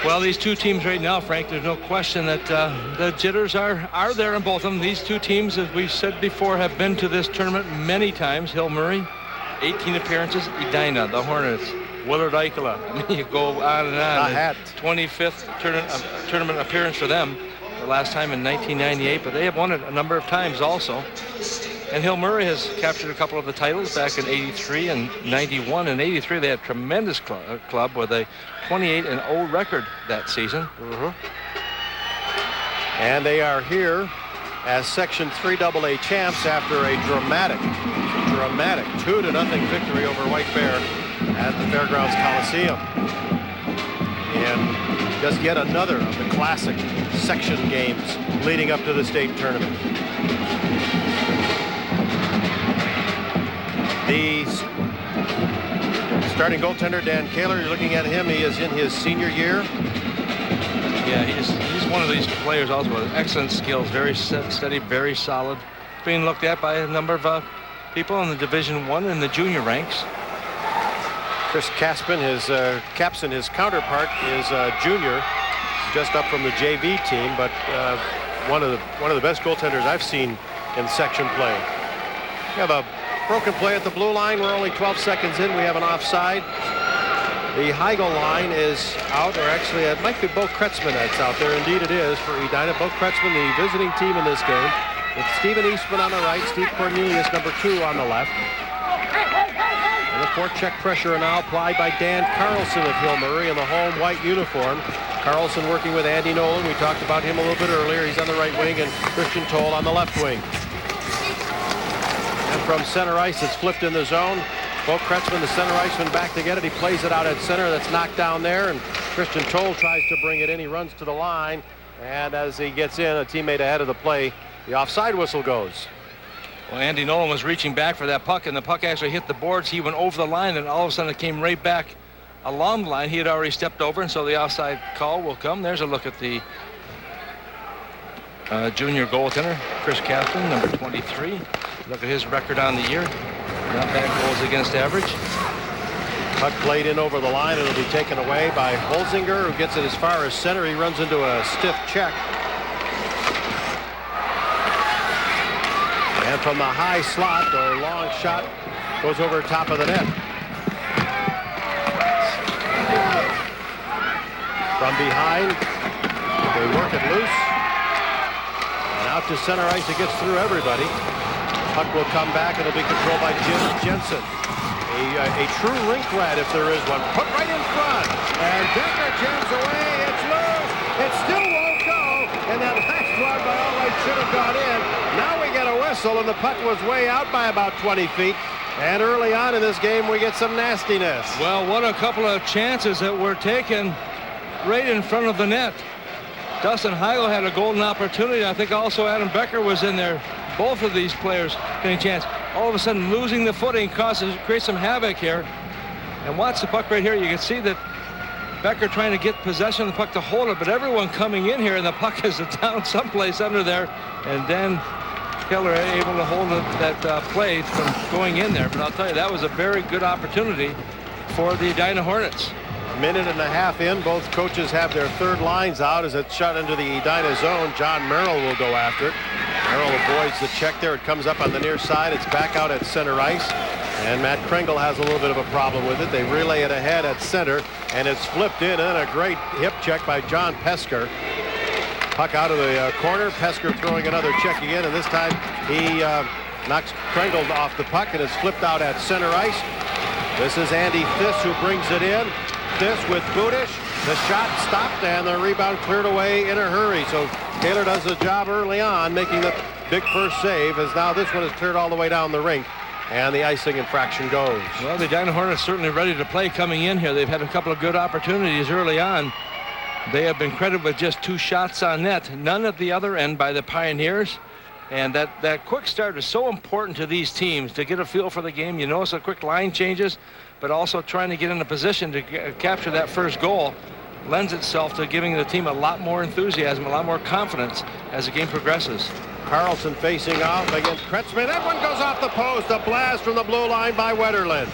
Well, these two teams right now, Frank, there's no question that the jitters are there in both of them. These two teams, as we've said before, have been to this tournament many times. Hill Murray, 18 appearances. Edina, the Hornets. Willard Eichela. I mean, you go on and on. 25th tournament appearance for them. The last time in 1998, but they have won it a number of times also. And Hill Murray has captured a couple of the titles back in 83 and 91. In 83, they had a tremendous club with a 28-0 record that season. And they are here as Section 3AA champs after a dramatic 2-0 victory over White Bear at the Fairgrounds Coliseum. And just yet another of the classic section games leading up to the state tournament. The starting goaltender, Dan Kaler, you're looking at him. He is in his senior year. Yeah, he's one of these players also with excellent skills, very steady, very solid. Being looked at by a number of people in the Division I and the junior ranks. Chris Capson, his counterpart, is junior, just up from the JV team, but one of the best goaltenders I've seen in section play. We have a broken play at the blue line. We're only 12 seconds in. We have an offside. The Heigl line is out, or actually it might be Bo Kretzman that's out there. Indeed it is for Edina. Bo Kretzman, the visiting team in this game, with Stephen Eastman on the right, Steve Cornelius, number 2, on the left. And the forecheck pressure now applied by Dan Carlson of Hill Murray in the home white uniform. Carlson working with Andy Nolan. We talked about him a little bit earlier. He's on the right wing, and Christian Toll on the left wing. And from center ice, it's flipped in the zone. Bo Kretzman, the center iceman, back to get it. He plays it out at center. That's knocked down there, and Christian Toll tries to bring it in. He runs to the line, and as he gets in, a teammate ahead of the play, the offside whistle goes. Well, Andy Nolan was reaching back for that puck, and the puck actually hit the boards. He went over the line, and all of a sudden it came right back along the line. He had already stepped over, and so the offside call will come. There's a look at the junior goaltender, Chris Capson, number 23. Look at his record on the year. Not bad goals against average. Puck played in over the line. It'll be taken away by Holzinger, who gets it as far as center. He runs into a stiff check. And from the high slot, the long shot goes over top of the net. From behind, they work it loose. And out to center ice, it gets through everybody. Puck will come back, and it'll be controlled by Jim Jensen. A true rink rat, if there is one. Put right in front. And Decker jams away. It's loose. It still won't go. And that last one by all right should have gone in. Now we get a whistle, and the puck was way out by about 20 feet. And early on in this game, we get some nastiness. Well, what a couple of chances that were taken right in front of the net. Dustin Heigl had a golden opportunity. I think also Adam Becker was in there. Both of these players getting a chance. All of a sudden losing the footing creates some havoc here. And watch the puck right here. You can see that Becker trying to get possession of the puck to hold it, but everyone coming in here, and the puck is down someplace under there. And then Keller able to hold that play from going in there. But I'll tell you, that was a very good opportunity for the Edina Hornets. Minute and a half in, both coaches have their third lines out as it's shot into the Edina zone. John Merrill will go after it. Merrill avoids the check there. It comes up on the near side. It's back out at center ice. And Matt Kringle has a little bit of a problem with it. They relay it ahead at center, and it's flipped in, and a great hip check by John Pesker. Puck out of the corner. Pesker throwing another check again, and this time he knocks Kringle off the puck, and it's flipped out at center ice. This is Andy Thiss who brings it in. Thiss with Budish. The shot stopped, and the rebound cleared away in a hurry. So Taylor does the job early on, making the big first save, as now this one is cleared all the way down the rink, and the icing infraction goes. Well, the Edina Hornets certainly ready to play coming in here. They've had a couple of good opportunities early on. They have been credited with just 2 shots on net, none at the other end by the Pioneers. And that quick start is so important to these teams to get a feel for the game. You notice the quick line changes, but also trying to get in a position to capture that first goal lends itself to giving the team a lot more enthusiasm, a lot more confidence as the game progresses. Carlson facing off against Kretzman. That one goes off the post. A blast from the blue line by Wetterlin.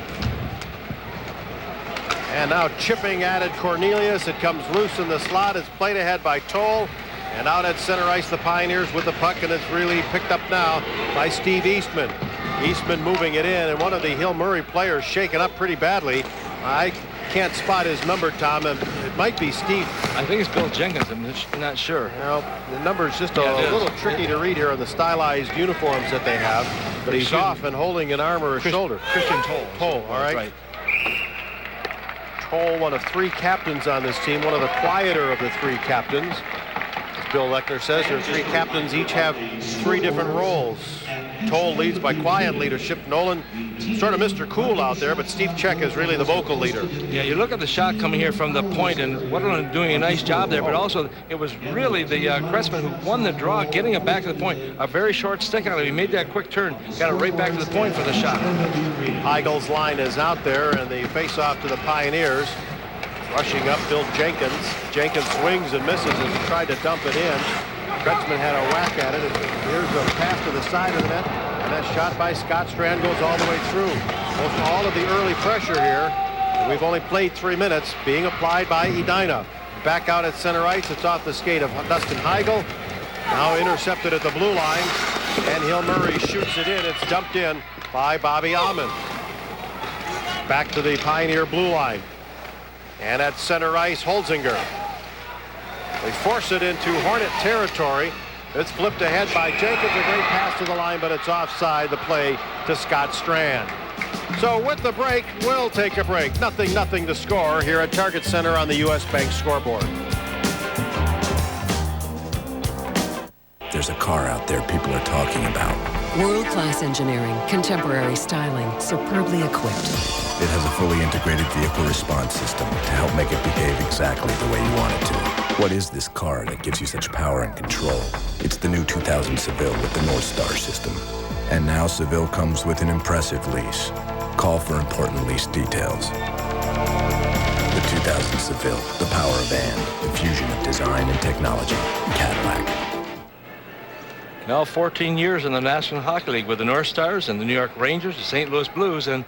And now chipping at it, Cornelius. It comes loose in the slot. It's played ahead by Toll. And out at center ice, the Pioneers with the puck, and it's really picked up now by Steve Eastman. Eastman moving it in, and one of the Hill Murray players shaken up pretty badly. I can't spot his number, Tom, and it might be Steve. I think it's Bill Jenkins. I'm not sure. Well, the number is just a little tricky to read here on the stylized uniforms that they have, but he's off and holding an arm or a shoulder. Christian Toll. Toll, all right. Toll, one of 3 captains on this team, one of the quieter of the 3 captains. As Bill Lechner says, there are 3 captains, each have 3 different roles. Toll leads by quiet leadership. Nolan, sort of Mr. Cool out there, but Steve Check is really the vocal leader. Yeah, you look at the shot coming here from the point, and Wetterlund doing a nice job there, but also it was really the Kretzman who won the draw, getting it back to the point. A very short stick on it. He made that quick turn, got it right back to the point for the shot. Heigl's line is out there, and the face-off to the Pioneers. Rushing up, Bill Jenkins. Jenkins swings and misses as he tried to dump it in. Kretzman had a whack at it. Here's a pass to the side of the net, and that shot by Scott Strand goes all the way through. Most all of the early pressure here, and we've only played 3 minutes, being applied by Edina. Back out at center ice, it's off the skate of Dustin Heigl. Now intercepted at the blue line, and Hill Murray shoots it in. It's dumped in by Bobby Almond. Back to the Pioneer blue line. And at center ice, Holzinger. They force it into Hornet territory. It's flipped ahead by Jenkins. A great pass to the line, but it's offside. The play to Scott Strand. So with the break, we'll take a break. 0-0 to score here at Target Center on the U.S. Bank scoreboard. There's a car out there people are talking about. World-class engineering, contemporary styling, superbly equipped. It has a fully integrated vehicle response system to help make it behave exactly the way you want it to. What is this car that gives you such power and control? It's the new 2000 Seville with the North Star system. And now Seville comes with an impressive lease. Call for important lease details. The 2000 Seville, the power of and, the fusion of design and technology. Cadillac. Now 14 years in the National Hockey League with the North Stars and the New York Rangers, the St. Louis Blues, and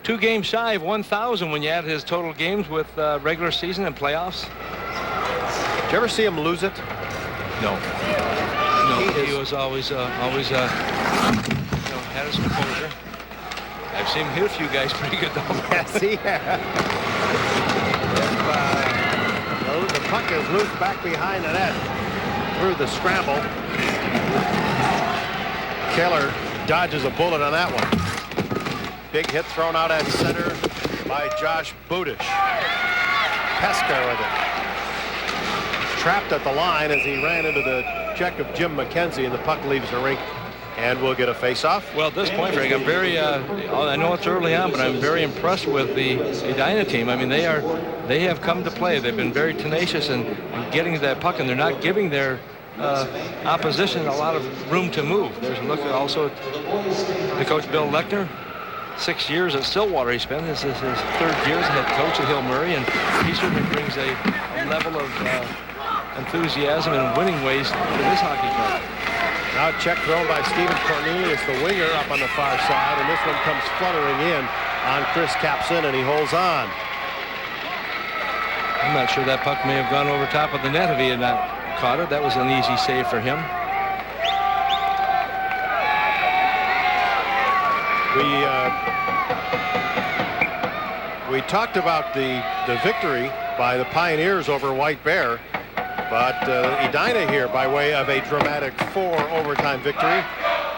2 games shy of 1,000 when you add his total games with regular season and playoffs. Did you ever see him lose it? No. No, he was always had his composure. I've seen him hit a few guys pretty good though. Yes, he has. The puck is loose back behind the net through the scramble. Keller dodges a bullet on that one. Big hit thrown out at center by Josh Budish. Pesca with it. Trapped at the line as he ran into the check of Jim McKenzie, and the puck leaves the rink, and we'll get a face-off. Well, at this point, Greg, I'm very, I know it's early on, but I'm very impressed with the Edina team. I mean, they have come to play. They've been very tenacious in getting to that puck, and they're not giving their opposition a lot of room to move. There's a look at also the coach Bill Lechner. 6 years at Stillwater he spent. This is his 3rd year as head coach at Hill Murray, and he certainly brings a level of enthusiasm and winning ways to this hockey club. Now check thrown by Stephen Cornelius, the winger, up on the far side, and this one comes fluttering in on Chris Capson, and he holds on. I'm not sure that puck may have gone over top of the net if he had not caught it. That was an easy save for him. We talked about the victory by the Pioneers over White Bear, but Edina here by way of a dramatic 4 overtime victory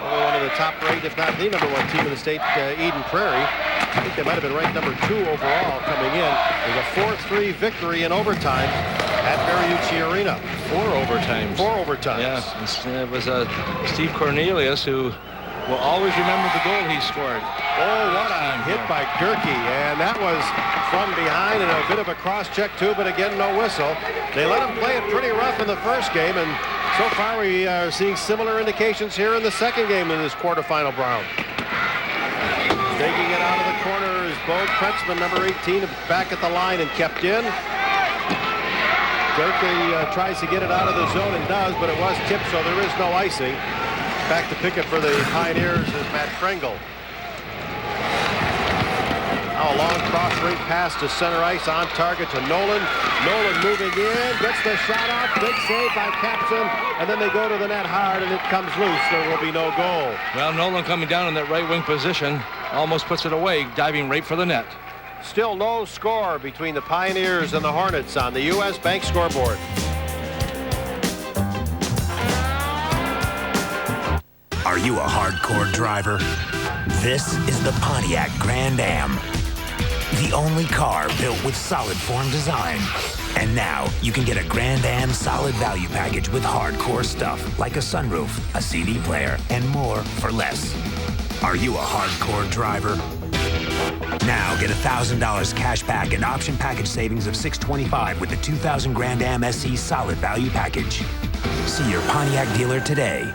over one of the top-rated, if not the #1 team in the state, Eden Prairie. I think they might have been ranked #2 overall coming in. It was a 4-3 victory in overtime at Mariucci Arena. 4 overtimes. 4 overtimes. Yeah, it was Steve Cornelius who will always remember the goal he scored. Oh, what a hit by Gerke, and that was from behind and a bit of a cross-check too, but again, no whistle. They let him play it pretty rough in the first game, and so far we are seeing similar indications here in the second game in this quarterfinal round. Taking it out of the corner is Bo Kretzman, number 18, back at the line and kept in. Gerke tries to get it out of the zone and does, but it was tipped, so there is no icing. Back to pick it for the Pioneers is Matt Kringle. Now a long cross ring pass to center ice, on target to Nolan. Nolan moving in, gets the shot off, big save by Capson, and then they go to the net hard and it comes loose. There will be no goal. Well, Nolan coming down in that right wing position almost puts it away, diving right for the net. Still no score between the Pioneers and the Hornets on the U.S. Bank scoreboard. Are you a hardcore driver? This is the Pontiac Grand Am. The only car built with solid form design. And now you can get a Grand Am solid value package with hardcore stuff like a sunroof, a CD player, and more for less. Are you a hardcore driver? Now get $1,000 cash back and option package savings of $625 with the 2000 Grand Am SE solid value package. See your Pontiac dealer today.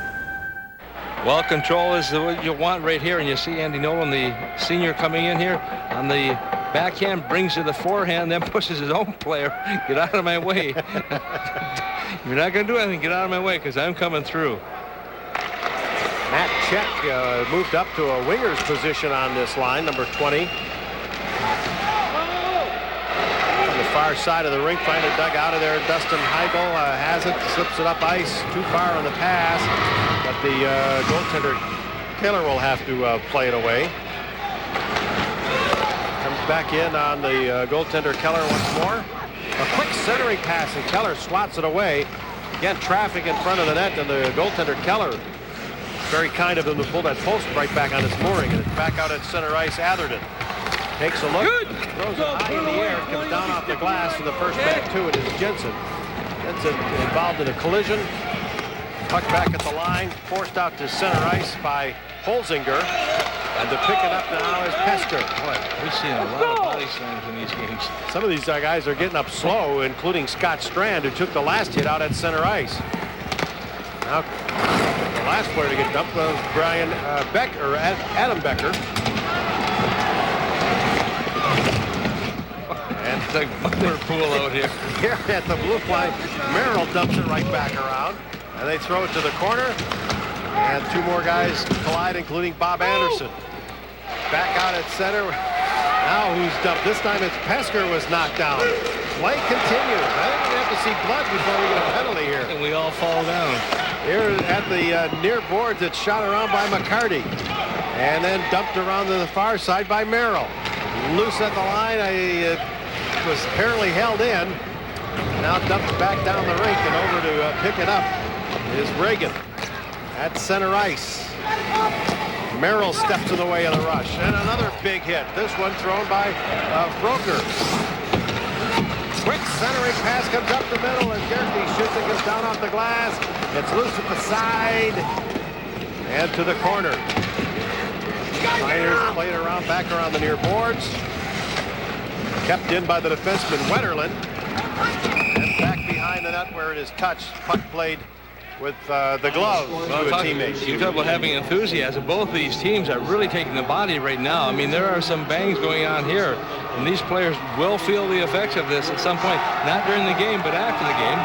Well, control is what you want right here, and you see Andy Nolan, the senior, coming in here on the backhand, brings to the forehand, then pushes his own player. Get out of my way. You're not going to do anything. Get out of my way, because I'm coming through. Matt Check moved up to a winger's position on this line, number 20. On the far side of the rink, trying to dug out of there. Dustin Heigl has it, slips it up ice, too far on the pass, but the goaltender Taylor will have to play it away. Comes back in on the goaltender Keller once more. A quick centering pass, and Keller swats it away. Again, traffic in front of the net, and the goaltender Keller, very kind of him to pull that post right back on its mooring, and it's back out at center ice. Atherton takes a look, throws it high in the air, comes down off the glass, and the first back to it is Jensen. Jensen involved in a collision. Puck back at the line, forced out to center ice by Holzinger, and to pick it up now is Pesker. Boy, we've seen a lot of body slams in these games. Some of these guys are getting up slow, including Scott Strand, who took the last hit out at center ice. Now, the last player to get dumped was Brian Adam Becker. And It's like butter pool out here. Here at the blue line, Merrill dumps it right back around, and they throw it to the corner. And two more guys collide, including Bob Anderson. Back out at center. Now who's dumped? This time it's Pesker was knocked down. Play continues. I think we have to see blood before we get a penalty here. And we all fall down. Here at the near boards, it's shot around by McCarty. And then dumped around to the far side by Merrill. Loose at the line. It was apparently held in. Now dumped back down the rink, and over to pick it up is Reagan at center ice. Merrill steps in the way of the rush, and another big hit. This one thrown by Froker. Quick centering pass comes up the middle, and Gerke shoots it, goes down off the glass. It's loose at the side and to the corner. Pioneers played around back around the near boards. Kept in by the defenseman Wetterlin, and back behind the net where it is touched. Puck played with the glove to a teammate. You talk about having enthusiasm. Both of these teams are really taking the body right now. I mean, there are some bangs going on here, and these players will feel the effects of this at some point. Not during the game, but after the game.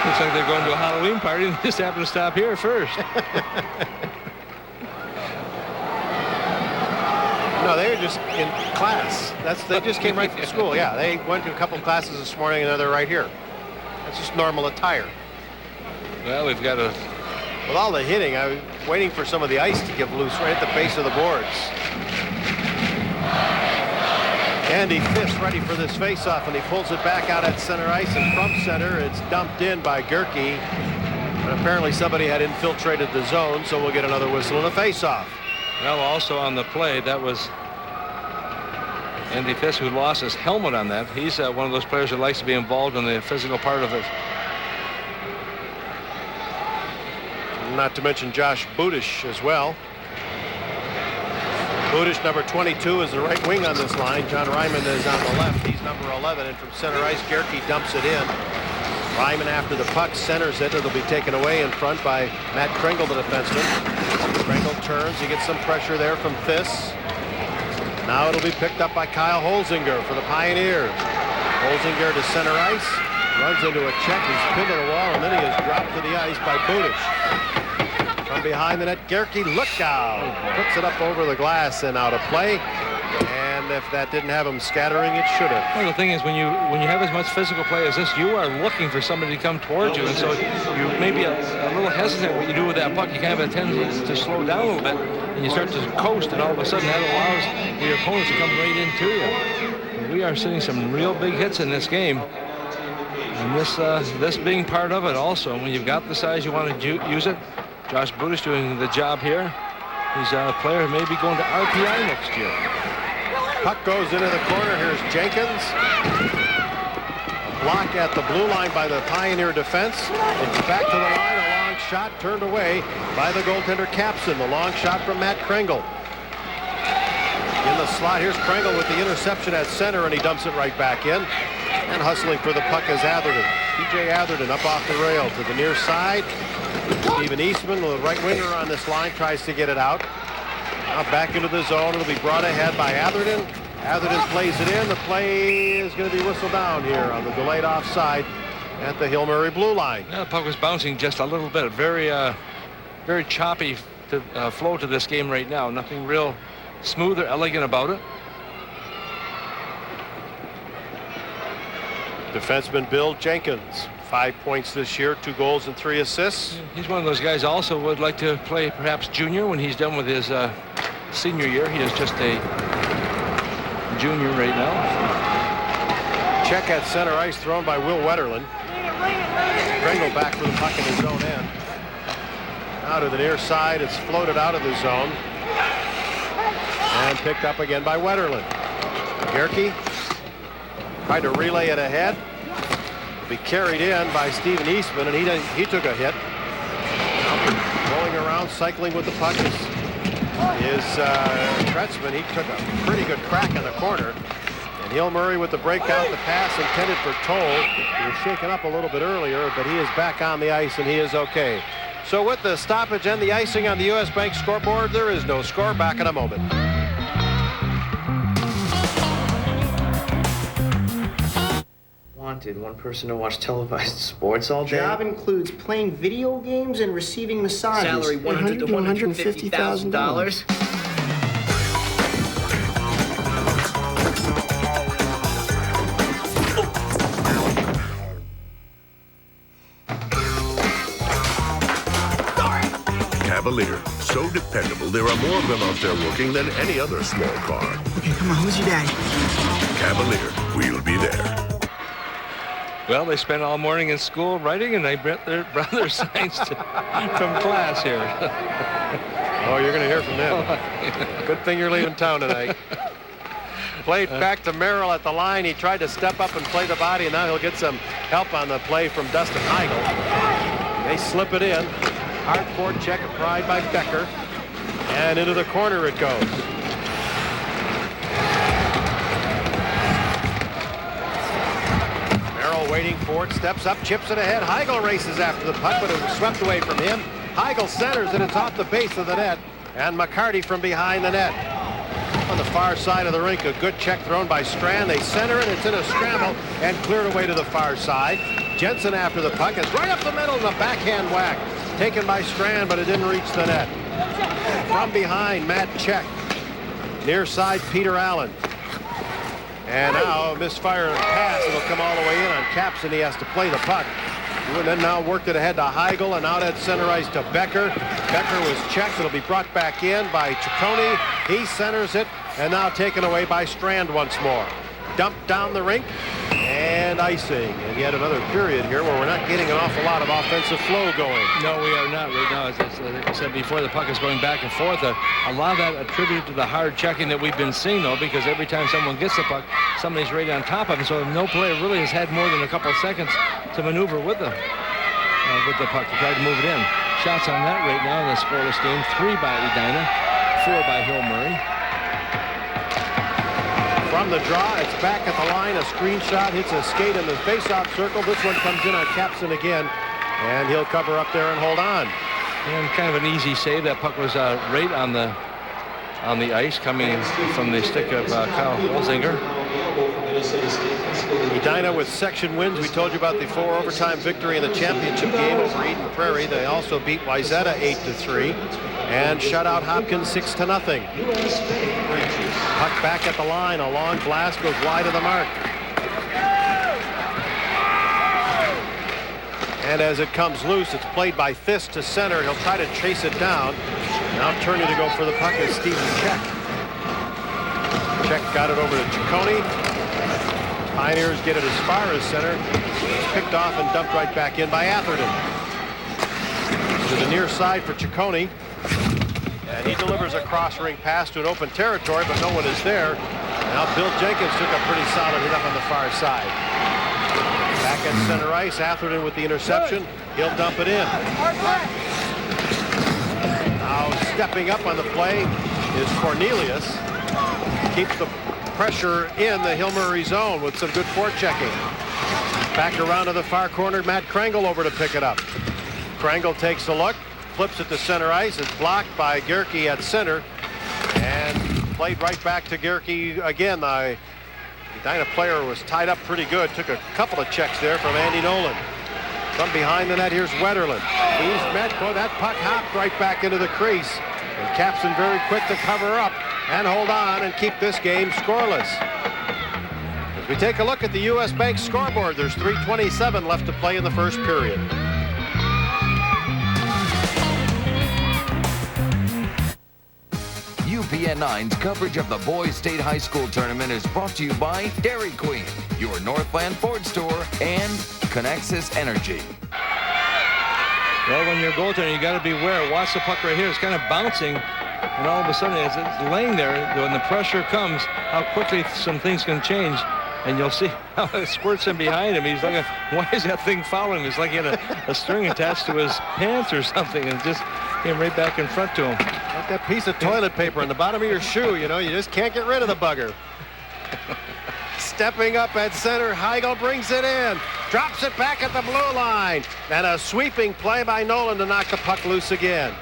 Looks like they're going to a Halloween party and just happen to stop here first. No, they were just in class. They just came right from school. Yeah, they went to a couple of classes this morning, and now they're right here. That's just normal attire. Well, we've got a... With all the hitting, I was waiting for some of the ice to give loose right at the base of the boards. Andy Fisk ready for this faceoff, and he pulls it back out at center ice, and from center, it's dumped in by Gerke. And apparently somebody had infiltrated the zone, so we'll get another whistle and a faceoff. Well, also on the play, that was Andy Fisk, who lost his helmet on that. He's one of those players who likes to be involved in the physical part of it. Not to mention Josh Budish as well. Budish, number 22, is the right wing on this line. John Ryman is on the left. He's number 11, and from center ice, Gerke dumps it in. Ryman, after the puck, centers it. It'll be taken away in front by Matt Kringle, the defenseman. Kringle turns. He gets some pressure there from Fisk. Now it'll be picked up by Kyle Holzinger for the Pioneers. Holzinger to center ice. Runs into a check. He's pinned to the wall, and then he is dropped to the ice by Budish. From behind the net, Gerke, look out. Puts it up over the glass and out of play. And if that didn't have him scattering, it should have. Well, the thing is, when you have as much physical play as this, you are looking for somebody to come towards you, and so you may be a little hesitant what you do with that puck. You kind of have a tendency to slow down a little bit, and you start to coast, and all of a sudden that allows your opponents to come right into you. And we are seeing some real big hits in this game, and this being part of it also. When you've got the size, you want to use it. Josh Budish doing the job here. He's a player who may be going to RPI next year. Puck goes into the corner. Here's Jenkins. A block at the blue line by the Pioneer defense. It's back to the line. A long shot turned away by the goaltender Capson. The long shot from Matt Kringle. In the slot, here's Kringle with the interception at center, and he dumps it right back in. And hustling for the puck is Atherton. P.J. Atherton up off the rail to the near side. Stephen Eastman, the right winger on this line, tries to get it out. Now back into the zone. It'll be brought ahead by Atherton. Atherton plays it in. The play is going to be whistled down here on the delayed offside at the Hill-Murray blue line. Yeah, the puck was bouncing just a little bit. Very choppy flow to this game right now. Nothing real smooth or elegant about it. Defenseman Bill Jenkins, 5 points this year, 2 goals and 3 assists. He's one of those guys also would like to play perhaps junior when he's done with his senior year. He is just a junior right now. Check at center ice thrown by Will Wetterlin. Kringle back for the puck in his own end. Now to the near side. It's floated out of the zone. And picked up again by Wetterlin. Gerke tried to relay it ahead. Be carried in by Stephen Eastman, and he took a hit. Rolling around, cycling with the puck is Tretzman. He took a pretty good crack in the corner. And Hill-Murray with the breakout, the pass intended for Toll. He was shaken up a little bit earlier, but he is back on the ice, and he is okay. So with the stoppage and the icing on the U.S. Bank scoreboard, there is no score. Back in a moment. Wanted one person to watch televised sports all day. Job includes playing video games and receiving massages. Salary $100,000 to $150,000. Cavalier, so dependable. There are more of them out there working than any other small car. Okay, come on, who's your daddy? Cavalier, we'll be there. Well, they spent all morning in school writing, and they brought their signs from class here. Oh, you're going to hear from them. Good thing you're leaving town tonight. Played back to Merrill at the line. He tried to step up and play the body, and now he'll get some help on the play from Dustin Heigl. They slip it in. Hard forward check applied by Becker. And into the corner it goes. Waiting for it, steps up, chips it ahead. Heigl races after the puck, but it was swept away from him. Heigl centers it. It's off the base of the net. And McCarty from behind the net. On the far side of the rink, a good check thrown by Strand. They center it. It's in a scramble and cleared away to the far side. Jensen after the puck. It's right up the middle and a backhand whack. Taken by Strand, but it didn't reach the net. From behind, Matt Check. Near side, Peter Allen. And now a misfire pass. It'll come all the way in on Capson. He has to play the puck. And then now worked it ahead to Heigl and out at center ice to Becker. Becker was checked. It'll be brought back in by Ciccone. He centers it and now taken away by Strand once more. Dumped down the rink and icing. And yet another period here where we're not getting an awful lot of offensive flow going. No, we are not right now. As I said before, the puck is going back and forth. A lot of that attributed to the hard checking that we've been seeing, though, because every time someone gets the puck, somebody's right on top of him. So no player really has had more than a couple of seconds to maneuver with the puck to try to move it in. Shots on that right now in the scoreless game. 3 by Edina, 4 by Hill-Murray. From the draw, it's back at the line. A screenshot hits a skate in the face-off circle. This one comes in on Capson again, and he'll cover up there and hold on. And kind of an easy save. That puck was right on the ice, coming from the stick of Kyle Holzinger. Edina with section wins. We told you about the 4 overtime victory in the championship game over Eden Prairie. They also beat Wayzata 8-3 and shut out Hopkins 6-0. Puck back at the line. A long blast goes wide of the mark. And as it comes loose, it's played by Fist to center. He'll try to chase it down. Now turning to go for the puck is Steven Check. Check got it over to Ciccone. Pioneers get it as far as center. It's picked off and dumped right back in by Atherton. To the near side for Ciccone. And he delivers a cross-ring pass to an open territory, but no one is there. Now Bill Jenkins took a pretty solid hit up on the far side. Back at center ice, Atherton with the interception. He'll dump it in. Now stepping up on the play is Cornelius. Keeps the pressure in the Hill Murray zone with some good forechecking. Back around to the far corner, Matt Krangle over to pick it up. Krangle takes a look, flips it to center ice. It's blocked by Gerke at center and played right back to Gerke again. The Edina player was tied up pretty good. Took a couple of checks there from Andy Nolan. From behind the net, here's Wetterlin. He's met. Oh, that puck hopped right back into the crease. And Capson very quick to cover up and hold on and keep this game scoreless. As we take a look at the U.S. Bank scoreboard, there's 3:27 left to play in the first period. UPN 9's coverage of the Boys State High School Tournament is brought to you by Dairy Queen, your Northland Ford store, and Conexus Energy. Well, when you're goaltender, you got to beware. Watch the puck right here. It's kind of bouncing, and all of a sudden, as it's laying there, when the pressure comes, how quickly some things can change. And you'll see how it squirts in behind him. He's like, why is that thing following him? It's like he had a string attached to his pants or something, and just came right back in front to him. Like that piece of toilet paper on the bottom of your shoe, you know, you just can't get rid of the bugger. Stepping up at center, Heigl brings it in, drops it back at the blue line, and a sweeping play by Nolan to knock the puck loose again.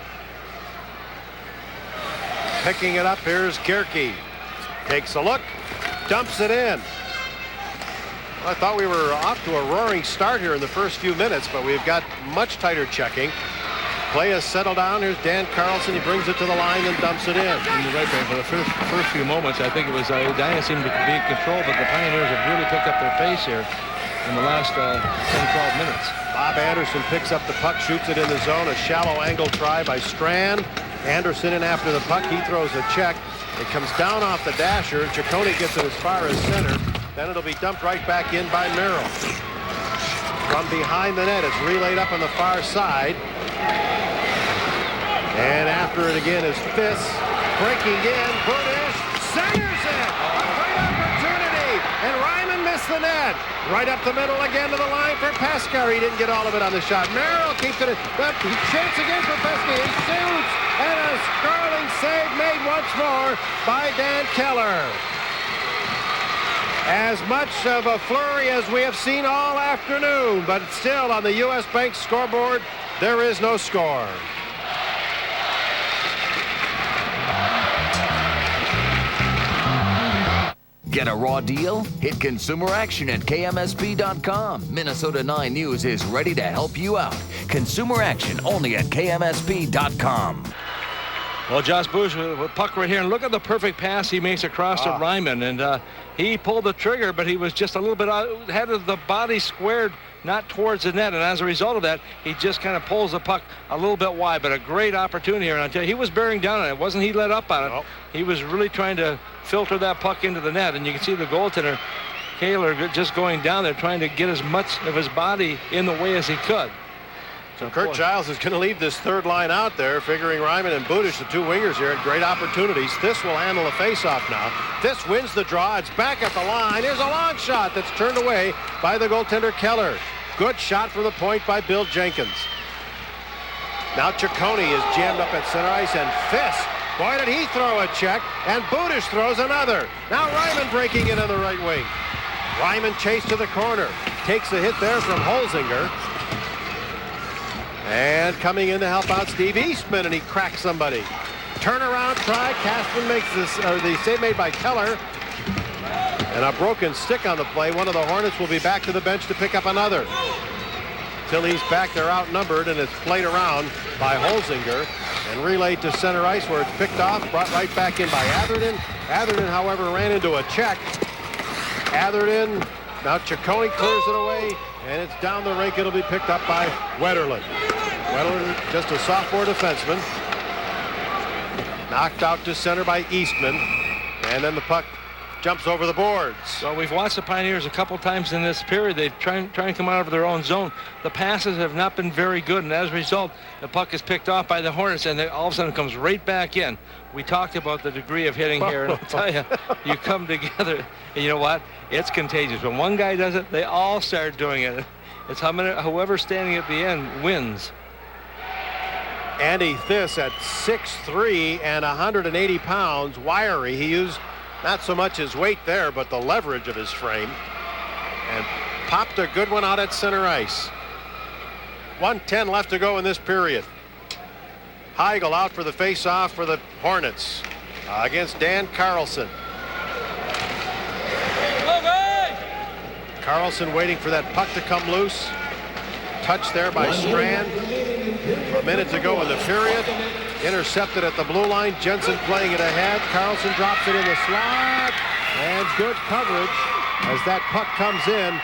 Picking it up, here's Gerke. Takes a look, dumps it in. I thought we were off to a roaring start here in the first few minutes, but we've got much tighter checking. Play has settled down. Here's Dan Carlson. He brings it to the line and dumps it in. You're right, Ben. For the first few moments, I think it was Edina seemed to be in control, but the Pioneers have really picked up their pace here in the last 10-12 minutes. Bob Anderson picks up the puck, shoots it in the zone. A shallow angle try by Strand. Anderson in after the puck. He throws a check. It comes down off the dasher. Ciccone gets it as far as center. Then it'll be dumped right back in by Merrill. From behind the net, it's relayed up on the far side. And after it again is Fist. Breaking in, Burdish centers it. A great opportunity. And Ryman missed the net. Right up the middle again to the line for Pescar. He didn't get all of it on the shot. Merrill keeps it. Chance again for Pescar. He shoots. And a sterling save made once more by Dan Keller. As much of a flurry as we have seen all afternoon, but still on the U.S. Bank scoreboard, there is no score. Get a raw deal? Hit consumer action at KMSP.com. Minnesota 9 News is ready to help you out. Consumer action only at KMSP.com. Well, Josh Bush with puck right here, and look at the perfect pass he makes across to Ryman, and he pulled the trigger, but he was just a little bit out, had the body squared, not towards the net, and as a result of that, he just kind of pulls the puck a little bit wide, but a great opportunity here, and I tell you, he was bearing down on it. Wasn't he let up on it? Nope. He was really trying to filter that puck into the net, and you can see the goaltender, Kaler, just going down there, trying to get as much of his body in the way as he could. So Kurt Giles is going to leave this third line out there, figuring Ryman and Budish, the two wingers here, had great opportunities. This will handle the faceoff now. This wins the draw. It's back at the line. Here's a long shot that's turned away by the goaltender Keller. Good shot from the point by Bill Jenkins. Now Ciccone is jammed up at center ice, and Fist. Boy, did he throw a check, and Budish throws another. Now Ryman breaking in on the right wing. Ryman chased to the corner. Takes a hit there from Holzinger. And coming in to help out Steve Eastman, and he cracks somebody. Turnaround try. Castman makes this, the save made by Keller. And a broken stick on the play. One of the Hornets will be back to the bench to pick up another. Till he's back, they're outnumbered, and it's played around by Holzinger and relayed to center ice where it's picked off, brought right back in by Atherton. Atherton, however, ran into a check. Atherton, now Ciccone clears it away, and it's down the rink. It'll be picked up by Wetterlund. Wetterlund, just a sophomore defenseman. Knocked out to center by Eastman, and then the puck jumps over the boards. Well, we've watched the Pioneers a couple times in this period. They've tried to come out of their own zone. The passes have not been very good, and as a result, the puck is picked off by the Hornets, and all of a sudden it comes right back in. We talked about the degree of hitting here, and I'll tell you, you come together, and you know what? It's contagious. When one guy does it, they all start doing it. It's whoever's standing at the end wins. Andy Thiss at 6'3" and 180 pounds, wiry. He used not so much his weight there, but the leverage of his frame, and popped a good one out at center ice. 1:10 left to go in this period. Heigl out for the face-off for the Hornets against Dan Carlson. Carlson waiting for that puck to come loose. Touch there by Strand. A minute to go in the period. Intercepted at the blue line. Jensen playing it ahead. Carlson drops it in the slot. And good coverage as that puck comes in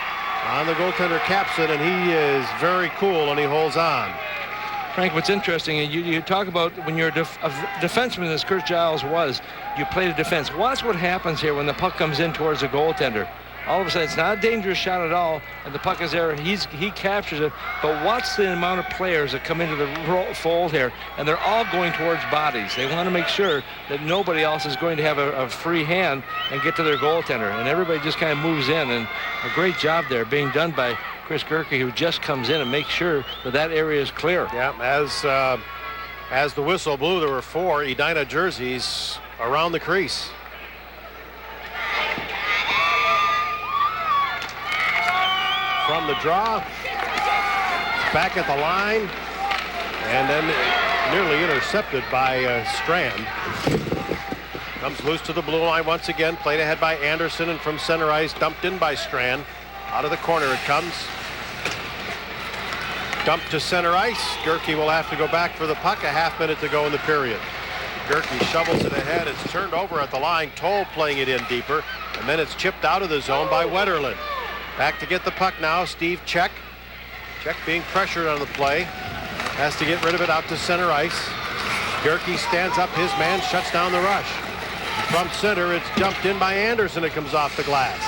on the goaltender Capson, and he is very cool and he holds on. Frank, what's interesting, and you talk about when you're a defenseman, as Kurt Giles was, you play the defense. Watch what happens here when the puck comes in towards the goaltender. All of a sudden, it's not a dangerous shot at all, and the puck is there. He captures it, but watch the amount of players that come into the fold here, and they're all going towards bodies. They want to make sure that nobody else is going to have a free hand and get to their goaltender, and everybody just kind of moves in, and a great job there being done by Chris Gerke, who just comes in and makes sure that that area is clear. Yeah, as the whistle blew, there were 4 Edina jerseys around the crease. From the draw, back at the line, and then nearly intercepted by Strand. Comes loose to the blue line once again, played ahead by Anderson, and from center ice, dumped in by Strand. Out of the corner it comes. Dumped to center ice. Gerke will have to go back for the puck. A half minute to go in the period. Gerke shovels it ahead. It's turned over at the line. Toll playing it in deeper, and then it's chipped out of the zone by Wetterlund. Back to get the puck now, Steve Check. Check being pressured on the play. Has to get rid of it out to center ice. Gerke stands up, his man shuts down the rush. From center, it's jumped in by Anderson. It comes off the glass.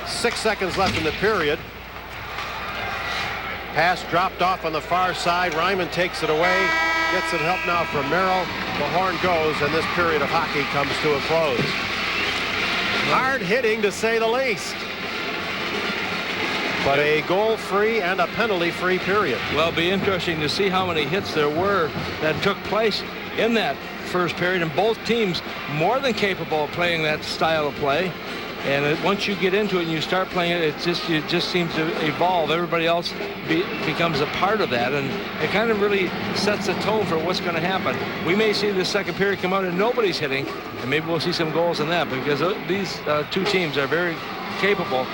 6 seconds left in the period. Pass dropped off on the far side. Ryman takes it away. Gets it help now from Merrill. The horn goes, and this period of hockey comes to a close. Hard hitting, to say the least. But a goal-free and a penalty-free period. Well, it'll be interesting to see how many hits there were that took place in that first period, and both teams more than capable of playing that style of play. And once you get into it and you start playing it, it just seems to evolve. Everybody else becomes a part of that, and it kind of really sets the tone for what's going to happen. We may see the second period come out and nobody's hitting, and maybe we'll see some goals in that, because these two teams are very capable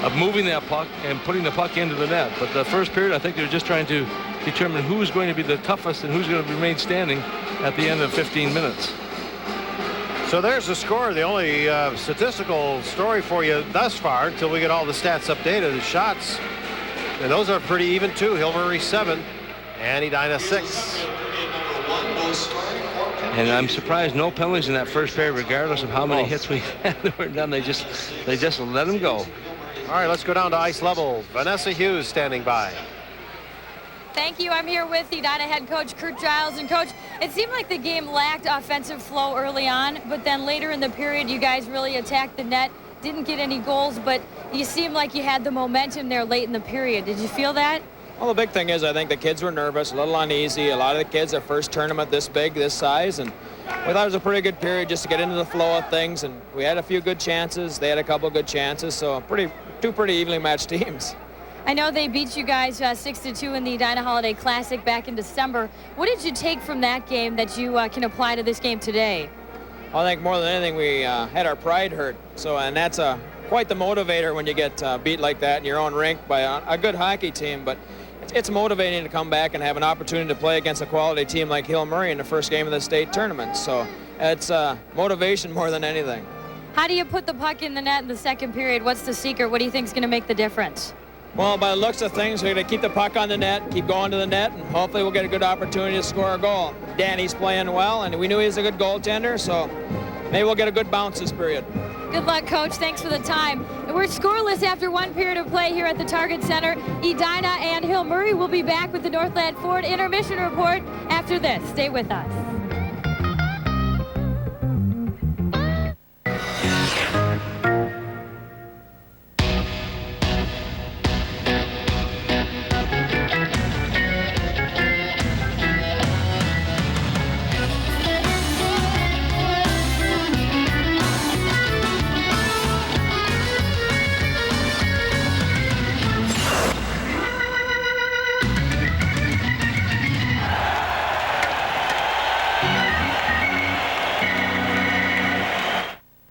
of moving that puck and putting the puck into the net. But the first period, I think they're just trying to determine who's going to be the toughest and who's going to remain standing at the end of 15 minutes. So there's the score. The only statistical story for you thus far, until we get all the stats updated, the shots, and those are pretty even too. Hillbury 7 and Edina 6. And I'm surprised no penalties in that first period, regardless of how many hits we had that were done. They just let them go. All right, let's go down to ice level. Vanessa Hughes standing by. Thank you. I'm here with Edina head coach Kurt Giles. And Coach, it seemed like the game lacked offensive flow early on, but then later in the period, you guys really attacked the net, didn't get any goals, but you seemed like you had the momentum there late in the period. Did you feel that? Well, the big thing is I think the kids were nervous, a little uneasy. A lot of the kids, their first tournament this big, this size, and we thought it was a pretty good period just to get into the flow of things, and we had a few good chances. They had a couple good chances, so two pretty evenly matched teams. I know they beat you guys 6-2 in the Edina Holiday Classic back in December. What did you take from that game that you can apply to this game today? I think more than anything, we had our pride hurt. So, and that's quite the motivator when you get beat like that in your own rink by a good hockey team. But it's motivating to come back and have an opportunity to play against a quality team like Hill Murray in the first game of the state tournament. So it's motivation more than anything. How do you put the puck in the net in the second period? What's the secret? What do you think is going to make the difference? Well, by the looks of things, we're going to keep the puck on the net, keep going to the net, and hopefully we'll get a good opportunity to score a goal. Danny's playing well, and we knew he was a good goaltender, so maybe we'll get a good bounce this period. Good luck, Coach. Thanks for the time. And we're scoreless after one period of play here at the Target Center. Edina and Hill Murray will be back with the Northland Ford intermission report after this. Stay with us.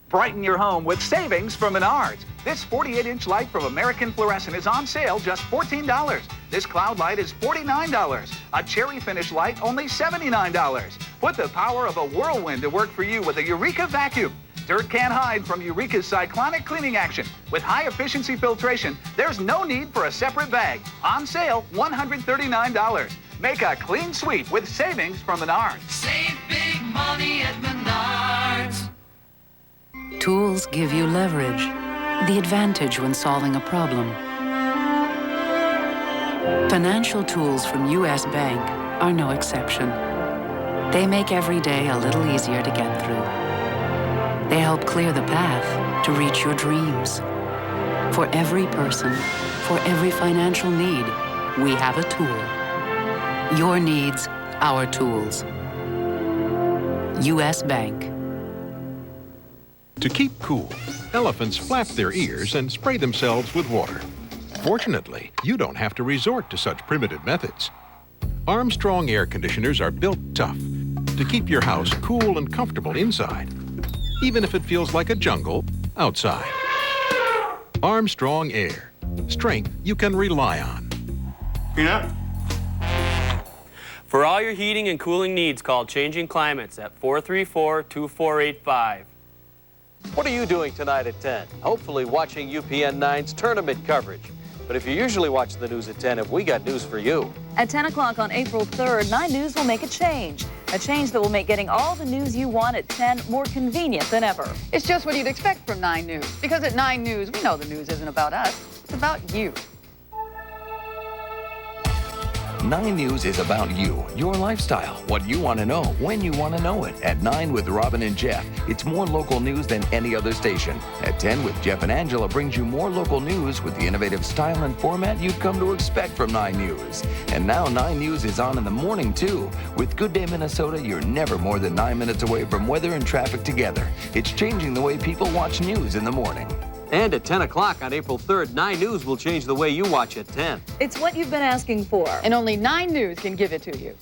Brighten your home with savings from Menards. This 48-inch light from American Fluorescent is on sale just $14. This cloud light is $49. A cherry finish light only $79. Put the power of a whirlwind to work for you with a Eureka vacuum. Dirt can't hide from Eureka's cyclonic cleaning action. With high efficiency filtration, there's no need for a separate bag. On sale, $139. Make a clean sweep with savings from Menards. Save big money at Menards. Tools give you leverage, the advantage when solving a problem. Financial tools from U.S. Bank are no exception. They make every day a little easier to get through. They help clear the path to reach your dreams. For every person, for every financial need, we have a tool. Your needs, our tools. U.S. Bank. To keep cool, elephants flap their ears and spray themselves with water. Fortunately, you don't have to resort to such primitive methods. Armstrong air conditioners are built tough to keep your house cool and comfortable inside, even if it feels like a jungle outside. Armstrong Air. Strength you can rely on. Peanut? For all your heating and cooling needs, call Changing Climates at 434-2485. What are you doing tonight at 10? Hopefully watching UPN 9's tournament coverage. But if you usually watch the news at 10, have we got news for you? At 10 o'clock on April 3rd, 9 News will make a change. A change that will make getting all the news you want at 10 more convenient than ever. It's just what you'd expect from 9 News. Because at 9 News, we know the news isn't about us. It's about you. 9 News is about you, your lifestyle, what you want to know, when you want to know it. At 9 with Robin and Jeff, it's more local news than any other station. At 10 with Jeff and Angela brings you more local news with the innovative style and format you've come to expect from 9 News. And now 9 News is on in the morning, too. With Good Day Minnesota, you're never more than 9 minutes away from weather and traffic together. It's changing the way people watch news in the morning. And at 10 o'clock on April 3rd, 9 News will change the way you watch at 10. It's what you've been asking for. And only 9 News can give it to you.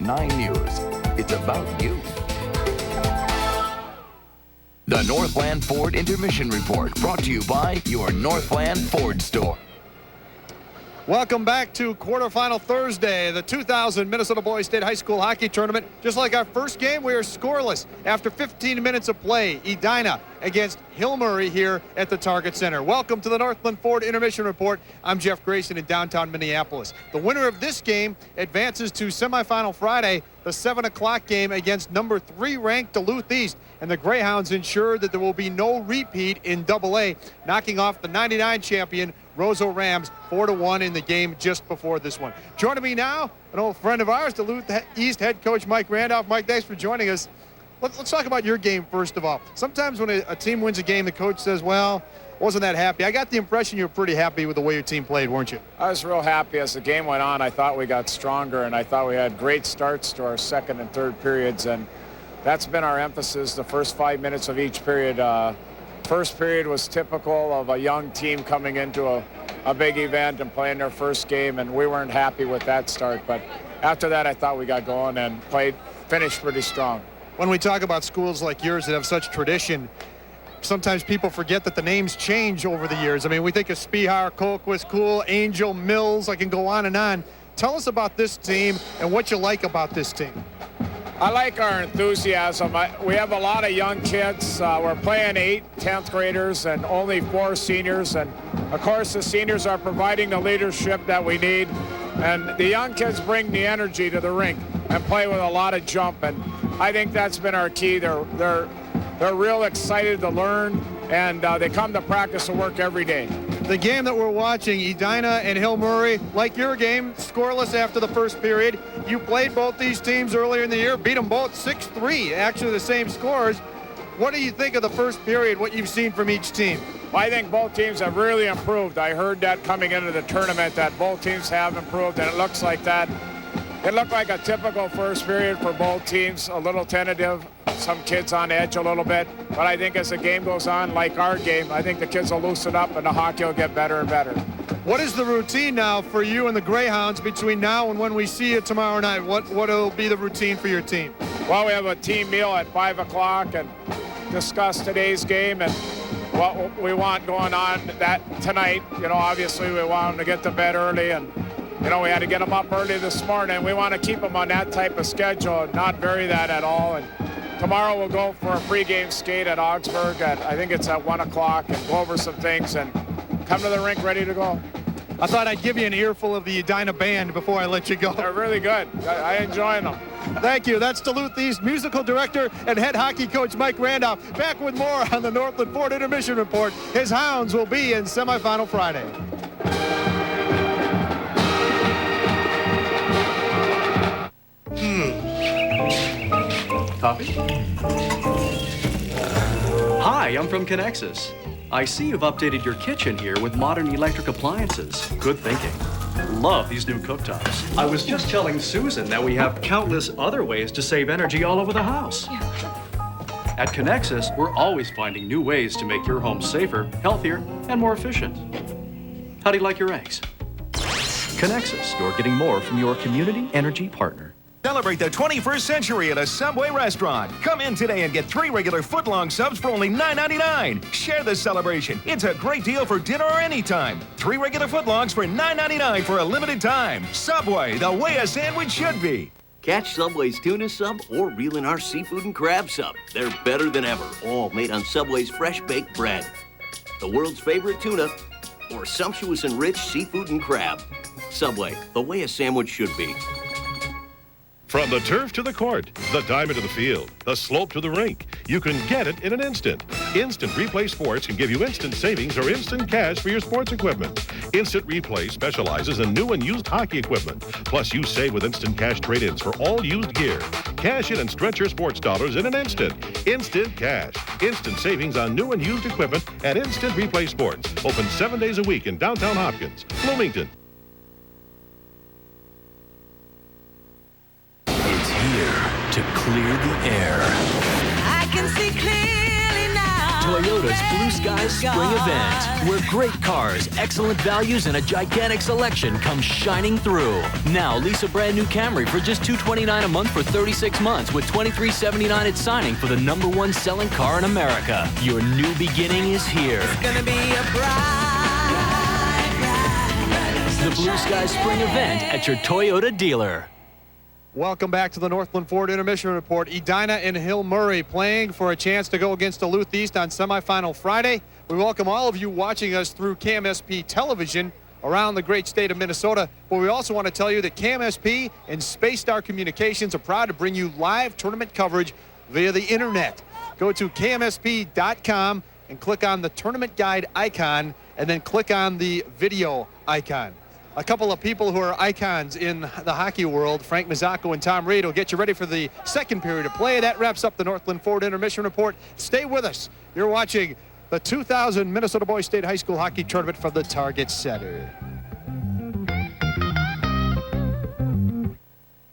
9 News. It's about you. The Northland Ford Intermission Report, brought to you by your Northland Ford store. Welcome back to quarterfinal Thursday, the 2000 Minnesota Boys State High School Hockey Tournament. Just like our first game, we are scoreless after 15 minutes of play. Edina against Hill Murray here at the Target Center. Welcome to the Northland Ford Intermission Report. I'm Jeff Grayson in downtown Minneapolis. The winner of this game advances to semifinal Friday, the 7 o'clock game against number 3 ranked Duluth East. And the Greyhounds ensure that there will be no repeat in AA, knocking off the 99 champion Roseau Rams 4-1 in the game just before this one. Joining me now, an old friend of ours, Duluth East head coach Mike Randolph. Mike, thanks for joining us. Let's talk about your game first of all. Sometimes when a team wins a game, the coach says, well, wasn't that happy. I got the impression you were pretty happy with the way your team played, weren't you? I was real happy. As the game went on, I thought we got stronger, and I thought we had great starts to our second and third periods, and that's been our emphasis the first 5 minutes of each period. First period was typical of a young team coming into a big event and playing their first game, and we weren't happy with that start. But after that, I thought we got going and finished pretty strong. When we talk about schools like yours that have such tradition, sometimes people forget that the names change over the years. I mean, we think of Spihar, Colquist, Cool, Angel, Mills. I can go on and on. Tell us about this team and what you like about this team. I like our enthusiasm. We have a lot of young kids. We're playing 8 10th graders and only 4 seniors. And, of course, the seniors are providing the leadership that we need. And the young kids bring the energy to the rink and play with a lot of jump. And I think that's been our key. They're real excited to learn, and they come to practice and work every day. The game that we're watching, Edina and Hill Murray, like your game, scoreless after the first period. You played both these teams earlier in the year, beat them both 6-3, actually the same scores. What do you think of the first period, what you've seen from each team? I think both teams have really improved. I heard that coming into the tournament, that both teams have improved, and it looks like that. It looked like a typical first period for both teams, a little tentative, some kids on edge a little bit. But I think as the game goes on, like our game, I think the kids will loosen up and the hockey will get better and better. What is the routine now for you and the Greyhounds between now and when we see you tomorrow night? What will be the routine for your team? Well, we have a team meal at 5 o'clock and discuss today's game and what we want going on that tonight. You know, obviously we want them to get to bed early, and you know, we had to get them up early this morning. We want to keep them on that type of schedule, not vary that at all. And tomorrow we'll go for a pregame skate at Augsburg. I think it's at 1 o'clock, and go over some things and come to the rink ready to go. I thought I'd give you an earful of the Edina band before I let you go. They're really good. I enjoy them. Thank you. That's Duluth East musical director and head hockey coach Mike Randolph. Back with more on the Northland Ford Intermission Report. His Hounds will be in semifinal Friday. Coffee? Hi, I'm from Connexus. I see you've updated your kitchen here with modern electric appliances. Good thinking. Love these new cooktops. I was just telling Susan that we have countless other ways to save energy all over the house. At Connexus, we're always finding new ways to make your home safer, healthier, and more efficient. How do you like your eggs? Connexus, you're getting more from your community energy partner. Celebrate the 21st century at a Subway restaurant. Come in today and get 3 regular footlong subs for only $9.99. Share this celebration. It's a great deal for dinner or anytime. 3 regular footlongs for $9.99 for a limited time. Subway, the way a sandwich should be. Catch Subway's tuna sub or reel in our seafood and crab sub. They're better than ever, all made on Subway's fresh baked bread. The world's favorite tuna or sumptuous and rich seafood and crab. Subway, the way a sandwich should be. From the turf to the court, the diamond to the field, the slope to the rink, you can get it in an instant. Instant Replay Sports can give you instant savings or instant cash for your sports equipment. Instant Replay specializes in new and used hockey equipment. Plus, you save with instant cash trade-ins for all used gear. Cash in and stretch your sports dollars in an instant. Instant cash. Instant savings on new and used equipment at Instant Replay Sports. Open 7 days a week in downtown Hopkins, Bloomington. To clear the air. I can see clearly now. Toyota's Blue Skies Spring Event, where great cars, excellent values, and a gigantic selection come shining through. Now, lease a brand new Camry for just $229 a month for 36 months with $23.79 at signing for the #1 selling car in America. Your new beginning is here. It's gonna be a The Blue Skies Spring Event at your Toyota dealer. Welcome back to the Northland Ford Intermission Report. Edina and Hill Murray playing for a chance to go against Duluth East on semifinal Friday. We welcome all of you watching us through KMSP television around the great state of Minnesota. But we also want to tell you that KMSP and Space Star Communications are proud to bring you live tournament coverage via the internet. Go to KMSP.com and click on the tournament guide icon and then click on the video icon. A couple of people who are icons in the hockey world, Frank Mazzacco and Tom Reed, will get you ready for the second period of play. That wraps up the Northland Ford Intermission Report. Stay with us. You're watching the 2000 Minnesota Boys State High School Hockey Tournament from the Target Center.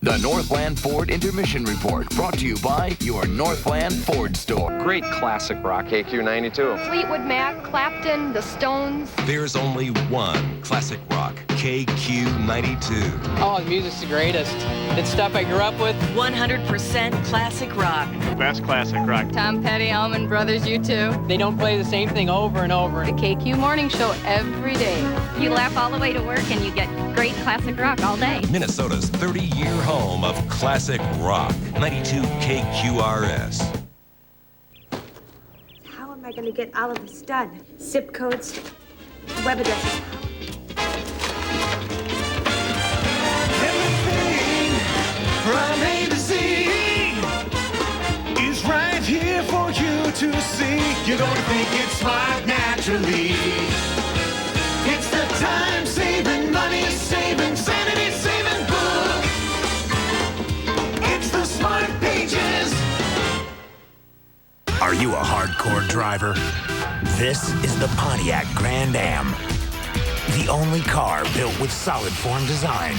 The Northland Ford Intermission Report, brought to you by your Northland Ford store. Great classic rock. KQ92. Fleetwood Mac, Clapton, the Stones. There's only one classic rock. KQ92. Oh, the music's the greatest. It's stuff I grew up with. 100% classic rock. Best classic rock. Tom Petty, Allman Brothers, U2. They don't play the same thing over and over. The KQ Morning Show every day. You laugh all the way to work and you get great classic rock all day. Minnesota's 30-year home of classic rock. 92 KQRS. How am I going to get all of this done? Zip codes, web addresses. Everything from A to Z is right here for you to see. You're going to think it's smart naturally. It's the time-saving, money-saving, sanity-saving book. It's the Smart Pages. Are you a hardcore driver? This is the Pontiac Grand Am. The only car built with solid form design.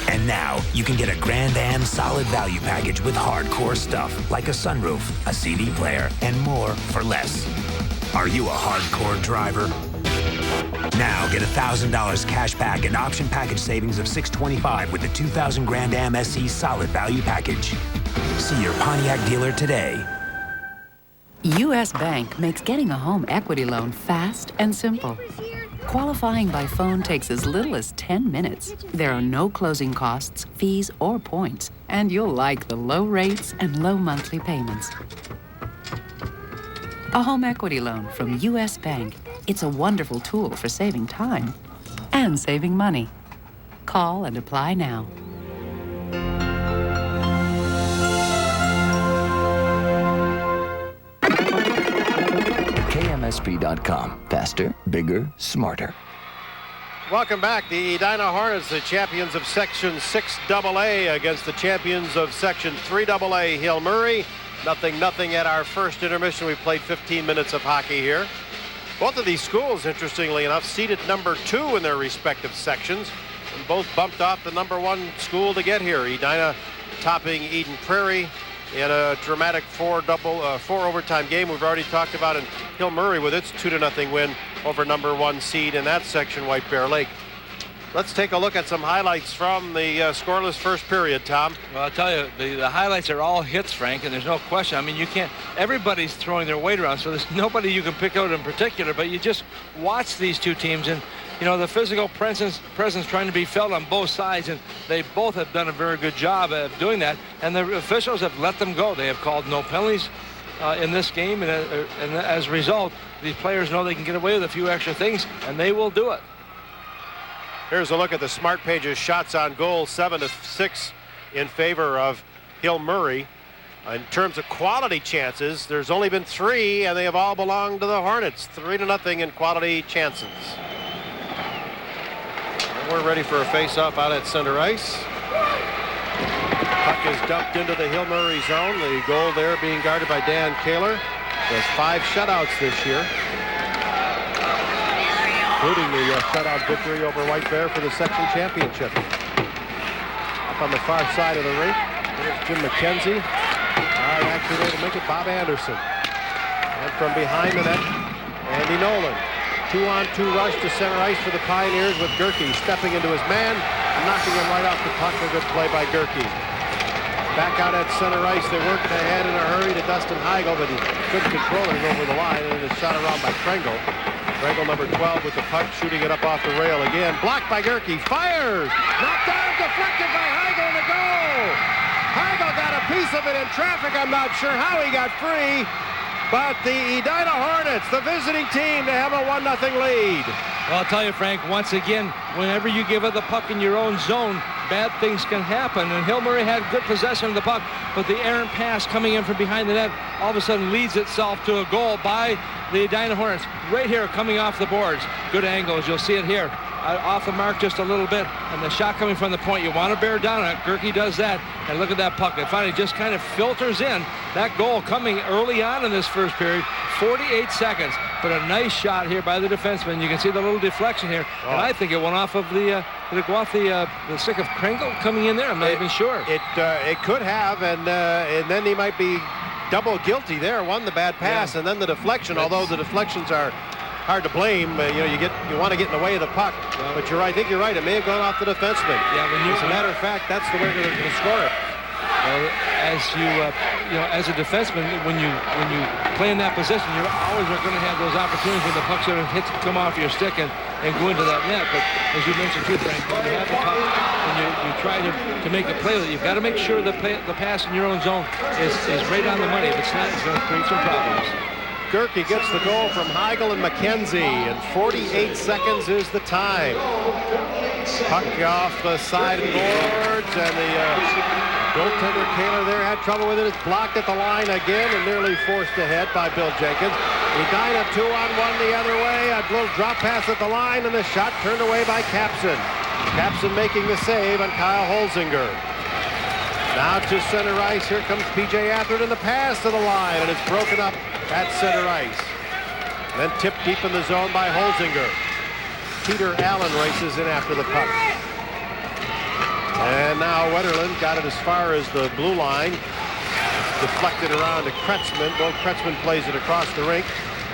And now you can get a Grand Am solid value package with hardcore stuff like a sunroof, a CD player, and more for less. Are you a hardcore driver? Now get $1,000 cash back and option package savings of $625 with the 2000 Grand Am SE solid value package. See your Pontiac dealer today. U.S. Bank makes getting a home equity loan fast and simple. Qualifying by phone takes as little as 10 minutes. There are no closing costs, fees, or points, and you'll like the low rates and low monthly payments. A home equity loan from U.S. Bank. It's a wonderful tool for saving time and saving money. Call and apply now. KMSP.com. Faster, bigger, smarter. Welcome back. The Edina Hornets, the champions of Section 6AA against the champions of Section 3AA, Hill Murray. 0-0 at our first intermission. We played 15 minutes of hockey here. Both of these schools, interestingly enough, seated number 2 in their respective sections, and both bumped off the number 1 school to get here. Edina topping Eden Prairie in a dramatic 4 overtime game we've already talked about, and Hill Murray with its 2-0 win over number 1 seed in that section, White Bear Lake. Let's take a look at some highlights from the scoreless first period, Tom. Well, I'll tell you, the highlights are all hits, Frank, and there's no question. I mean, you can't, everybody's throwing their weight around, so there's nobody you can pick out in particular, but you just watch these two teams, and you know, the physical presence trying to be felt on both sides, and they both have done a very good job of doing that, and the officials have let them go. They have called no penalties in this game, and as a result, these players know they can get away with a few extra things, and they will do it. Here's a look at the Smart Pages shots on goal, 7-6 in favor of Hill Murray. In terms of quality chances, there's only been 3, and they have all belonged to the Hornets. 3-0 in quality chances. And we're ready for a face-off out at center ice. Puck is dumped into the Hill Murray zone. The goal there being guarded by Dan Kaler. He has 5 shutouts this year, including the shutout victory over White Bear for the section championship. Up on the far side of the rink, there's Jim McKenzie. Actually there to make it, Bob Anderson. And from behind the net, Andy Nolan. 2-on-2 rush to center ice for the Pioneers with Gerke stepping into his man, knocking him right off the puck. A good play by Gerke. Back out at center ice, they're working ahead in a hurry to Dustin Heigl, but he couldn't control it over the line, and it is shot around by Krengle. Krengle, number 12, with the puck, shooting it up off the rail again. Blocked by Gerke, fires! Knocked down, deflected by Heigl, and the goal! Heigl got a piece of it in traffic. I'm not sure how he got free, but the Edina Hornets, the visiting team, they have a 1-0 lead. Well, I'll tell you, Frank, once again, whenever you give up the puck in your own zone, bad things can happen. And Hill Murray had good possession of the puck, but the errant pass coming in from behind the net all of a sudden leads itself to a goal by the Edina Hornets. Right here, coming off the boards. Good angles. You'll see it here. Off the mark just a little bit, and the shot coming from the point. You want to bear down on it. Gerke does that, and look at that puck. It finally just kind of filters in. That goal coming early on in this first period, 48 seconds, but a nice shot here by the defenseman. You can see the little deflection here, and I think it went off of the did it go off the stick of Krengle coming in there? I'm not even sure. It could have, and then he might be double guilty there. One, the bad pass, and then the deflection, although the deflections are hard to blame. You want to get in the way of the puck, but I think you're right. It may have gone off the defenseman. Yeah, as a matter of fact, that's the way they're going to score it. As a defenseman, when you play in that position, you always are going to have those opportunities when the puck's going to come off your stick and go into that net. But as you mentioned too, Frank, when you have the puck and you try to make a play with it, you've got to make sure the pass in your own zone is right on the money. If it's not, it's going to create some problems. Gerke gets the goal from Heigl and McKenzie, and 48 seconds is the time. Puck off the sideboards, and the goaltender Kaler there had trouble with it. It's blocked at the line again and nearly forced ahead by Bill Jenkins. Edina 2-on-1 the other way. A little drop pass at the line, and the shot turned away by Capson. Capson making the save on Kyle Holzinger. Now to center ice. Here comes P.J. Athard in the pass to the line, and it's broken up at center ice. Then tipped deep in the zone by Holzinger. Peter Allen races in after the puck. And now Wetterlund got it as far as the blue line. Deflected around to Kretzmann. Bo Kretzmann plays it across the rink.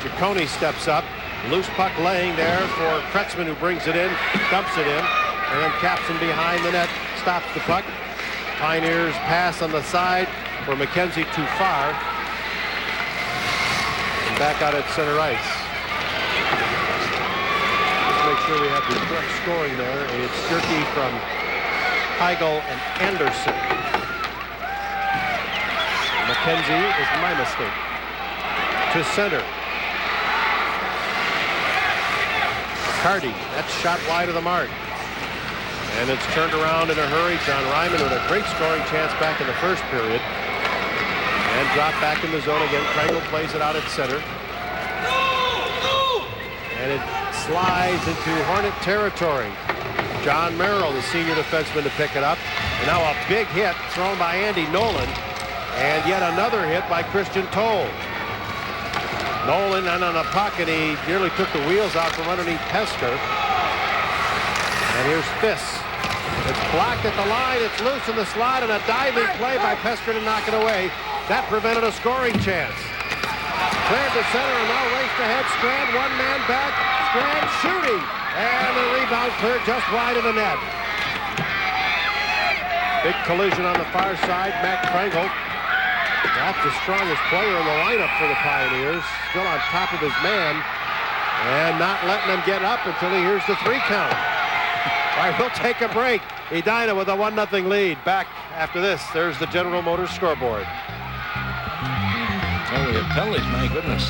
Ciccone steps up. Loose puck laying there for Kretzmann, who brings it in, dumps it in. And then Capson behind the net stops the puck. Pioneers pass on the side for McKenzie too far. And back out at center ice. Let's make sure we have the correct scoring there. It's Gerke from Heigl and Anderson. McKenzie is my mistake. To center. Cardi, that's shot wide of the mark. And it's turned around in a hurry. John Ryman with a great scoring chance back in the first period. And dropped back in the zone again. Kringle plays it out at center. And it slides into Hornet territory. John Merrill, the senior defenseman, to pick it up. And now a big hit thrown by Andy Nolan. And yet another hit by Christian Toll. Nolan and on a puck, and he nearly took the wheels out from underneath Pesker. And here's Fiss. It's blocked at the line. It's loose in the slot, and a diving play by Pesker to knock it away. That prevented a scoring chance. Cleared to center and now raced ahead. Strand, one man back. Strand shooting. And the rebound cleared just wide of the net. Big collision on the far side. Matt Kringle. That's the strongest player in the lineup for the Pioneers. Still on top of his man. And not letting him get up until he hears the 3 count. All right, we'll take a break. Edina with a 1-0 lead. Back after this. There's the General Motors scoreboard. Oh, we have penalties, my goodness.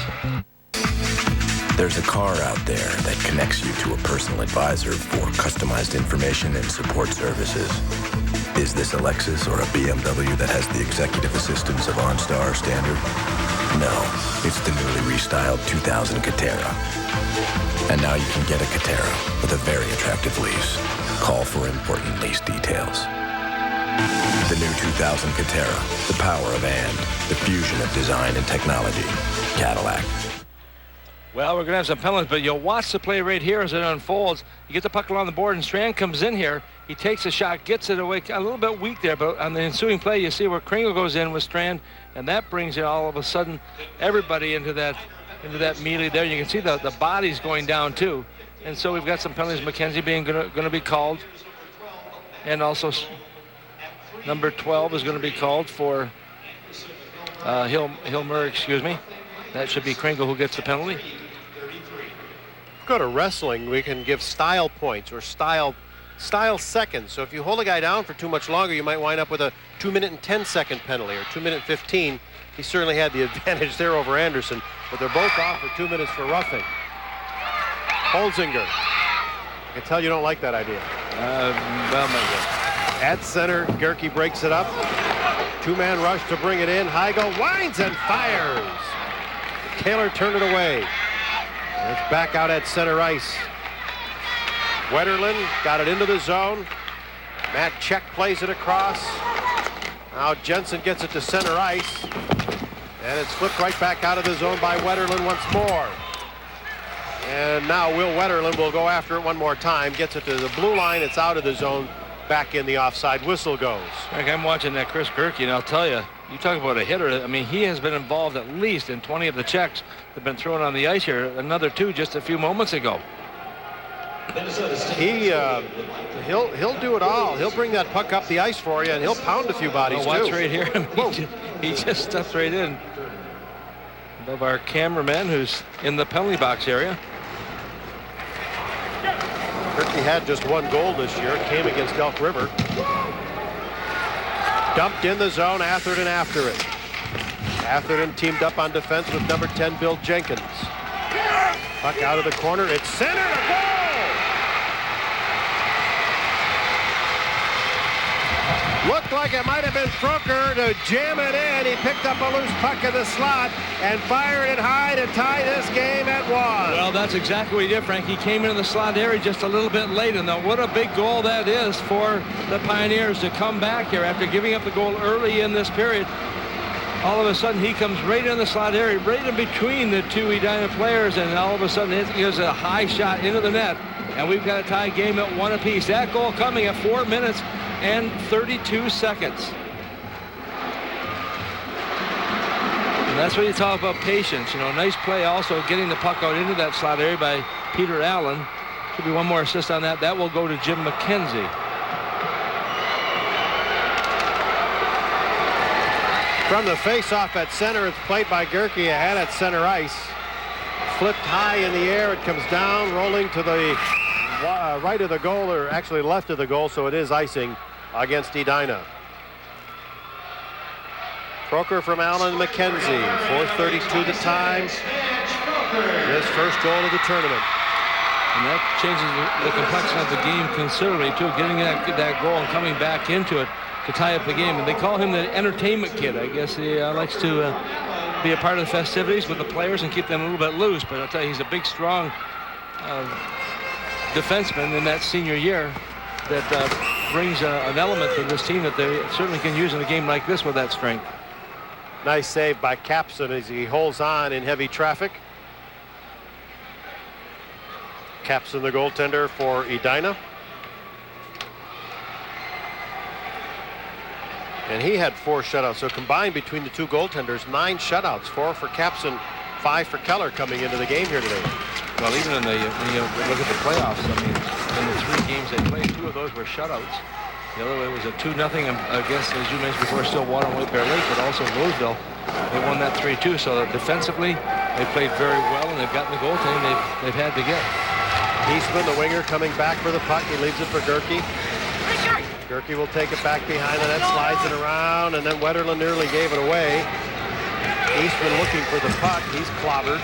There's a car out there that connects you to a personal advisor for customized information and support services. Is this a Lexus or a BMW that has the executive assistance of OnStar Standard? No, it's the newly restyled 2000 Catera. And now you can get a Catera with a very attractive lease. Call for important lease details. The new 2000 Catera, the power of and, the fusion of design and technology. Cadillac. Well, we're going to have some penalties, but you'll watch the play right here as it unfolds. You get the puck along the board, and Strand comes in here. He takes a shot, gets it away, a little bit weak there, but on the ensuing play, you see where Kringle goes in with Strand, and that brings you all of a sudden everybody into that melee there. You can see the bodies going down too, and so we've got some penalties. McKenzie being going to be called, and also number 12 is going to be called for Hilmer, excuse me. That should be Kringle who gets the penalty. Go to wrestling, we can give style points or style seconds. So if you hold a guy down for too much longer, you might wind up with a 2-minute and 10-second penalty, or 2-minute 15. He certainly had the advantage there over Anderson, but they're both off for 2 minutes for roughing. Holzinger. I can tell you don't like that idea. Well, maybe. At center, Gerke breaks it up. 2-man rush to bring it in. Heigl winds and fires. Kaler turned it away. It's back out at center ice. Wetterlund got it into the zone. Matt Check plays it across. Now Jensen gets it to center ice. And it's flipped right back out of the zone by Wetterlund once more. And now Will Wetterlund will go after it one more time. Gets it to the blue line. It's out of the zone. Back in the offside whistle goes. I'm watching that Chris Gerke, and I'll tell you, You talk about a hitter. I mean, he has been involved at least in 20 of the checks that have been thrown on the ice here. Another 2 just a few moments ago. He'll do it all. He'll bring that puck up the ice for you, and he'll pound a few bodies watch too. right here. He just steps right in above our cameraman, who's in the penalty box area. Gerke had just 1 goal this year. It came against Elk River. Dumped in the zone. Atherton after it. Atherton teamed up on defense with number 10 Bill Jenkins. Puck out of the corner. It's centered. A goal! Looked like it might have been Froker to jam it in. He picked up a loose puck in the slot and fired it high to tie this game at 1. Well, that's exactly what he did, Frank. He came into the slot area just a little bit late, and what a big goal that is for the Pioneers to come back here after giving up the goal early in this period. All of a sudden, he comes right in the slot area, right in between the 2 Edina players, and all of a sudden, it gives a high shot into the net, and we've got a tie game at 1 apiece. That goal coming at 4 minutes and 32 seconds. And that's what you talk about patience. You know, nice play also getting the puck out into that slot area by Peter Allen. Should be 1 more assist on that. That will go to Jim McKenzie. From the face-off at center, it's played by Gerke ahead at center ice. Flipped high in the air. It comes down, rolling to the right of the goal, or actually left of the goal, so it is icing against Edina. Froker from Allen McKenzie. 4:32 the time. His first goal of the tournament. And that changes the complexion of the game considerably, too, getting that goal and coming back into it to tie up the game. And they call him the entertainment kid. I guess he likes to be a part of the festivities with the players and keep them a little bit loose. But I'll tell you, he's a big, strong defenseman in that senior year that brings an element to this team that they certainly can use in a game like this with that strength. Nice save by Capson as he holds on in heavy traffic. Capson, the goaltender for Edina. And he had 4 shutouts. So combined between the 2 goaltenders, 9 shutouts. 4 for Capson, 5 for Keller coming into the game here today. Well, even when you look at the playoffs, I mean, in the 3 games they played, 2 of those were shutouts. The other way was a 2-0 against, as you mentioned before, Stillwater and White Bear Lake, but also Roseville. They won that 3-2. So defensively, they played very well, and they've gotten the goaltending they've had to get. Eastman, the winger, coming back for the puck. He leaves it for Gerke. Gerke will take it back behind the net, slides it around, and then Wetterlin nearly gave it away. Eastman looking for the puck. He's clobbered.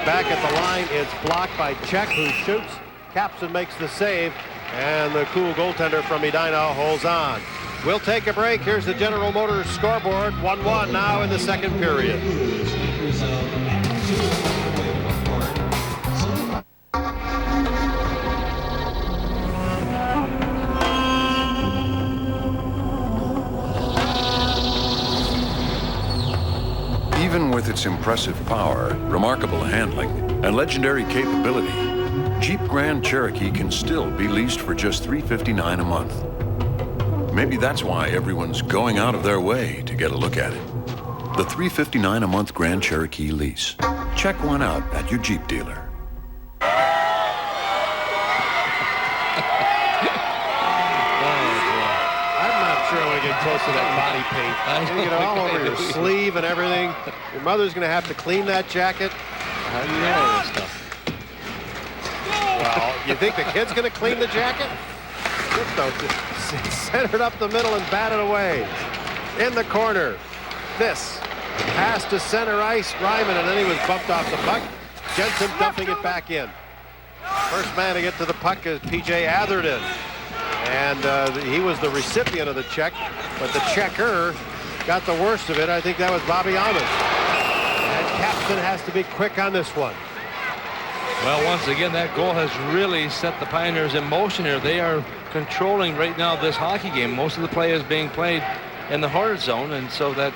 Back at the line, it's blocked by Czech, who shoots. Capson makes the save, and the cool goaltender from Edina holds on. We'll take a break. Here's the General Motors scoreboard. 1-1 now in the second period. Even with its impressive power, remarkable handling, and legendary capability, Jeep Grand Cherokee can still be leased for just $359 a month. Maybe that's why everyone's going out of their way to get a look at it. The $359 a month Grand Cherokee lease. Check one out at your Jeep dealer. Close to that body paint. You get it all over your sleeve and everything. Your mother's going to have to clean that jacket. How do you know all this stuff? Well, you think the kid's going to clean the jacket? Just centered up the middle and batted away. In the corner. This pass to center ice. Ryman, and then he was bumped off the puck. Jensen dumping it back in. First man to get to the puck is P.J. Atherton. And he was the recipient of the check, but the checker got the worst of it. I think that was Bobby Amos. And Capson has to be quick on this one. Well, once again, that goal has really set the Pioneers in motion here. They are controlling right now this hockey game. Most of the play is being played in the hard zone, and so that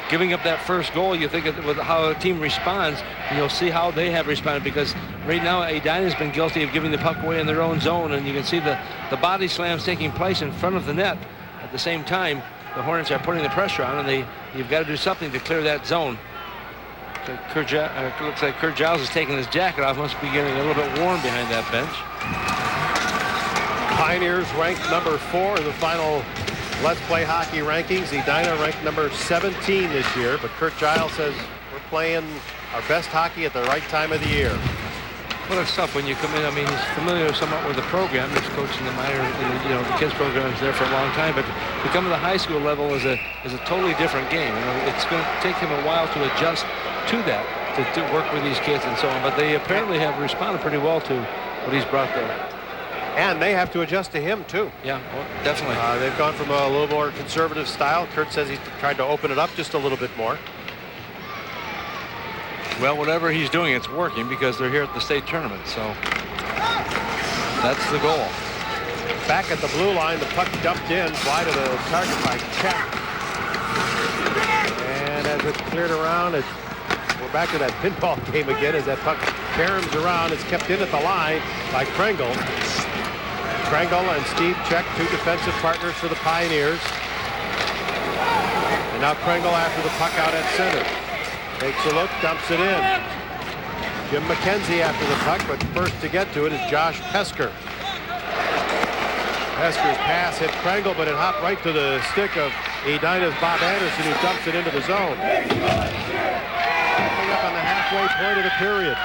giving up that first goal, you think with how a team responds, and you'll see how they have responded, because right now Edina has been guilty of giving the puck away in their own zone, and you can see the body slams taking place in front of the net at the same time. the Hornets are putting the pressure on, and you've got to do something to clear that zone. Looks like Kurt Giles is taking his jacket off. Must be getting a little bit warm behind that bench. Pioneers ranked number 4 in the final Let's Play Hockey rankings. Edina ranked number 17 this year, but Kurt Giles says we're playing our best hockey at the right time of the year. Well, it's tough when you come in. I mean, he's familiar somewhat with the program. He's coaching the minor, the kids program is there for a long time. But to come to the high school level is a totally different game. It's going to take him a while to adjust to that, to work with these kids and so on. But they apparently have responded pretty well to what he's brought there. And they have to adjust to him, too. Yeah, well, definitely. They've gone from a little more conservative style. Kurt says he's tried to open it up just a little bit more. Well, whatever he's doing, it's working because they're here at the state tournament. So that's the goal. Back at the blue line, the puck dumped in, wide of the target by Check. And as it's cleared around, we're back to that pinball game again as that puck caroms around. It's kept in at the line by Kringle. Kringle and Steve Check, 2 defensive partners for the Pioneers. And now Kringle after the puck out at center. Takes a look, dumps it in. Jim McKenzie after the puck, but first to get to it is Josh Pesker. Pesker's pass hit Kringle, but it hopped right to the stick of Edina's Bob Anderson, who dumps it into the zone. Coming up on the halfway point of the period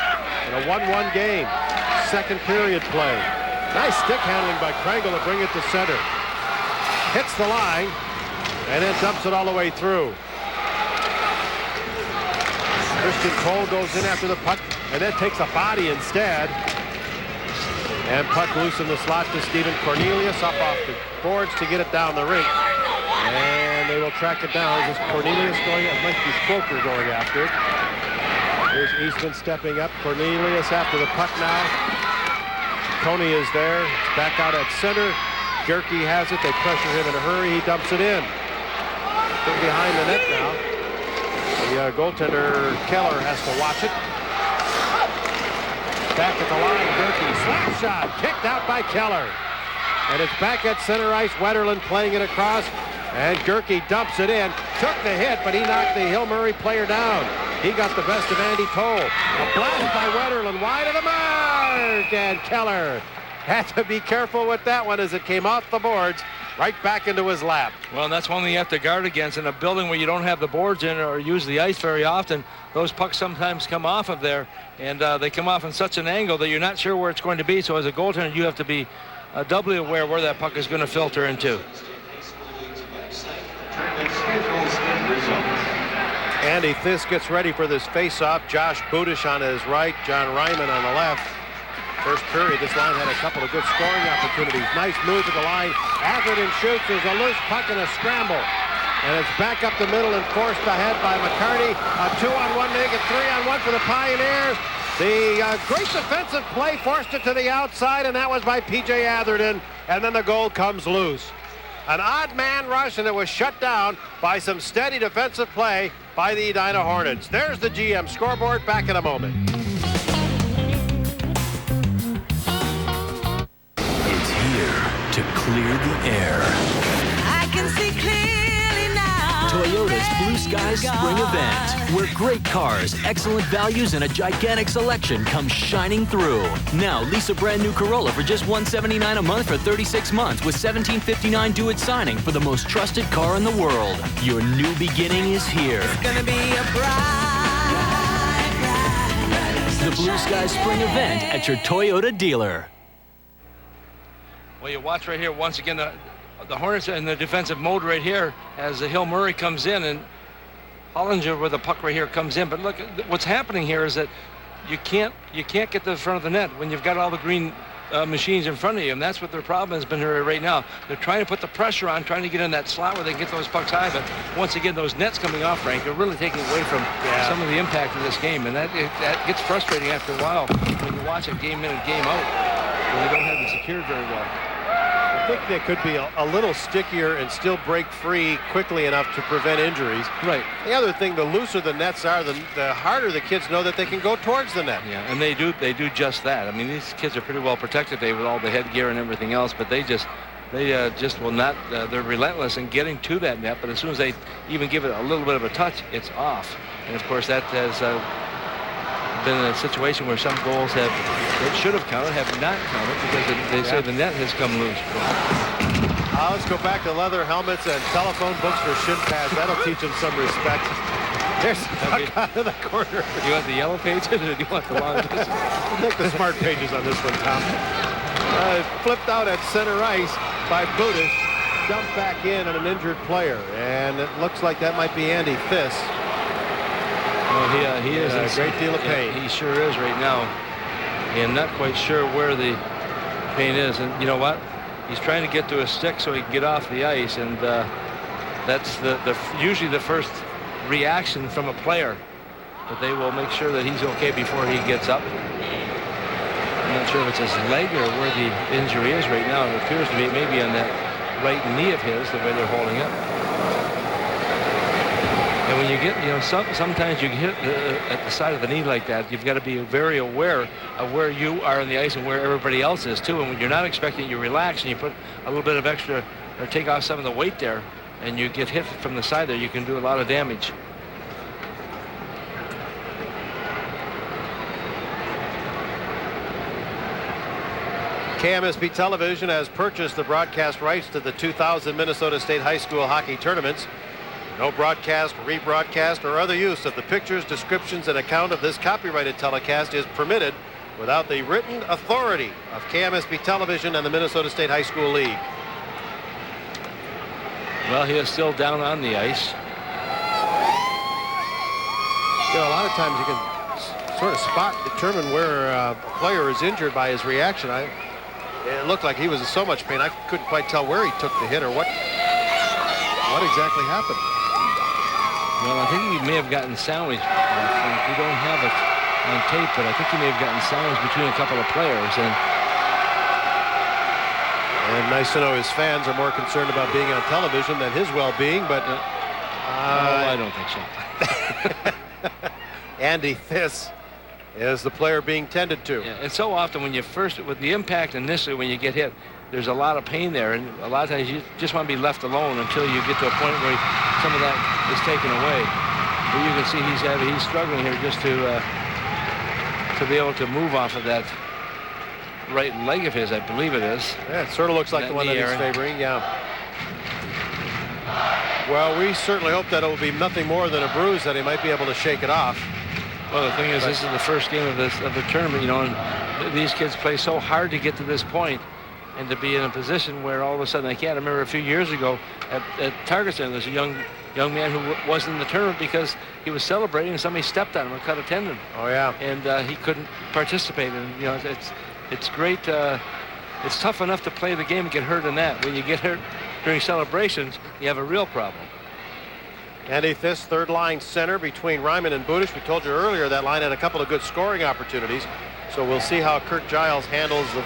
in a 1-1 game. Second period play. Nice stick handling by Kringle to bring it to center. Hits the line and then dumps it all the way through. Christian Cole goes in after the puck and then takes a body instead. And puck loose in the slot to Stephen Cornelius up off the boards to get it down the rink. And they will track it down. Is this Cornelius going? It might be Spoker going after it. Here's Eastman stepping up. Cornelius after the puck now. Tony is there. It's back out at center. Gerke has it. They pressure him in a hurry. He dumps it in. From behind the net now. The goaltender Keller has to watch it. Back at the line, Gerke, slap shot, kicked out by Keller. And it's back at center ice, Wetterlin playing it across, and Gerke dumps it in. Took the hit, but he knocked the Hill Murray player down. He got the best of Andy Toll. A blast by Wetterlin, wide of the mark, and Keller had to be careful with that one as it came off the boards, right back into his lap. Well, and that's one thing you have to guard against in a building where you don't have the boards in or use the ice very often. Those pucks sometimes come off of there, and they come off in such an angle that you're not sure where it's going to be. So as a goaltender, you have to be doubly aware where that puck is going to filter into. Andy Thiss gets ready for this face-off. Josh Budish on his right, John Ryman on the left. First period, this line had a couple of good scoring opportunities. Nice move to the line. Atherton shoots. There's a loose puck and a scramble. And it's back up the middle and forced ahead by McCarty. A 2-on-1 make it 3-on-1 for the Pioneers. The great defensive play forced it to the outside, and that was by P.J. Atherton. And then the goal comes loose. An odd man rush, and it was shut down by some steady defensive play by the Edina Hornets. There's the GM scoreboard. Back in a moment. To clear the air. I can see clearly now. Toyota's Blue Sky Spring Event, where great cars, excellent values, and a gigantic selection come shining through. Now, lease a brand new Corolla for just $179 a month for 36 months with $17.59 due at signing for the most trusted car in the world. Your new beginning is here. It's gonna be a bright, The Blue Sky Spring Event at your Toyota dealer. Well, you watch right here, once again, the Hornets in the defensive mode right here as the Hill Murray comes in, and Hollinger with the puck right here comes in. But look, what's happening here is that you can't get to the front of the net when you've got all the green machines in front of you, and that's what their problem has been here right now. They're trying to put the pressure on, trying to get in that slot where they can get those pucks high, but once again, those nets coming off, Frank, are really taking away from some of the impact of this game, and that gets frustrating after a while when you watch it game in and game out, when you don't have it secured very well. I think they could be a little stickier and still break free quickly enough to prevent injuries. Right. The other thing, the looser the nets are, the harder the kids know that they can go towards the net. Yeah, and they do just that. I mean, these kids are pretty well protected today with all the headgear and everything else, but they just They just will not, they're relentless in getting to that net, but as soon as they even give it a little bit of a touch, it's off. And of course that has been a situation where some goals that should have counted have not counted because they say the net has come loose. Let's go back to leather helmets and telephone books for shin pads. That'll teach them some respect. There's puck out of the corner. Do you want the yellow pages or do you want the long distance? We'll take the smart pages on this one, Tom. Flipped out at center ice by Budish. Dumped back in on an injured player. And it looks like that might be Andy Fiss. Well, he is in a great deal of pain. He sure is right now. And not quite sure where the pain is. And you know what? He's trying to get to his stick so he can get off the ice. And that's usually the first reaction from a player. But they will make sure that he's okay before he gets up. I'm not sure if it's his leg or where the injury is right now. It appears to be maybe on that right knee of his, the way they're holding it. And when you get, sometimes you hit at the side of the knee like that, you've got to be very aware of where you are on the ice and where everybody else is too. And when you're not expecting, you relax and you put a little bit of extra, or take off some of the weight there, and you get hit from the side there, you can do a lot of damage. KMSP Television has purchased the broadcast rights to the 2000 Minnesota State High School hockey tournaments. No broadcast, rebroadcast, or other use of the pictures, descriptions, and account of this copyrighted telecast is permitted without the written authority of KMSP Television and the Minnesota State High School League. Well, he is still down on the ice. A lot of times you can sort of determine where a player is injured by his reaction. It looked like he was in so much pain, I couldn't quite tell where he took the hit or what exactly happened. Well, I think he may have gotten sandwiched. We don't have it on tape, but I think he may have gotten sandwiched between a couple of players. And nice to know his fans are more concerned about being on television than his well-being, but I don't think so. Andy Fiss is the player being tended to. Yeah, and so often when you with the impact initially when you get hit, there's a lot of pain there, and a lot of times you just want to be left alone until you get to a point where some of that is taken away. But you can see he's struggling here just to be able to move off of that right leg of his, I believe it is. Yeah, it sort of looks like the one that he's favoring, yeah. Well, we certainly hope that it will be nothing more than a bruise, that he might be able to shake it off. Well, the thing is, this is the first game of the tournament, and these kids play so hard to get to this point, and to be in a position where all of a sudden, I can't remember a few years ago at Target Center, there's a young man who wasn't in the tournament because he was celebrating and somebody stepped on him and cut a tendon. Oh yeah. And he couldn't participate, and it's great. It's tough enough to play the game and get hurt in that. When you get hurt during celebrations, you have a real problem. Andy Fiss, third line center between Ryman and Budish. We told you earlier that line had a couple of good scoring opportunities. So we'll see how Kirk Giles handles the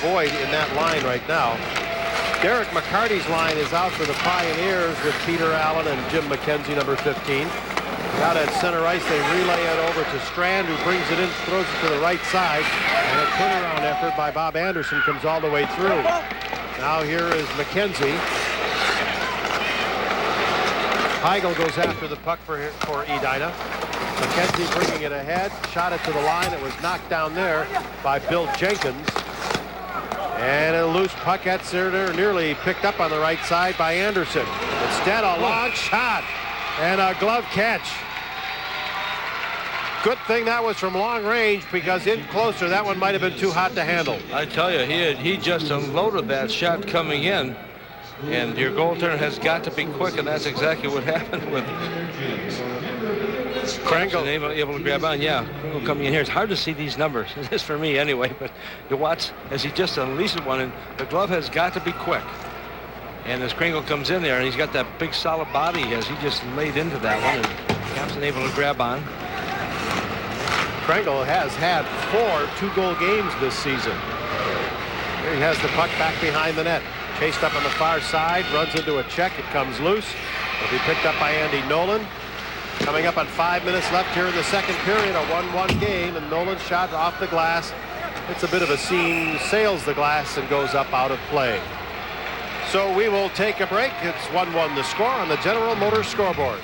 void in that line right now. Derek McCarty's line is out for the Pioneers with Peter Allen and Jim McKenzie, number 15. Out at center ice, they relay it over to Strand, who brings it in, throws it to the right side. And a turnaround effort by Bob Anderson comes all the way through. Now here is McKenzie. Heigl goes after the puck for Edina. McKenzie bringing it ahead, shot it to the line. It was knocked down there by Bill Jenkins. And a loose puck at center, nearly picked up on the right side by Anderson. Instead, a long shot and a glove catch. Good thing that was from long range, because in closer, that one might have been too hot to handle. I tell you, he just unloaded that shot coming in. And your goaltender has got to be quick, and that's exactly what happened with Kringle able to grab on. Yeah, Kringle coming in here. It's hard to see these numbers. It is for me anyway, but you watch as he just unleashes one, and the glove has got to be quick. And as Kringle comes in there, and he's got that big solid body as he just laid into that one, and Capson able to grab on. Kringle has had 4 two-goal games this season. Here he has the puck back behind the net. Chased up on the far side, runs into a check. It comes loose. It'll be picked up by Andy Nolan. Coming up on 5 minutes left here in the second period, a 1-1 game, and Nolan's shot off the glass. It's a bit of a seam, sails the glass, and goes up out of play. So we will take a break. It's 1-1 the score on the General Motors scoreboard.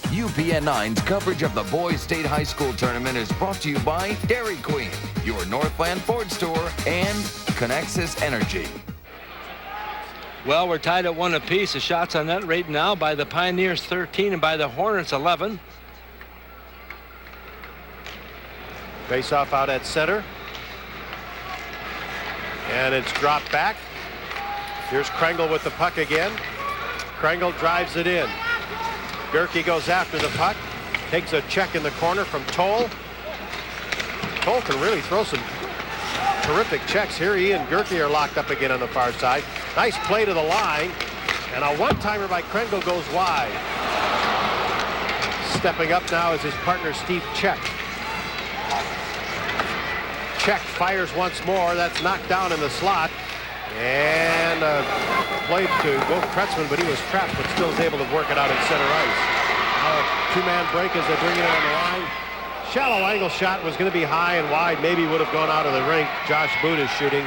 UPN 9's coverage of the Boys State High School Tournament is brought to you by Dairy Queen, your Northland Ford store, and Connexus Energy. Well, we're tied at 1 apiece. The shots on net right now by the Pioneers 13 and by the Hornets 11. Face off out at center. And it's dropped back. Here's Kringle with the puck again. Kringle drives it in. Gerke goes after the puck. Takes a check in the corner from Toll. Toll can really throw some terrific checks here. He and Gerke are locked up again on the far side. Nice play to the line. And a one-timer by Kringle goes wide. Stepping up now is his partner Steve Check. Check fires once more. That's knocked down in the slot. And played to both Kretzman, but he was trapped, but still is able to work it out at center ice. Two-man break as they bring it on the line. Shallow angle shot was going to be high and wide. Maybe would have gone out of the rink. Josh Boot is shooting.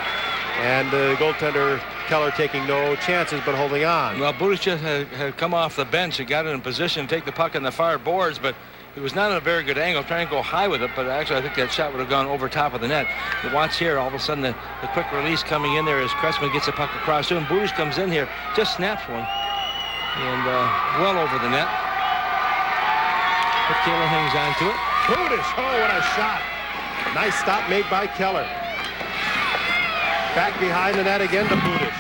And the goaltender Keller taking no chances but holding on. Well, Budic just had come off the bench. He got in position to take the puck in the far boards, but it was not at a very good angle, trying to go high with it, but actually I think that shot would have gone over top of the net. You watch here, all of a sudden the quick release coming in there as Kretzman gets the puck across to him. Budic comes in here, just snaps one, and well over the net. But Keller hangs on to it. Budic, oh, what a shot. Nice stop made by Keller. Back behind the net again to Budic.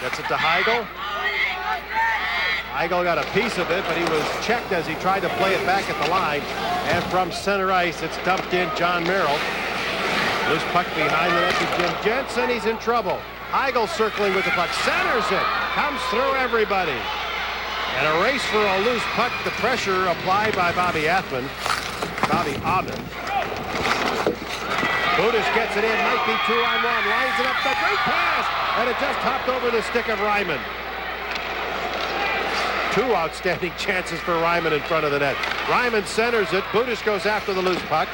Gets it to Heigl. Heigl got a piece of it, but he was checked as he tried to play it back at the line. And from center ice, it's dumped in John Merrill. Loose puck behind the net to Jim Jensen. He's in trouble. Heigl circling with the puck. Centers it. Comes through everybody. And a race for a loose puck. The pressure applied by Bobby Athman. Bobby Ahman. Budic gets it in. Might be 2-on-1. Lines it up. The great pass. And it just hopped over the stick of Ryman. Two outstanding chances for Ryman in front of the net. Ryman centers it. Budic goes after the loose puck.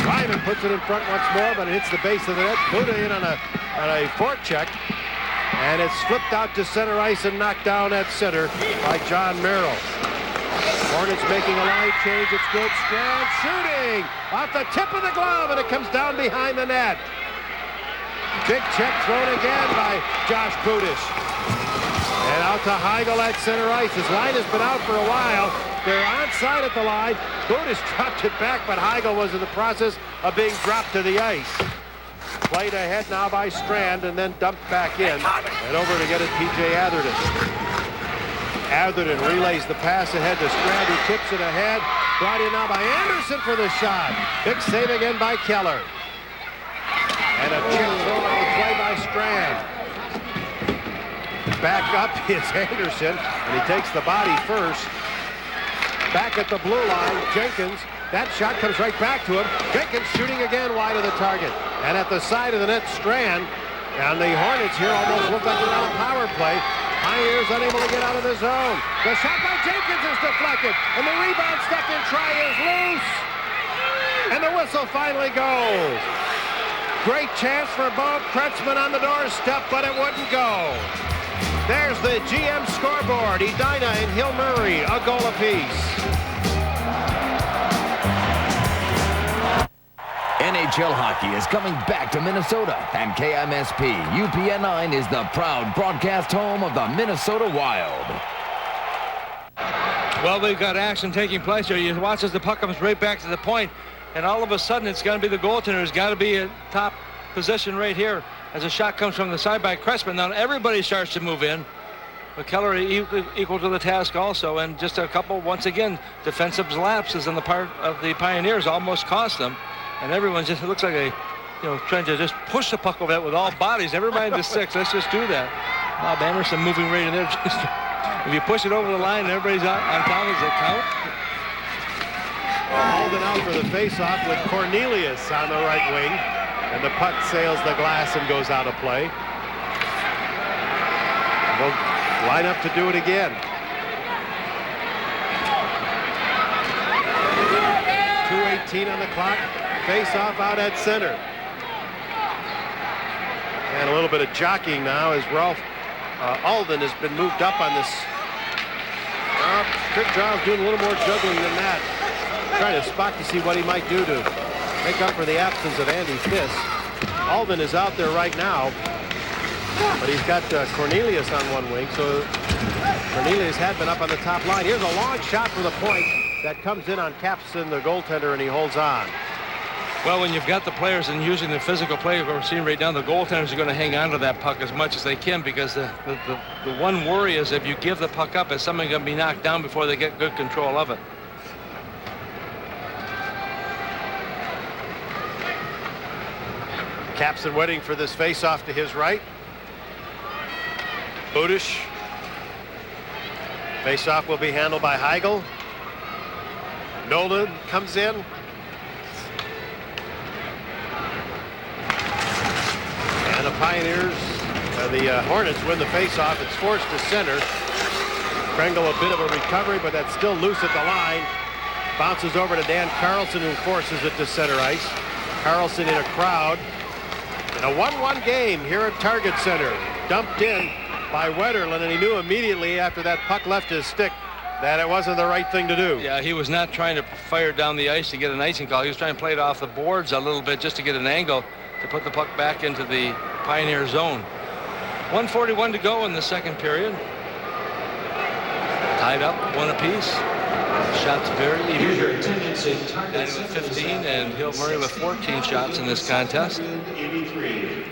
Ryman puts it in front once more, but it hits the base of the net. Budic in on a forecheck. And it's flipped out to center ice and knocked down at center by John Merrill. Hornets making a line change. It's good. Strand shooting off the tip of the glove, and it comes down behind the net. Big check thrown again by Josh Budic. And out to Heigl at center ice. His line has been out for a while. They're onside at the line. Budic dropped it back, but Heigl was in the process of being dropped to the ice. Played ahead now by Strand and then dumped back in. And over to get it, P.J. Atherton. Atherton relays the pass ahead to Strand, who tips it ahead. Brought in now by Anderson for the shot. Big save again by Keller. And a chip thrown on the play by Strand. Back up is Anderson, and he takes the body first. Back at the blue line, Jenkins. That shot comes right back to him. Jenkins shooting again wide of the target. And at the side of the net, Strand. And the Hornets here almost look like they're on a power play. Pioneers unable to get out of the zone. The shot by Jenkins is deflected. And the rebound stuck in try is loose. And the whistle finally goes. Great chance for Bo Kretzman on the doorstep, but it wouldn't go. There's the GM scoreboard. Edina and Hill Murray, a goal apiece. NHL hockey is coming back to Minnesota, and KMSP UPN 9 is the proud broadcast home of the Minnesota Wild. Well, we've got action taking place here. You watch as the puck comes right back to the point, and all of a sudden it's going to be the goaltender who's got to be at top position right here as a shot comes from the side by Kretzman. Now everybody starts to move in, but Keller equal to the task also, and just a couple, once again, defensive lapses on the part of the Pioneers almost cost them. And everyone's just, it looks like trying to just push the puck over that with all bodies. Everybody in the six, let's just do that. Bob Anderson moving right in there. If you push it over the line and everybody's on top, does it count? Holding out for the faceoff with Cornelius on the right wing. And the puck sails the glass and goes out of play. We'll line up to do it again. 2:18 on the clock. Face off out at center. And a little bit of jockeying now as Ralph Alden has been moved up on this. Kirk Giles doing a little more juggling than that. Trying to spot to see what he might do to make up for the absence of Andy Fiss. Alden is out there right now, but he's got Cornelius on one wing, so Cornelius had been up on the top line. Here's a long shot for the point that comes in on Capson, the goaltender, and he holds on. Well, when you've got the players and using the physical play we're seeing right now, the goaltenders are going to hang on to that puck as much as they can, because the one worry is if you give the puck up, is somebody going to be knocked down before they get good control of it. Capson waiting for this face-off to his right. Budish. Face-off will be handled by Heigl. Nolan comes in. And the Pioneers, the Hornets win the face-off. It's forced to center. Krengle a bit of a recovery, but that's still loose at the line. Bounces over to Dan Carlson, who forces it to center ice. Carlson in a crowd. In a 1-1 game here at Target Center. Dumped in by Wetterlin, and he knew immediately after that puck left his stick that it wasn't the right thing to do. Yeah, he was not trying to fire down the ice to get an icing call. He was trying to play it off the boards a little bit just to get an angle to put the puck back into the Pioneer zone. 1:41 to go in the second period. Tied up, one apiece. Shots very even. Edina with 15 and Hill Murray with 14 shots in this contest.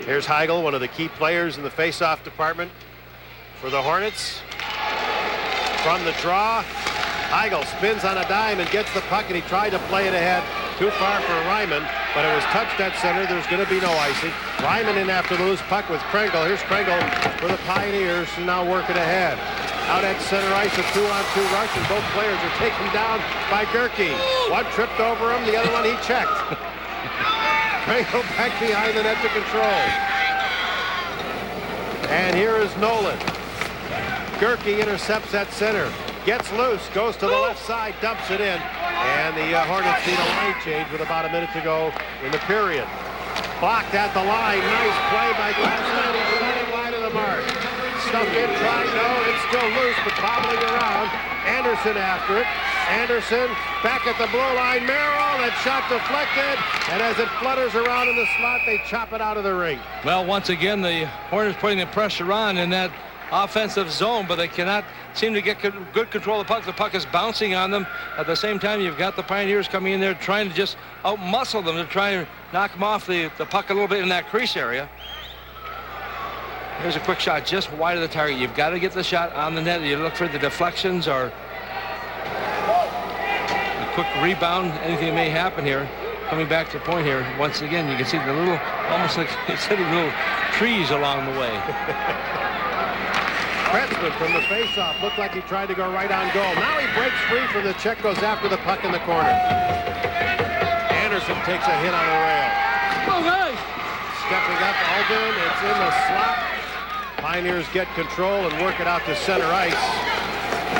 Here's Heigl, one of the key players in the face-off department for the Hornets. From the draw, Heigl spins on a dime and gets the puck, and he tried to play it ahead. Too far for Ryman, but it was touched at center. There's going to be no icing. Ryman in after the loose puck with Krengle. Here's Krengle for the Pioneers, who now working ahead. Out at center ice, a 2-on-2 rush, and both players are taken down by Gerke. One tripped over him, the other one he checked. Krengle back behind the net to control. And here is Nolan. Gerke intercepts at center. Gets loose, goes to the left side, dumps it in. And the Hornets need a line change with about a minute to go in the period. Blocked at the line. Nice play by Glassman. He's running wide of the mark. Stuffed in, trying, no, it's still loose, but bobbling around. Anderson after it. Anderson back at the blue line. Merrill, that shot deflected. And as it flutters around in the slot, they chop it out of the ring. Well, once again, the Hornets putting the pressure on in that offensive zone, but they cannot seem to get good control of the puck. The puck is bouncing on them. At the same time, you've got the Pioneers coming in there trying to just out-muscle them to try and knock them off the puck a little bit in that crease area. Here's a quick shot just wide of the target. You've got to get the shot on the net. You look for the deflections or a quick rebound. Anything may happen here. Coming back to the point here, once again, you can see the little, almost like it's hitting little trees along the way. Kretzman from the faceoff looked like he tried to go right on goal. Now he breaks free from the check, goes after the puck in the corner. Anderson takes a hit on the rail. Oh, nice. Stepping up, Alden, it's in the slot. Pioneers get control and work it out to center ice.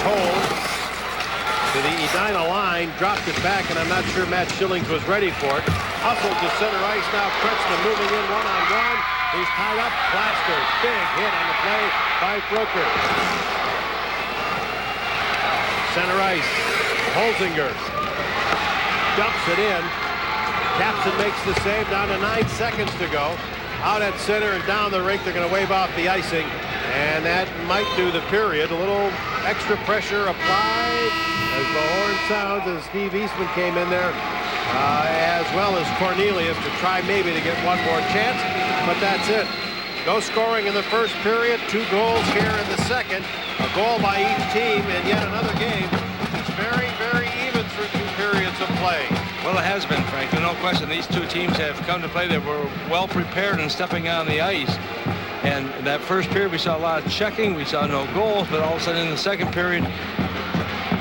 Told to the Edina line, dropped it back, and I'm not sure Matt Schillings was ready for it. Hustled to center ice now. Kretzman moving in one-on-one. He's tied up. Plaster. Big hit on the play by Broker. Center ice. Holzinger dumps it in. Capson makes the save. Down to 9 seconds to go. Out at center and down the rink. They're going to wave off the icing. And that might do the period. A little extra pressure applied as the horn sounds as Steve Eastman came in there. As well as Cornelius to try maybe to get one more chance, but that's it. No scoring in the first period, 2 goals here in the second, a goal by each team, and yet another game. It's very, very even through 2 periods of play. Well, it has been, Frank. No question. These two teams have come to play. They were well prepared and stepping on the ice. And in that first period, we saw a lot of checking. We saw no goals, but all of a sudden in the second period,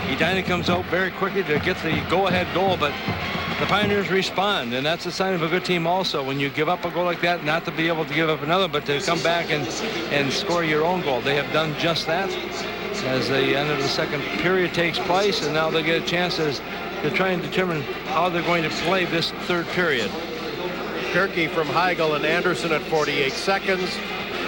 Edina comes out very quickly to get the go-ahead goal, but the Pioneers respond, and that's a sign of a good team also. When you give up a goal like that, not to be able to give up another, but to come back and score your own goal. They have done just that as the end of the second period takes place, and now they get a chance as to try and determine how they're going to play this third period. Kirky from Heigl and Anderson at 48 seconds.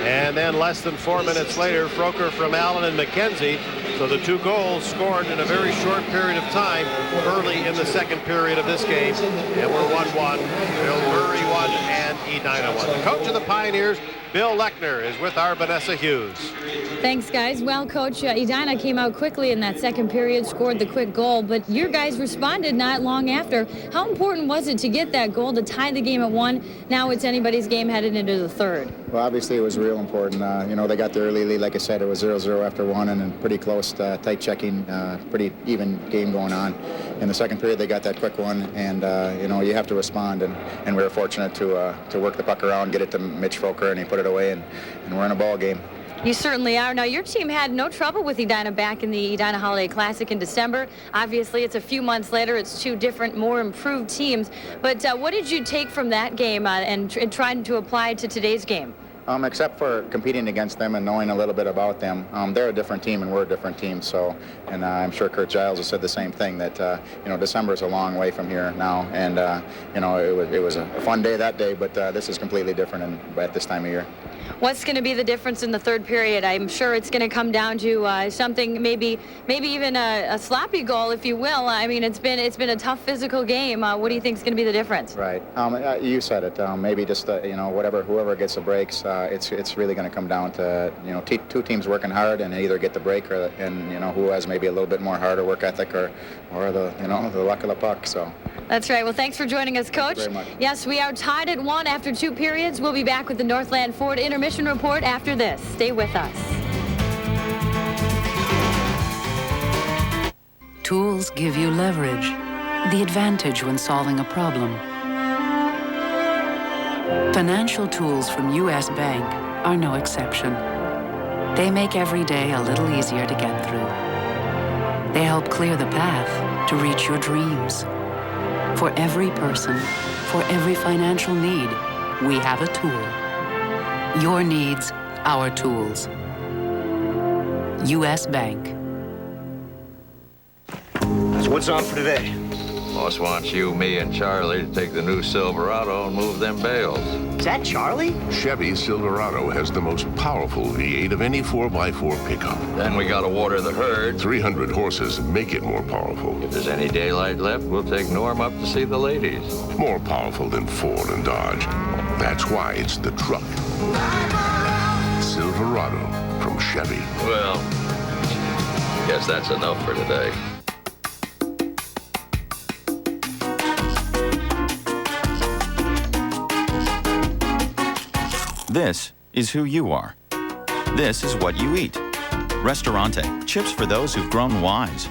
And then less than 4 minutes later, Froker from Allen and McKenzie. So the 2 goals scored in a very short period of time early in the second period of this game. And we're 1-1. Bill Murray won and Edina won. The coach of the Pioneers, Bill Lechner, is with our Vanessa Hughes. Thanks, guys. Well, Coach, Edina came out quickly in that second period, scored the quick goal, but your guys responded not long after. How important was it to get that goal to tie the game at 1? Now it's anybody's game headed into the third. Well, obviously it was real important. You know, they got the early lead. Like I said, it was 0-0 after 1, and then pretty close, tight checking, pretty even game going on. In the second period, they got that quick one, and you know, you have to respond. And we were fortunate to work the puck around, get it to Mitch Froker, and he put it away, and we're in a ball game. You certainly are. Now, your team had no trouble with Edina back in the Edina Holiday Classic in December. Obviously, it's a few months later. It's 2 different, more improved teams. But what did you take from that game and trying to apply to today's game? Except for competing against them and knowing a little bit about them. They're a different team and we're a different team. So, and I'm sure Kurt Giles has said the same thing, that you know, December is a long way from here now, and you know, it was a fun day that day, but this is completely different at this time of year. What's going to be the difference in the third period? I'm sure it's going to come down to something, maybe even a sloppy goal, if you will. I mean, it's been a tough physical game. What do you think is going to be the difference? Right. You said it. Maybe just you know, whoever gets the breaks. It's really going to come down to, you know, 2 teams working hard and either get the break and you know, who has maybe a little bit more harder work ethic or the, you know, the luck of the puck. So. That's right. Well, thanks for joining us, Coach. Thank you very much. Yes, we are tied at 1 after 2 periods. We'll be back with the Northland Ford intermission report after this. Stay with us. Tools give you leverage, the advantage when solving a problem. Financial tools from U.S. Bank are no exception. They make every day a little easier to get through. They help clear the path to reach your dreams. For every person, for every financial need, we have a tool. Your needs, our tools. U.S. Bank. So what's on for today? Boss wants you, me, and Charlie to take the new Silverado and move them bales. Is that Charlie? Chevy Silverado has the most powerful V8 of any 4x4 pickup. Then we gotta water the herd. 300 horses make it more powerful. If there's any daylight left, we'll take Norm up to see the ladies. More powerful than Ford and Dodge. That's why it's the truck. Silverado from Chevy. Well, guess that's enough for today. This is who you are. This is what you eat. Restaurante, chips for those who've grown wise.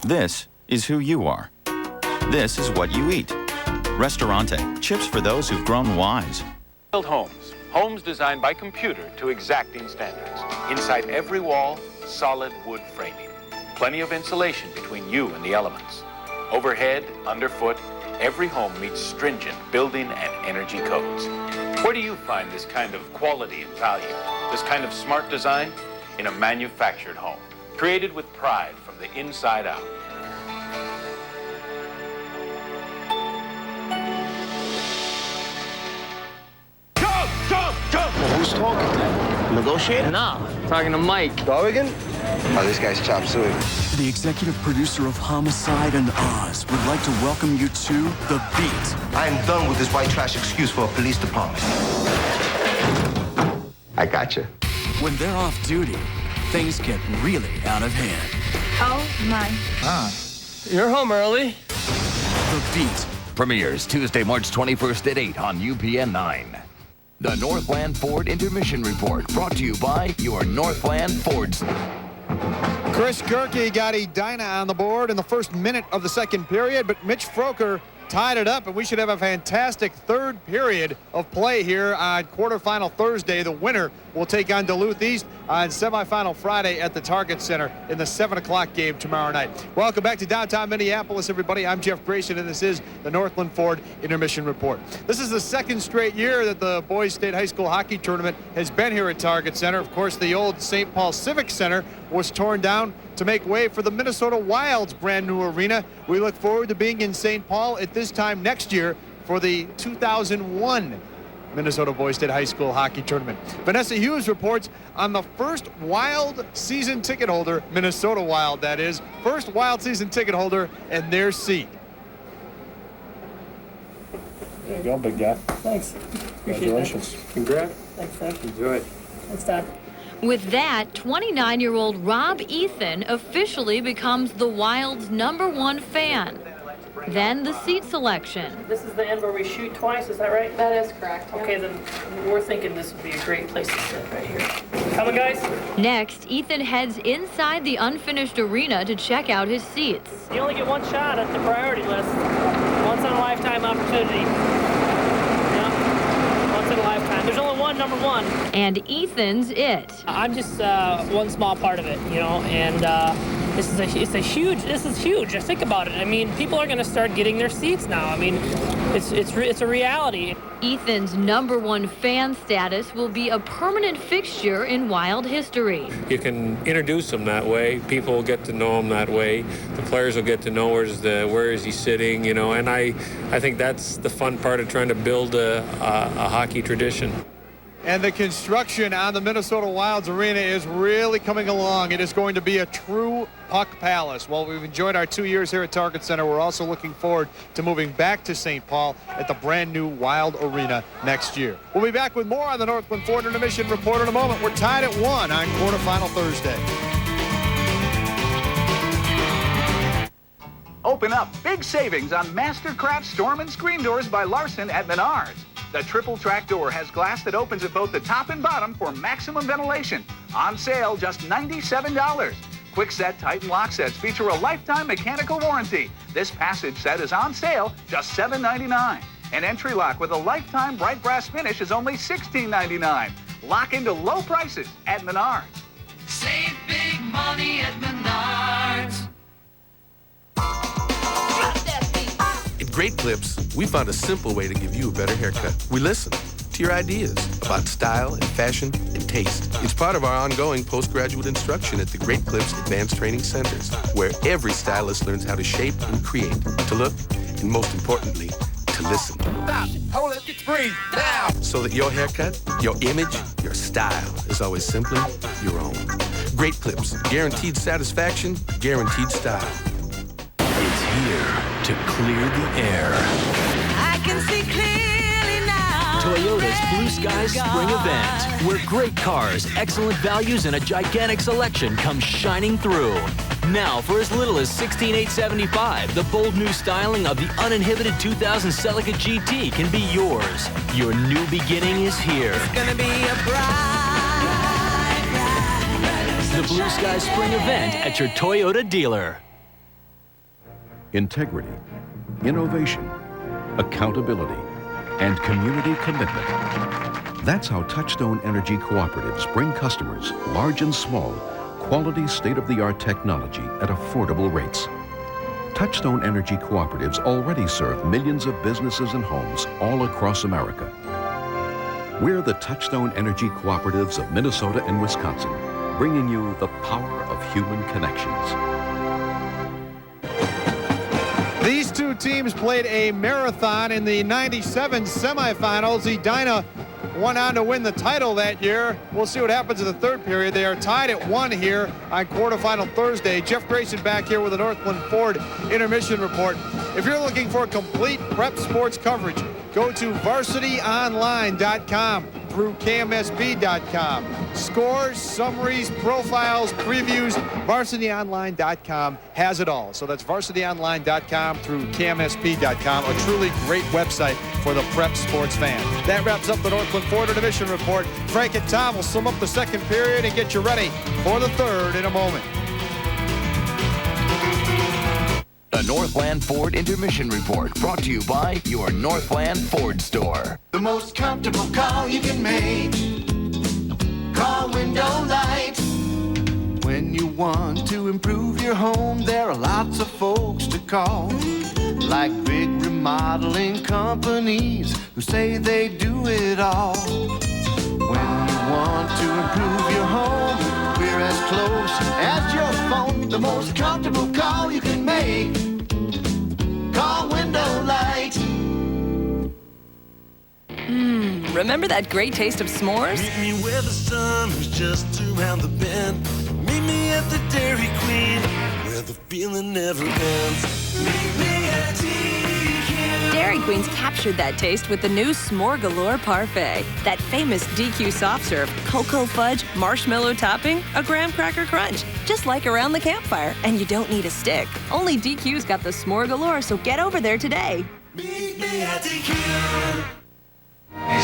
This is who you are. This is what you eat. Restaurante, chips for those who've grown wise. Build homes. Homes designed by computer to exacting standards. Inside every wall, solid wood framing. Plenty of insulation between you and the elements. Overhead, underfoot, every home meets stringent building and energy codes. Where do you find this kind of quality and value, this kind of smart design? In a manufactured home, created with pride from the inside out. Who's talking then? Negotiator? No, talking to Mike. Dorrigan? Oh, this guy's chop suey. The executive producer of Homicide and Oz would like to welcome you to The Beat. I am done with this white trash excuse for a police department. I gotcha. When they're off duty, things get really out of hand. Oh, my. You're home early. The Beat. Premieres Tuesday, March 21st at 8 on UPN 9. The Northland Ford Intermission Report, brought to you by your Northland Fords. Chris Kirky got Edina on the board in the first minute of the second period, but Mitch Froker tied it up, and we should have a fantastic third period of play here on quarterfinal Thursday. The winner will take on Duluth East on semifinal Friday at the Target Center in the 7 o'clock game tomorrow night. Welcome back to downtown Minneapolis, everybody. I'm Jeff Grayson, and this is the Northland Ford Intermission Report. This is the second straight year that the Boys State High School Hockey Tournament has been here at Target Center. Of course, the old St. Paul Civic Center was torn down to make way for the Minnesota Wild's brand new arena. We look forward to being in St. Paul at this time next year for the 2001 Minnesota Boys State High School Hockey Tournament. Vanessa Hughes reports on the first Wild season ticket holder, Minnesota Wild that is, first Wild season ticket holder and their seat. There you go, big guy. Thanks. Congratulations. Congrats. Thanks, Dad. Enjoy it. Thanks, Dad. With that, 29-year-old Rob Ethan officially becomes the Wild's #1 fan. Then the seat selection. This is the end where we shoot twice, is that right? That is correct. Okay, then we're thinking this would be a great place to sit right here. Coming, guys? Next, Ethan heads inside the unfinished arena to check out his seats. You only get one shot at the priority list. Once in a lifetime opportunity. Yeah. Once in a lifetime. There's only one #1. And Ethan's it. I'm just one small part of it, you know, and this is huge. Think about it. I mean, people are going to start getting their seats now. I mean, it's a reality. Ethan's #1 fan status will be a permanent fixture in Wild history. You can introduce him that way. People will get to know him that way. The players will get to know where is he sitting, you know. And I think that's the fun part of trying to build a hockey tradition. And the construction on the Minnesota Wild's arena is really coming along. It is going to be a true puck palace. While we've enjoyed our 2 years here at Target Center, we're also looking forward to moving back to St. Paul at the brand new Wild Arena next year. We'll be back with more on the Northland Ford Intermission Report in a moment. We're tied at 1 on quarterfinal Thursday. Open up big savings on Mastercraft Storm and Screen Doors by Larson at Menards. The triple track door has glass that opens at both the top and bottom for maximum ventilation. On sale, just $97. Quick-set Titan lock sets feature a lifetime mechanical warranty. This passage set is on sale, just $7.99. An entry lock with a lifetime bright brass finish is only $16.99. Lock into low prices at Menards. Save big money at Menards. At Great Clips, we found a simple way to give you a better haircut. We listen to your ideas about style and fashion and taste. It's part of our ongoing postgraduate instruction at the Great Clips Advanced Training Centers, where every stylist learns how to shape and create, to look, and most importantly, to listen. Stop. Hold it. Breathe. Now. So that your haircut, your image, your style is always simply your own. Great Clips. Guaranteed satisfaction, guaranteed style. It's here to clear the air. I can see clearly now. Toyota's Blue Sky Spring Event, where great cars, excellent values, and a gigantic selection come shining through. Now, for as little as $16,875, the bold new styling of the uninhibited 2000 Celica GT can be yours. Your new beginning is here. It's gonna be a bright, The Blue Sky Spring Event at your Toyota dealer. Integrity, innovation, accountability, and community commitment. That's how Touchstone Energy Cooperatives bring customers, large and small, quality state-of-the-art technology at affordable rates. Touchstone Energy Cooperatives already serve millions of businesses and homes all across America. We're the Touchstone Energy Cooperatives of Minnesota and Wisconsin, bringing you the power of human connections. These two teams played a marathon in the 97 semifinals. Edina went on to win the title that year. We'll see what happens in the third period. They are tied at 1 here on quarterfinal Thursday. Jeff Grayson back here with the Northland Ford Intermission Report. If you're looking for complete prep sports coverage, go to varsityonline.com through KMSB.com. Scores, summaries, profiles, previews, varsityonline.com has it all. So that's varsityonline.com through KMSB.com, a truly great website for the prep sports fan. That wraps up the Northland Ford Intermission Report. Frank and Tom will sum up the second period and get you ready for the third in a moment. A The Northland Ford Intermission Report, brought to you by your Northland Ford store. The most comfortable call you can make. Call Window Light. When you want to improve your home, there are lots of folks to call. Like big remodeling companies who say they do it all. When you want to improve your home, we're as close as your phone. The most comfortable call you can make. Call Window Light. Remember that great taste of s'mores? Meet me where the sun is just around the bend. Meet me at the Dairy Queen, where the feeling never ends. Meet me at DQ. Dairy Queen's captured that taste with the new S'more Galore Parfait. That famous DQ soft serve, cocoa fudge, marshmallow topping, a graham cracker crunch. Just like around the campfire, and you don't need a stick. Only DQ's got the S'more Galore, so get over there today. Meet me at DQ.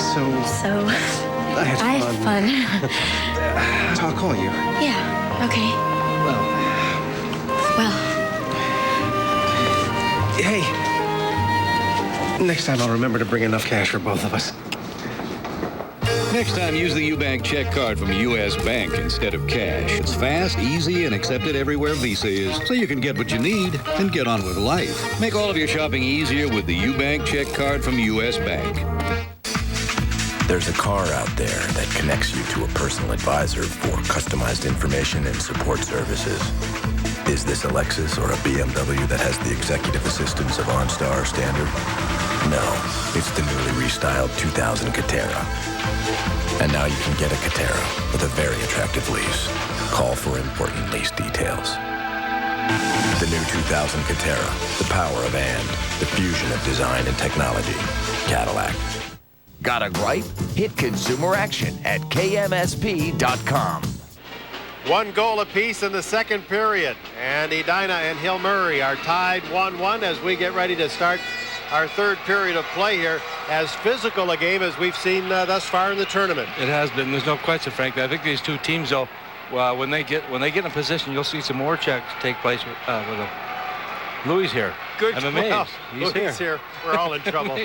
So I had fun. I'll call you. Yeah, okay. Well. Hey. Next time I'll remember to bring enough cash for both of us. Next time, use the UBank check card from U.S. Bank instead of cash. It's fast, easy, and accepted everywhere Visa is, so you can get what you need and get on with life. Make all of your shopping easier with the UBank check card from U.S. Bank. There's a car out there that connects you to a personal advisor for customized information and support services. Is this a Lexus or a BMW that has the executive assistance of OnStar Standard? No, it's the newly restyled 2000 Catera. And now you can get a Catera with a very attractive lease. Call for important lease details. The new 2000 Catera, the power of and, the fusion of design and technology. Cadillac. Got a gripe? Hit consumer action at kmsp.com. One goal apiece in the second period. And Edina and Hill Murray are tied 1-1 as we get ready to start our third period of play here. As physical a game as we've seen thus far in the tournament. It has been. There's no question, frankly. I think these two teams, though, when they get in position, you'll see some more checks take place with them. Louis here. Good. I'm amazed. Well, He's Louis here. We're all in trouble.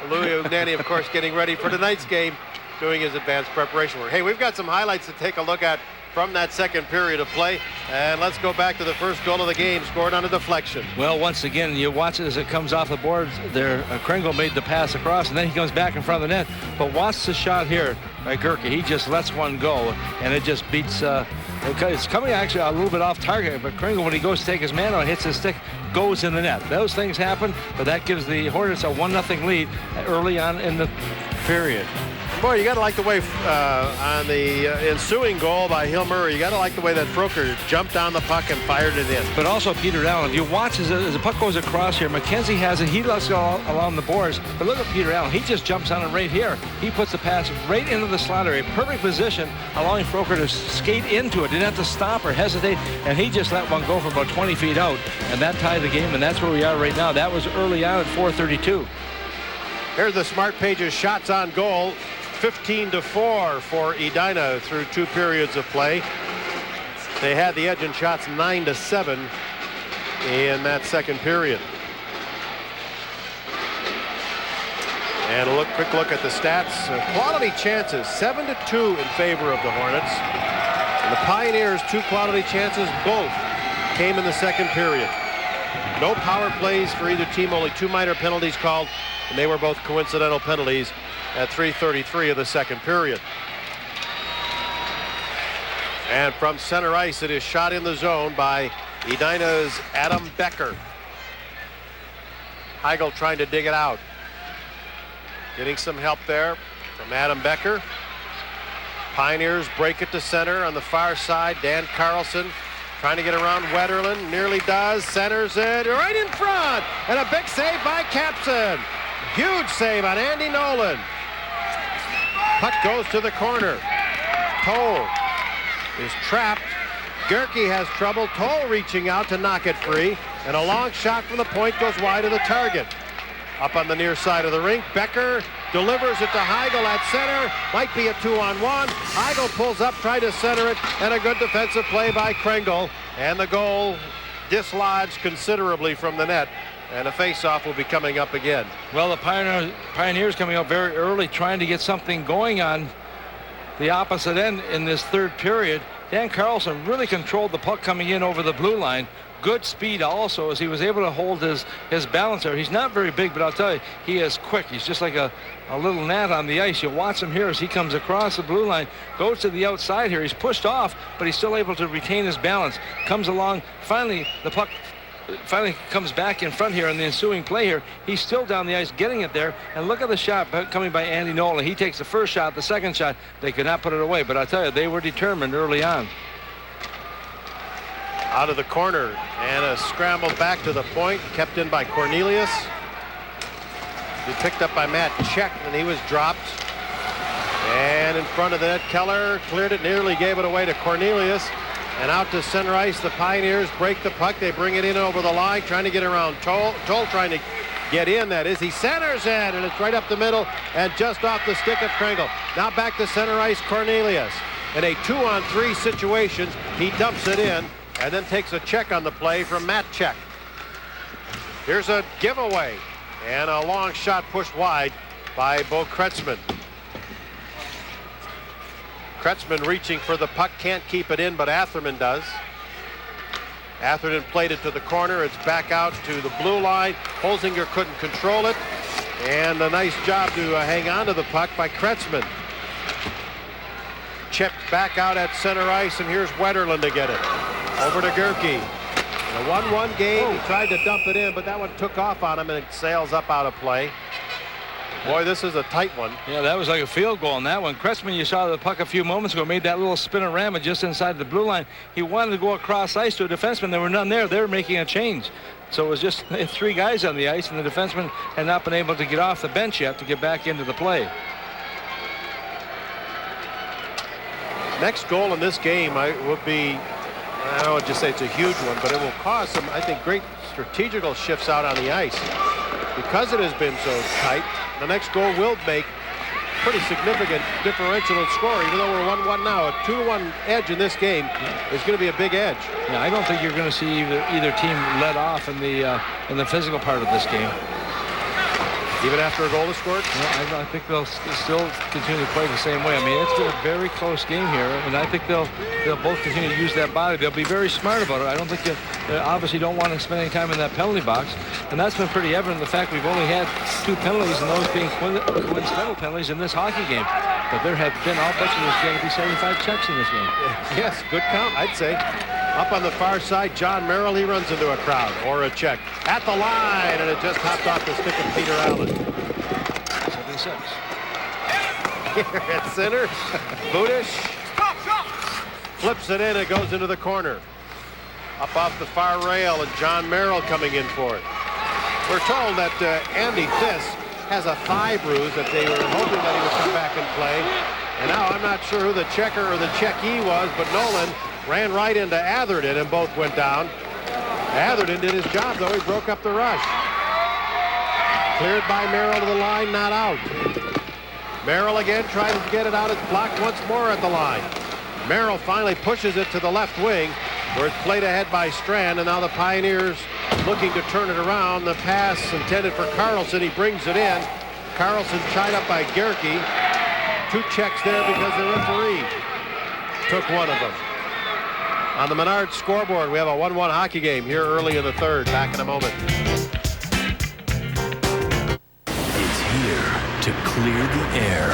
Louis Ugnani, of course, getting ready for tonight's game, doing his advanced preparation work. Hey, we've got some highlights to take a look at from that second period of play. And let's go back to the first goal of the game, scored on a deflection. Well, once again, you watch it as it comes off the boards there. Kringle made the pass across, and then he comes back in front of the net. But watch the shot here by Gerke. He just lets one go, and it just beats... it's coming actually a little bit off target, but Kringle, when he goes to take his man on, hits his stick, goes in the net. Those things happen, but that gives the Hornets a 1-0 lead early on in the period. Boy, you got to like the way on the ensuing goal by Hill Murray, you got to like the way that Froker jumped on the puck and fired it in. But also Peter Allen, if you watch as the puck goes across here, McKenzie has it, he lets it all along the boards, but look at Peter Allen, he just jumps on it right here. He puts the pass right into the slot area, perfect position, allowing Froker to skate into it, didn't have to stop or hesitate, and he just let one go from about 20 feet out, and that tied the game, and that's where we are right now. That was early on at 4:32. Here's the Smart Pages shots on goal. 15-4 for Edina through two periods of play. They had the edge in shots 9-7 in that second period. And a quick look at the stats. Quality chances, 7-2 in favor of the Hornets. And the Pioneers, two quality chances, both came in the second period. No power plays for either team, only two minor penalties called, and they were both coincidental penalties at 3:33 of the second period. And from center ice, it is shot in the zone by Edina's Adam Becker. Heigl trying to dig it out. Getting some help there from Adam Becker. Pioneers break it to center on the far side. Dan Carlson trying to get around Wetterlin. Nearly does. Centers it right in front. And a big save by Capson. Huge save on Andy Nolan. Puck goes to the corner. Toll is trapped. Gerke has trouble. Toll reaching out to knock it free. And a long shot from the point goes wide of the target. Up on the near side of the rink, Becker delivers it to Heigl at center. Might be a 2-on-1. Heigl pulls up, trying to center it, and a good defensive play by Kringle. And the goal dislodged considerably from the net, and a face-off will be coming up again. Well, the Pioneers coming up very early, trying to get something going on the opposite end in this third period. Dan Carlson really controlled the puck coming in over the blue line. Good speed also, as he was able to hold his balance there. He's not very big, but I'll tell you, he is quick. He's just like a little gnat on the ice. You watch him here as he comes across the blue line, goes to the outside here. He's pushed off, but he's still able to retain his balance. Comes along. Finally, the puck finally comes back in front here in the ensuing play here. He's still down the ice getting it there, and look at the shot coming by Andy Nolan. He takes the first shot, the second shot. They could not put it away, but I'll tell you, they were determined early on. Out of the corner, and a scramble back to the point, kept in by Cornelius. He picked up by Matt Check, and he was dropped. And in front of the net, Keller cleared it, nearly gave it away to Cornelius. And out to center ice, the Pioneers break the puck. They bring it in over the line, trying to get around Toll. Toll trying to get in, that is. He centers it, and it's right up the middle and just off the stick of Kringle. Now back to center ice, Cornelius. In a 2-on-3 situation, he dumps it in and then takes a check on the play from Matt Check. Here's a giveaway, and a long shot pushed wide by Bo Kretzmann. Kretzmann reaching for the puck, can't keep it in, but Atherton does. Atherton played it to the corner. It's back out to the blue line. Holzinger couldn't control it, and a nice job to hang on to the puck by Kretzmann. Chipped back out at center ice, and here's Wetterlund to get it. Over to Gerke. In a 1-1 game, he tried to dump it in, but that one took off on him, and it sails up out of play. Boy, this is a tight one. Yeah, that was like a field goal on that one. Kretzmann, you saw the puck a few moments ago, made that little spinorama just inside the blue line. He wanted to go across ice to a defenseman. There were none there. They were making a change. So it was just 3 guys on the ice, and the defenseman had not been able to get off the bench yet to get back into the play. Next goal in this game would be, I don't want to just say it's a huge one, but it will cause some, I think, great strategical shifts out on the ice. Because it has been so tight, the next goal will make pretty significant differential in scoring, even though we're 1-1 now. A 2-1 edge in this game is going to be a big edge. Yeah, I don't think you're going to see either team let off in the physical part of this game. Even after a goal is scored? Yeah, I think they'll still continue to play the same way. I mean, it's been a very close game here, and I think they'll both continue to use that body. They'll be very smart about it. I don't think they obviously don't want to spend any time in that penalty box, and that's been pretty evident in the fact we've only had 2 penalties, and those being coincidental penalties in this hockey game. But there have been, I'll bet you there's going to be 75 checks in this game. Yes, good count, I'd say. Up on the far side, John Merrill, he runs into a crowd or a check. At the line, and it just hopped off the stick of Peter Allen. 76. Here at center, Budish flips it in, it goes into the corner. Up off the far rail, and John Merrill coming in for it. We're told that Andy Fisk has a thigh bruise, that they were hoping that he would come back and play. And now I'm not sure who the checker or the checkee was, but Nolan ran right into Atherton, and both went down. Atherton did his job, though. He broke up the rush. Cleared by Merrill to the line, not out. Merrill again trying to get it out. It's blocked once more at the line. Merrill finally pushes it to the left wing, where it's played ahead by Strand, and now the Pioneers looking to turn it around. The pass intended for Carlson. He brings it in. Carlson tied up by Gerke. 2 checks there because the referee took one of them. On the Menard scoreboard, we have a 1-1 hockey game here early in the third. Back in a moment. It's here to clear the air.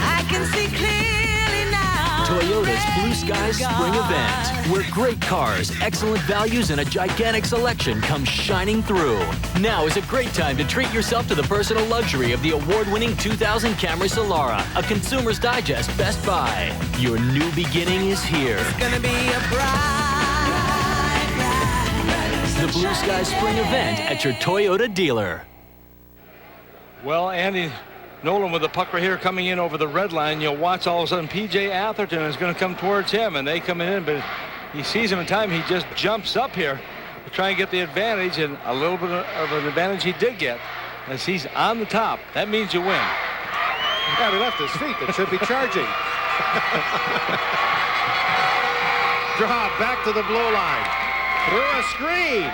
I can see clearly now. Toyota's Blue Sky Spring Event, where great cars, excellent values, and a gigantic selection come shining through. Now is a great time to treat yourself to the personal luxury of the award-winning 2000 Camry Solara, a Consumer's Digest Best Buy. Your new beginning is here. It's gonna be a bright, The Blue Sky Spring Event at your Toyota dealer. Well, Andy Nolan with the puck right here coming in over the red line. You'll watch all of a sudden P.J. Atherton is going to come towards him, and they come in, but he sees him in time. He just jumps up here to try and get the advantage, and a little bit of an advantage he did get as he's on the top. That means you win. Yeah, he left his feet. It should be charging. Draw back to the blue line. through a screen.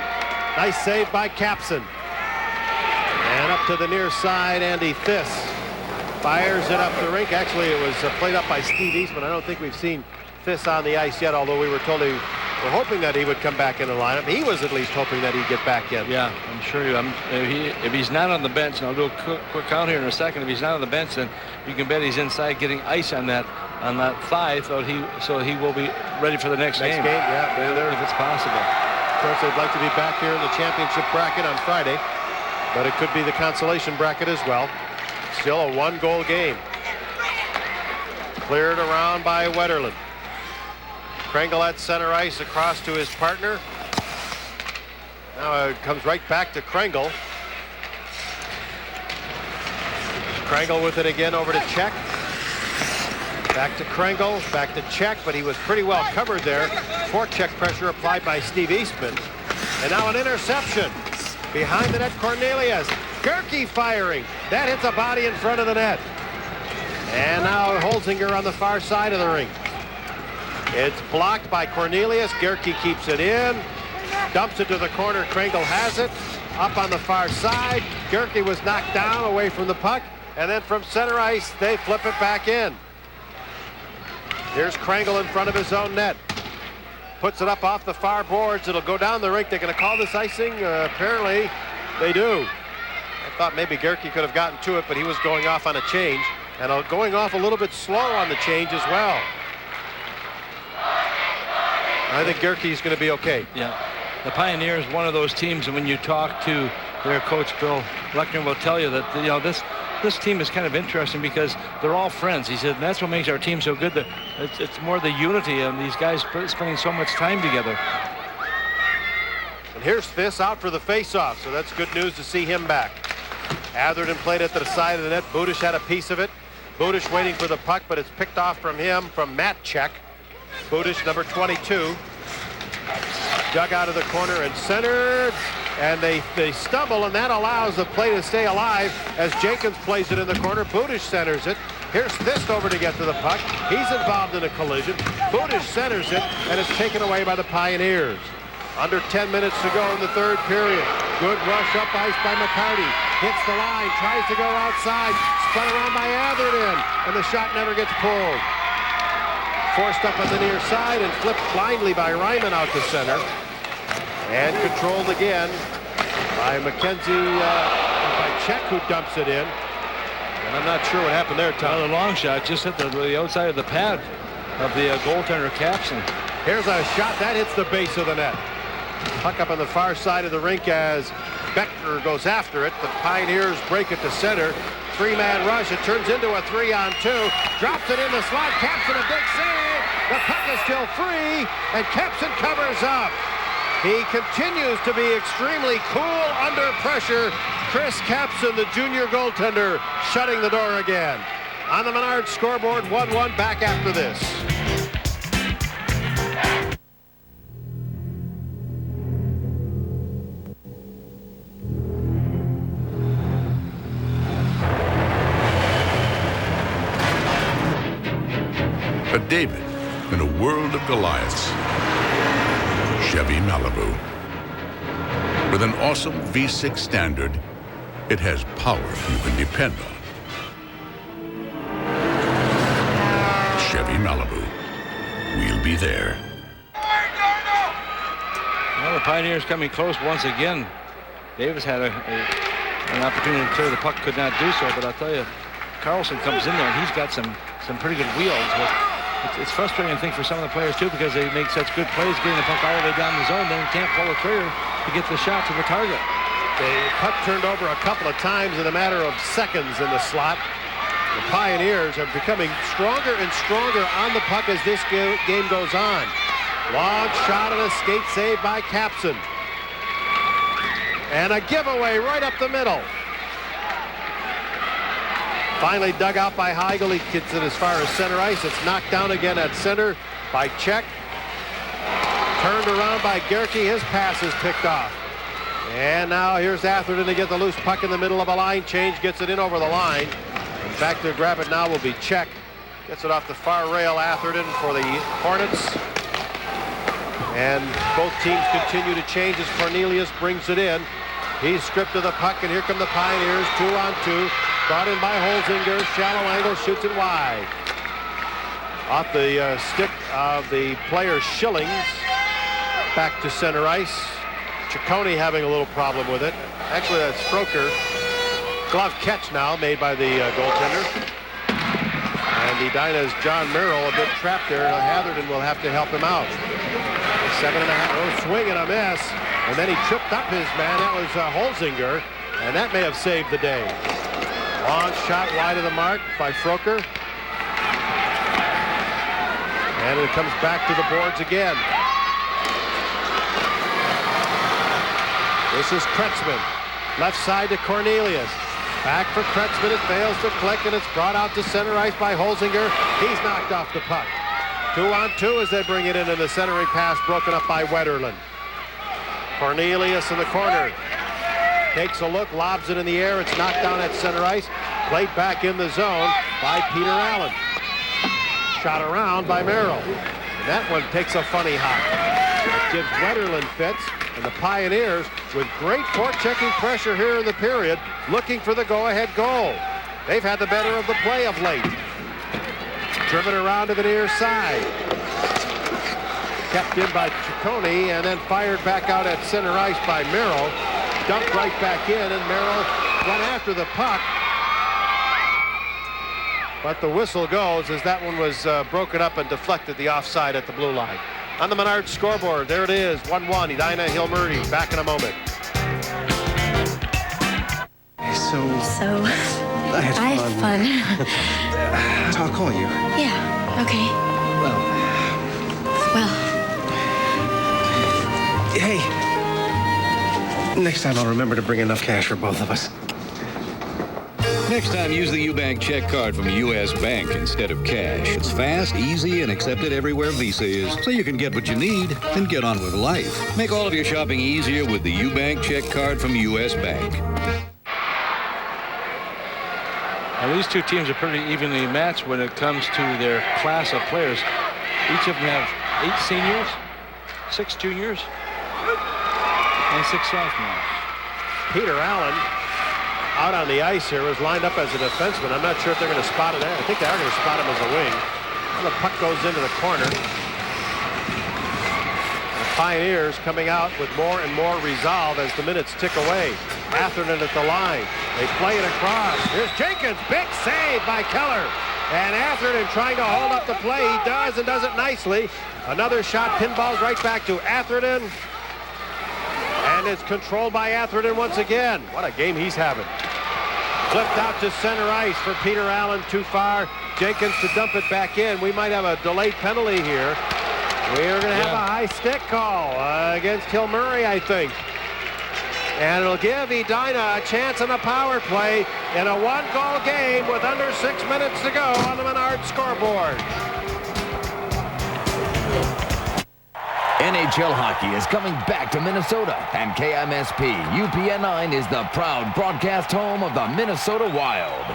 Nice save by Capson. And up to the near side, Andy Thiss fires it up the rink. Actually, it was played up by Steve Eastman. I don't think we've seen Thiss on the ice yet, although we were told we're hoping that he would come back in the lineup. He was at least hoping that he'd get back in. Yeah, I'm sure if he's not on the bench, and I'll do a quick count here in a second, if he's not on the bench, then you can bet he's inside getting ice on that thigh, so he will be ready for the next game. Yeah, if it's possible. Of course, they'd like to be back here in the championship bracket on Friday, but it could be the consolation bracket as well. Still a one-goal game. Cleared around by Wetterlin. Kringle at center ice across to his partner. Now it comes right back to Kringle. Kringle with it again over to Czech. Back to Kringle, back to Czech, but he was pretty well covered there. Forecheck pressure applied by Steve Eastman. And now an interception. Behind the net, Cornelius. Gerke firing. That hits a body in front of the net. And now Holzinger on the far side of the rink. It's blocked by Cornelius. Gerke keeps it in. Dumps it to the corner. Kringle has it. Up on the far side. Gerke was knocked down away from the puck. And then from center ice, they flip it back in. Here's Kringle in front of his own net. Puts it up off the far boards. It'll go down the rink. They're going to call this icing. Apparently, they do. I thought maybe Gerke could have gotten to it, but he was going off on a change. And going off a little bit slow on the change as well. I think Gerke's going to be okay. Yeah. The Pioneers, one of those teams, and when you talk to their coach, Bill Lechner, will tell you that, this team is kind of interesting because they're all friends. He said, and that's what makes our team so good. It's more the unity and these guys spending so much time together. And here's Thiss out for the faceoff, so that's good news to see him back. Atherton played it to the side of the net. Budish had a piece of it. Budish waiting for the puck, but it's picked off from him, from Matt Czech. Budish, number 22. Dug out of the corner and centered. And they stumble, and that allows the play to stay alive as Jenkins plays it in the corner. Budish centers it. Here's Thiss over to get to the puck. He's involved in a collision. Budish centers it, and it's taken away by the Pioneers. Under 10 minutes to go in the third period. Good rush up ice by McCarty. Hits the line, tries to go outside. Spun around by Atherton, and the shot never gets pulled. Forced up on the near side and flipped blindly by Ryman out to center. And controlled again by McKenzie, by Czech, who dumps it in. And I'm not sure what happened there, Tom. The long shot just hit the outside of the pad of the goaltender Capson. Here's a shot that hits the base of the net. Puck up on the far side of the rink as Beckner goes after it. The Pioneers break it to center. Three-man rush. It turns into a 3-on-2. Drops it in the slot. Capson a big save. The puck is still free, and Capson covers up. He continues to be extremely cool under pressure. Chris Capson, the junior goaltender, shutting the door again. On the Menard scoreboard, 1-1, back after this. A David in a world of Goliaths. Chevy Malibu. With an awesome V6 standard, it has power you can depend on. Chevy Malibu. We'll be there. Well, the Pioneers coming close once again. Davis had an opportunity to clear the puck, could not do so, but I'll tell you, Carlson comes in there and he's got some pretty good wheels. But it's frustrating, I think, for some of the players too, because they make such good plays getting the puck all the way down the zone, then can't pull it clear to get the shot to the target. The puck turned over a couple of times in a matter of seconds in the slot. The Pioneers are becoming stronger and stronger on the puck as this game goes on. Long shot and a skate save by Capson. And a giveaway right up the middle. Finally dug out by Heigl. He gets it as far as center ice. It's knocked down again at center by Czech. Turned around by Gerke. His pass is picked off. And now here's Atherton to get the loose puck in the middle of a line change. Gets it in over the line. And back to grab it now will be Czech. Gets it off the far rail. Atherton for the Hornets. And both teams continue to change as Cornelius brings it in. He's stripped of the puck, and here come the Pioneers, 2-on-2. Brought in by Holzinger, shallow angle, shoots it wide. Off the stick of the player Schillings. Back to center ice. Ciccone having a little problem with it. Actually, that's Froker. Glove catch now made by the goaltender. And Edina's John Merrill a bit trapped there. Hatherton will have to help him out. 7.5, swing and a miss. And then he tripped up his man. That was Holzinger. And that may have saved the day. Long shot wide of the mark by Froker. And it comes back to the boards again. This is Kretzman. Left side to Cornelius. Back for Kretzman. It fails to click, and it's brought out to center ice by Holzinger. He's knocked off the puck. 2-on-2 as they bring it into the centering pass, broken up by Wetterlin. Cornelius in the corner. Takes a look, lobs it in the air. It's knocked down at center ice. Played back in the zone by Peter Allen. Shot around by Merrill. And that one takes a funny hop. It gives Wetterlin fits. And the Pioneers, with great forechecking pressure here in the period, looking for the go-ahead goal. They've had the better of the play of late. Driven around to the near side. Kept in by Ciccone and then fired back out at center ice by Merrill. Dumped right back in, and Merrill went after the puck. But the whistle goes as that one was broken up and deflected the offside at the blue line. On the Menard scoreboard, there it is, 1-1. Edina Hill-Murray, back in a moment. So I had fun. I'll call you. Yeah, okay. Well. Hey, next time I'll remember to bring enough cash for both of us. Next time, use the UBank check card from U.S. Bank instead of cash. It's fast, easy, and accepted everywhere Visa is, so you can get what you need and get on with life. Make all of your shopping easier with the UBank check card from U.S. Bank. Now, these two teams are pretty evenly matched when it comes to their class of players. Each of them have 8 seniors, 6 juniors, and 6 sophomores. Peter Allen out on the ice here was lined up as a defenseman. I'm not sure if they're going to spot it. I think they are going to spot him as a wing. Well, the puck goes into the corner. The Pioneers coming out with more and more resolve as the minutes tick away. Atherton at the line. They play it across. Here's Jenkins. Big save by Keller. And Atherton trying to hold up the play. He does and does it nicely. Another shot pinballs right back to Atherton. And it's controlled by Atherton once again. What a game he's having. Flipped out to center ice for Peter Allen, too far. Jenkins to dump it back in. We might have a delayed penalty here. We're going to have a high stick call against Hill-Murray, I think. And it'll give Edina a chance on a power play in a 1-goal game with under 6 minutes to go on the Menard scoreboard. NHL hockey is coming back to Minnesota, and KMSP UPN 9 is the proud broadcast home of the Minnesota Wild.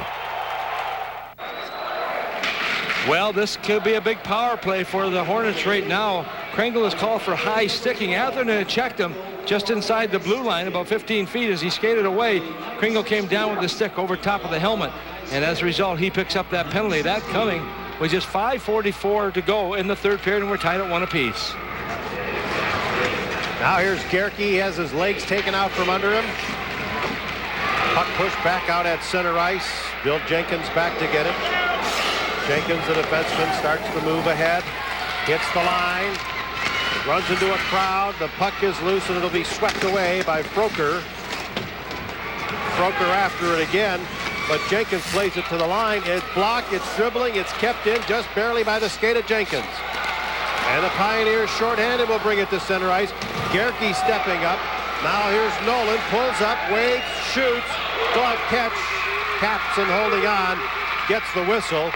Well, this could be a big power play for the Hornets right now. Kringle is called for high sticking. Atherton checked him just inside the blue line, about 15 feet as he skated away. Kringle came down with the stick over top of the helmet, and as a result, he picks up that penalty. That coming with just 5:44 to go in the third period, and we're tied at 1 apiece. Now here's Gerke. He has his legs taken out from under him. Puck pushed back out at center ice. Bill Jenkins back to get it. Jenkins, the defenseman, starts to move ahead. Hits the line. Runs into a crowd. The puck is loose and it'll be swept away by Froker. Froker after it again. But Jenkins plays it to the line. It's blocked. It's dribbling. It's kept in just barely by the skate of Jenkins. And the Pioneers shorthanded will bring it to center ice. Gerke stepping up. Now here's Nolan. Pulls up, waits, shoots. Glove catch. Caps and holding on. Gets the whistle.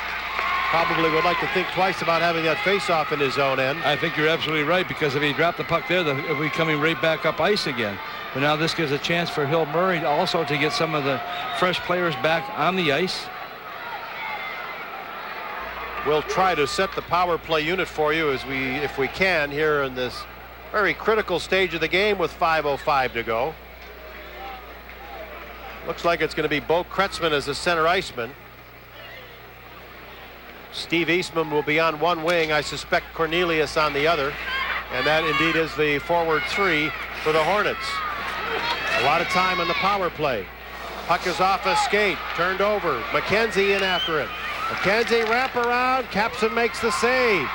Probably would like to think twice about having that face-off in his own end. I think you're absolutely right, because if he dropped the puck there, it'll be coming right back up ice again. But now this gives a chance for Hill-Murray also to get some of the fresh players back on the ice. We'll try to set the power play unit for you if we can here in this Very critical stage of the game with 5:05 to go. Looks like it's going to be Bo Kretzman as the center iceman. Steve Eastman will be on one wing. I suspect Cornelius on the other. And that indeed is the forward three for the Hornets. A lot of time on the power play. Puck is off a skate, turned over. McKenzie in after it. McKenzie wrap around. Capson makes the save.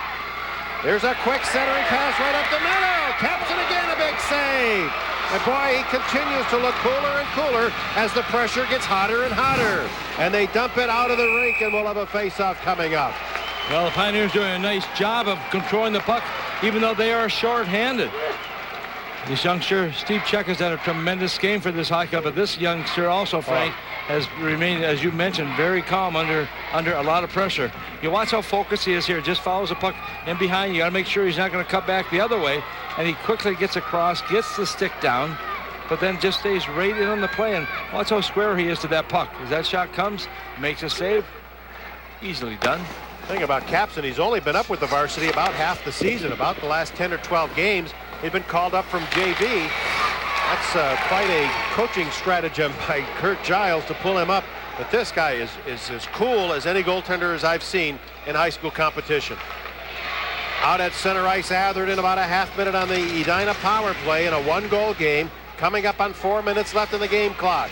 There's a quick centering pass right up the middle. Capson again, a big save. And boy, he continues to look cooler and cooler as the pressure gets hotter and hotter. And they dump it out of the rink, and we'll have a face-off coming up. Well, the Pioneers doing a nice job of controlling the puck, even though they are short-handed. This youngster, Steve Check, has done a tremendous game for this hockey club, but this youngster also, Frank, has remained, as you mentioned, very calm under a lot of pressure. You watch how focused he is here. Just follows the puck in behind. You got to make sure he's not going to cut back the other way. And he quickly gets across, gets the stick down, but then just stays right in on the play. And watch how square he is to that puck. As that shot comes, makes a save. Easily done. Thing about Capson, he's only been up with the varsity about half the season, about the last 10 or 12 games. He'd been called up from JV. That's quite a coaching stratagem by Kurt Giles to pull him up. But this guy is as cool as any goaltender as I've seen in high school competition. Out at center ice, Atherton, about a half minute on the Edina power play in a 1-goal game. Coming up on 4 minutes left in the game clock.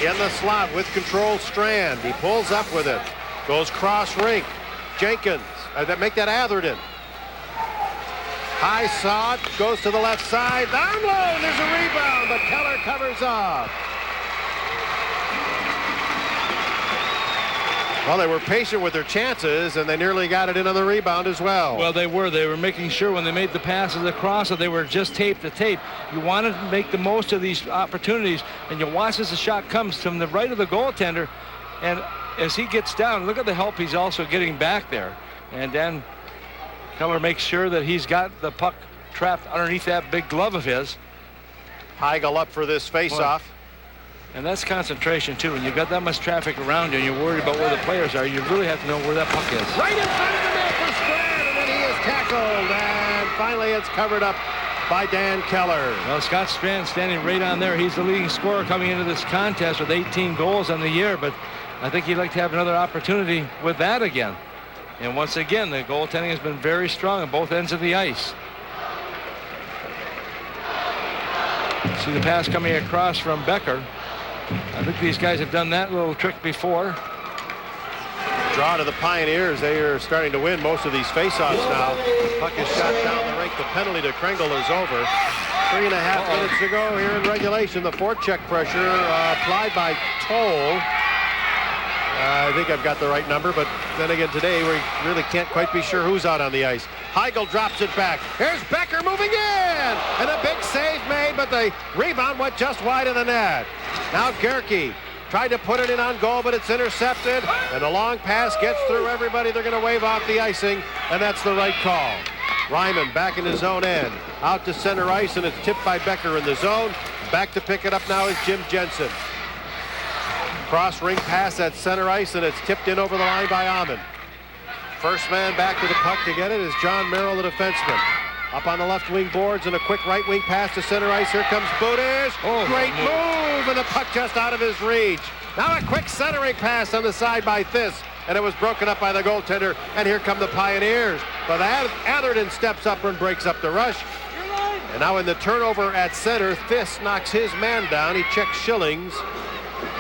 In the slot with control, Strand. He pulls up with it. Goes cross rink. Jenkins. Make that Atherton. High shot, goes to the left side, down low, and there's a rebound, but Keller covers off. Well, they were patient with their chances, and they nearly got it in on the rebound as well. Well, they were making sure when they made the passes across that they were just tape to tape. You want to make the most of these opportunities, and you watch as the shot comes from the right of the goaltender, and as he gets down, look at the help he's also getting back there. And then Keller makes sure that he's got the puck trapped underneath that big glove of his. Heigl up for this face-off. And that's concentration, too. When you've got that much traffic around you and you're worried about where the players are, you really have to know where that puck is. Right in front of the net for Strand, and then he is tackled. And finally it's covered up by Dan Keller. Well, Scott Strand standing right on there. He's the leading scorer coming into this contest with 18 goals on the year, but I think he'd like to have another opportunity with that again. And once again, the goaltending has been very strong on both ends of the ice. See the pass coming across from Becker. I think these guys have done that little trick before. Draw to the Pioneers. They are starting to win most of these faceoffs now. Puck is shot down the rink. The penalty to Kringle is over. 3.5 minutes to go here in regulation. The forecheck pressure applied by Toll. I think I've got the right number, but then again today we really can't quite be sure who's out on the ice. Heigl drops it back. Here's Becker moving in, and a big save made, but the rebound went just wide of the net. Now Gerke tried to put it in on goal, but it's intercepted, and the long pass gets through everybody. They're going to wave off the icing, and that's the right call. Ryman back in his own end, out to center ice, and it's tipped by Becker in the zone. Back to pick it up now is Jim Jensen. Cross ring pass at center ice, and it's tipped in over the line by Amon. First man back to the puck to get it is John Merrill, the defenseman. Up on the left wing boards, and a quick right wing pass to center ice. Here comes Budish. Great move, and the puck just out of his reach. Now a quick centering pass on the side by This, and it was broken up by the goaltender, and here come the Pioneers. But Atherton steps up and breaks up the rush. And now in the turnover at center, This knocks his man down. He checks Schillings.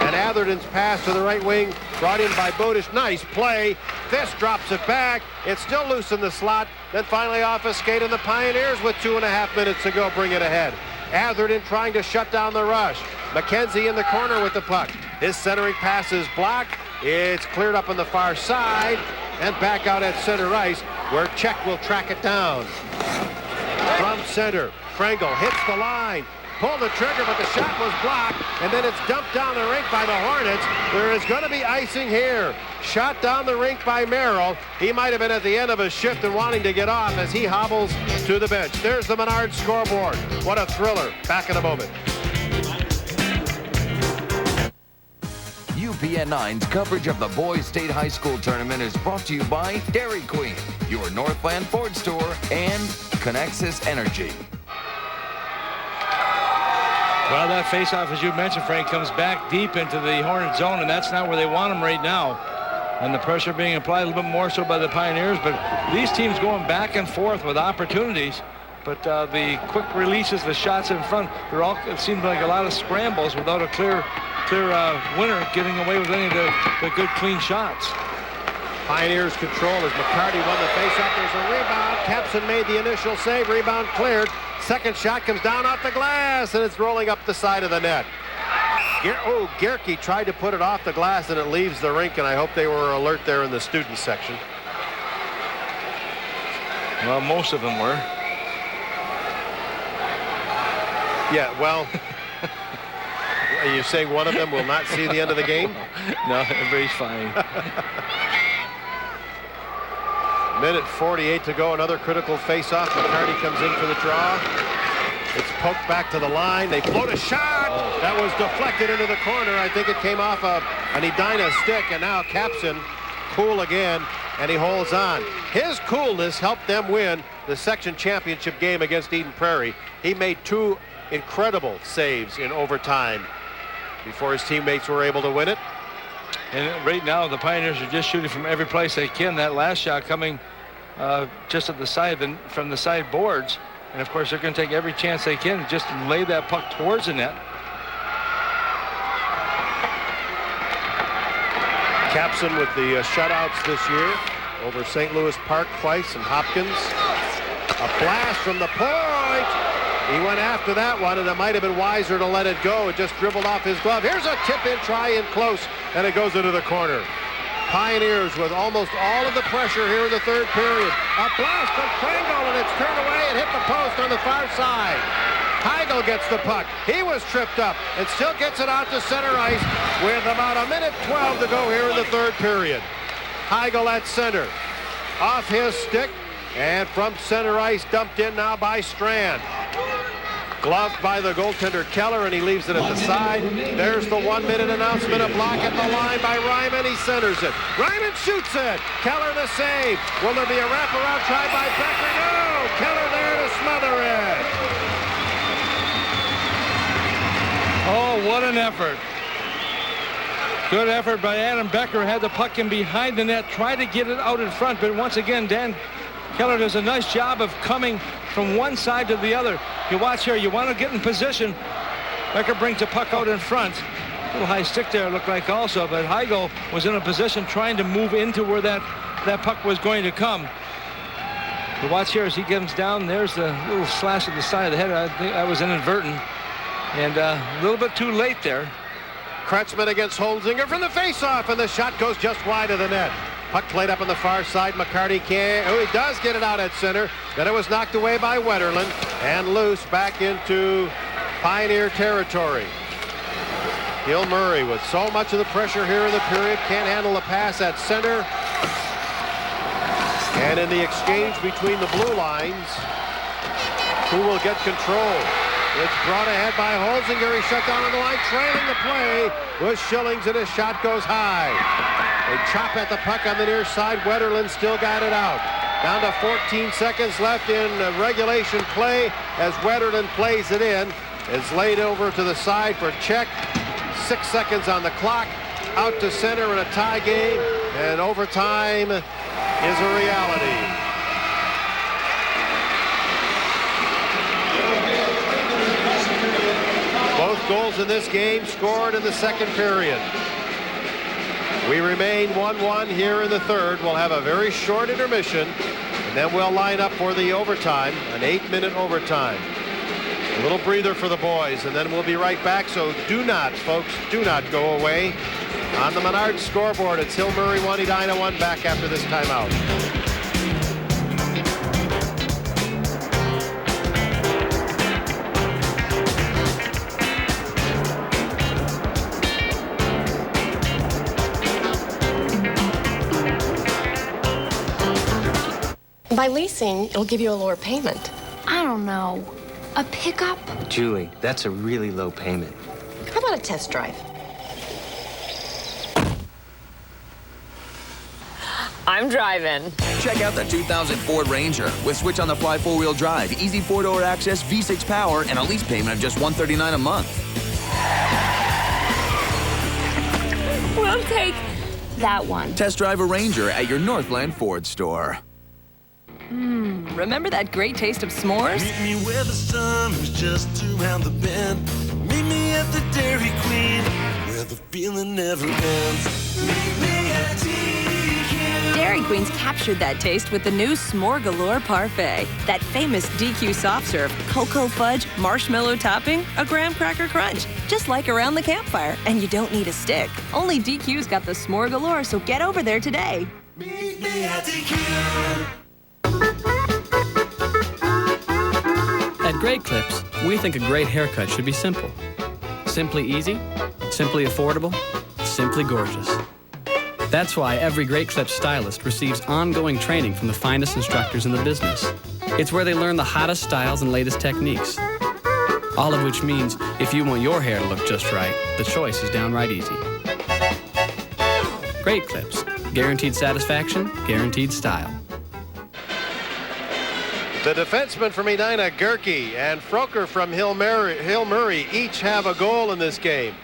And Atherton's pass to the right wing brought in by Budish. Nice play. This drops it back. It's still loose in the slot. Then finally off a skate, and the Pioneers with 2.5 minutes to go bring it ahead. Atherton trying to shut down the rush. McKenzie in the corner with the puck. His centering pass is blocked. It's cleared up on the far side and back out at center ice where Czech will track it down. From center, Kringle hits the line. Pulled the trigger, but the shot was blocked, and then it's dumped down the rink by the Hornets. There is going to be icing here. Shot down the rink by Merrill. He might have been at the end of his shift and wanting to get off as he hobbles to the bench. There's the Menard scoreboard. What a thriller. Back in a moment. UPN 9's coverage of the Boys State High School Tournament is brought to you by Dairy Queen, your Northland Ford store, and Connexus Energy. Well, that faceoff, as you mentioned, Frank, comes back deep into the Hornet zone, and that's not where they want them right now. And the pressure being applied a little bit more so by the Pioneers, but these teams going back and forth with opportunities. But the quick releases, the shots in front, it seemed like a lot of scrambles without a clear winner getting away with any of the good, clean shots. Pioneers control as McCarty won the faceoff. There's a rebound. Capson made the initial save. Rebound cleared. Second shot comes down off the glass, and it's rolling up the side of the net. Gerke tried to put it off the glass, and it leaves the rink, and I hope they were alert there in the student section. Well, most of them were. Yeah, well, are you saying one of them will not see the end of the game? No, everybody's fine. Minute 48 to go. Another critical face-off. McCarty comes in for the draw. It's poked back to the line. They float a shot. That was deflected into the corner. I think it came off an Edina stick, and now Capson cool again, and he holds on. His coolness helped them win the section championship game against Eden Prairie. He made 2 incredible saves in overtime before his teammates were able to win it. And right now the Pioneers are just shooting from every place they can. That last shot coming just at the side, from the side boards, and of course they're going to take every chance they can just lay that puck towards the net. Capson with the shutouts this year over St. Louis Park twice and Hopkins. A blast from the point. He went after that one, and it might have been wiser to let it go. It just dribbled off his glove. Here's a tip-in, try in close, and it goes into the corner. Pioneers with almost all of the pressure here in the third period. A blast from Kringle, and it's turned away and hit the post on the far side. Heigl gets the puck. He was tripped up and still gets it out to center ice with about a minute 12 to go here in the third period. Heigl at center. Off his stick, and from center ice, dumped in now by Strand. Gloved by the goaltender Keller, and he leaves it at the side. There's the 1-minute announcement. A block at the line by Ryman. He centers it. Ryman shoots it. Keller the save. Will there be a wraparound try by Becker? No! Keller there to smother it. Oh, what an effort. Good effort by Adam Becker. Had the puck in behind the net. Tried to get it out in front, but once again, Dan Keller does a nice job of coming from one side to the other. You watch here. You want to get in position. Becker brings the puck out in front. A little high stick there, looked like also, but Heigl was in a position trying to move into where that puck was going to come. But watch here as he comes down. There's the little slash at the side of the head. I think that was inadvertent. And a little bit too late there. Kretschmann against Holzinger from the faceoff, and the shot goes just wide of the net. Puck played up on the far side. McCarty can't. Oh, he does get it out at center. Then it was knocked away by Wetterlund and loose back into Pioneer territory. Gil Murray with so much of the pressure here in the period can't handle the pass at center. And in the exchange between the blue lines, who will get control? It's brought ahead by Holzinger. He shut down on the line, trailing the play was Schillings, and his shot goes high. They chop at the puck on the near side. Wetterlund still got it out. Down to 14 seconds left in regulation play as Wetterlund plays it in. It's laid over to the side for check. 6 seconds on the clock. Out to center in a tie game, and overtime is a reality. Both goals in this game scored in the second period. We remain 1-1 here in the third. We'll have a very short intermission, and then we'll line up for the overtime, an 8-minute overtime. A little breather for the boys, and then we'll be right back. So do not, folks, do not go away. On the Menard scoreboard, it's Hill Murray 1, Edina 1, back after this timeout. By leasing, it'll give you a lower payment. I don't know. A pickup? Julie, that's a really low payment. How about a test drive? I'm driving. Check out the 2000 Ford Ranger with switch-on-the-fly four-wheel drive, easy four-door access, V6 power, and a lease payment of just $139 a month. We'll take that one. Test drive a Ranger at your Northland Ford store. Remember that great taste of s'mores? Meet me where the sun is just around the bend. Meet me at the Dairy Queen, where the feeling never ends. Meet me at DQ. Dairy Queen's captured that taste with the new S'more Galore Parfait. That famous DQ soft serve, cocoa fudge, marshmallow topping, a graham cracker crunch. Just like around the campfire, and you don't need a stick. Only DQ's got the S'more Galore, so get over there today. Meet me at DQ. At Great Clips, we think a great haircut should be simple. Simply easy, simply affordable, simply gorgeous. That's why every Great Clips stylist receives ongoing training from the finest instructors in the business. It's where they learn the hottest styles and latest techniques. All of which means if you want your hair to look just right, the choice is downright easy. Great Clips. Guaranteed satisfaction, guaranteed style. The defenseman from Edina, Gerke, and Froker from Hill Murray each have a goal in this game.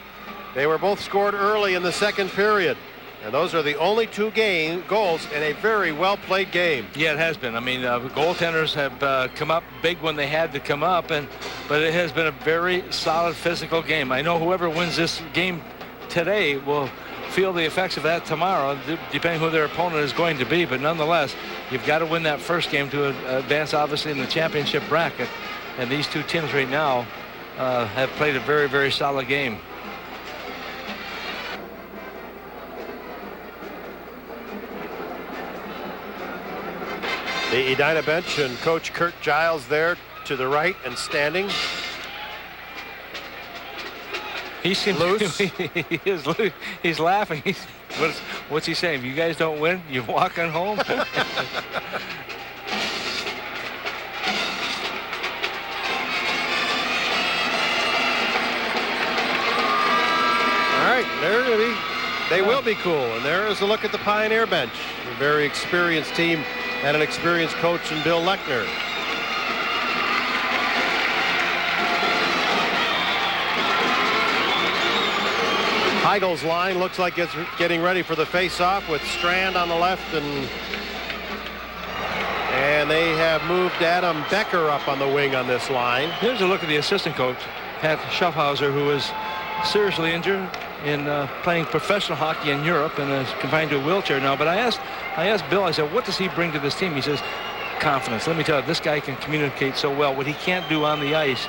They were both scored early in the second period. And those are the only two goals in a very well-played game. Yeah, it has been. I mean, goaltenders have come up big when they had to come up, but it has been a very solid physical game. I know whoever wins this game today will feel the effects of that tomorrow, depending who their opponent is going to be. But nonetheless, you've got to win that first game to advance, obviously, in the championship bracket. And these two teams right now have played a very, very solid game. The Edina bench and Coach Kurt Giles there to the right and standing. He seems loose. He is loose. He's laughing. What's he saying? If you guys don't win, you're walking home. All right, they will be cool. And there is a look at the Pioneer bench. A very experienced team and an experienced coach in Bill Lechner. Heigl's line looks like it's getting ready for the face-off with Strand on the left, and they have moved Adam Becker up on the wing on this line. Here's a look at the assistant coach, Pat Schaffhauser, who is seriously injured in playing professional hockey in Europe and is confined to a wheelchair now. But I asked Bill, I said, what does he bring to this team? He says, confidence. Let me tell you, this guy can communicate so well. What he can't do on the ice,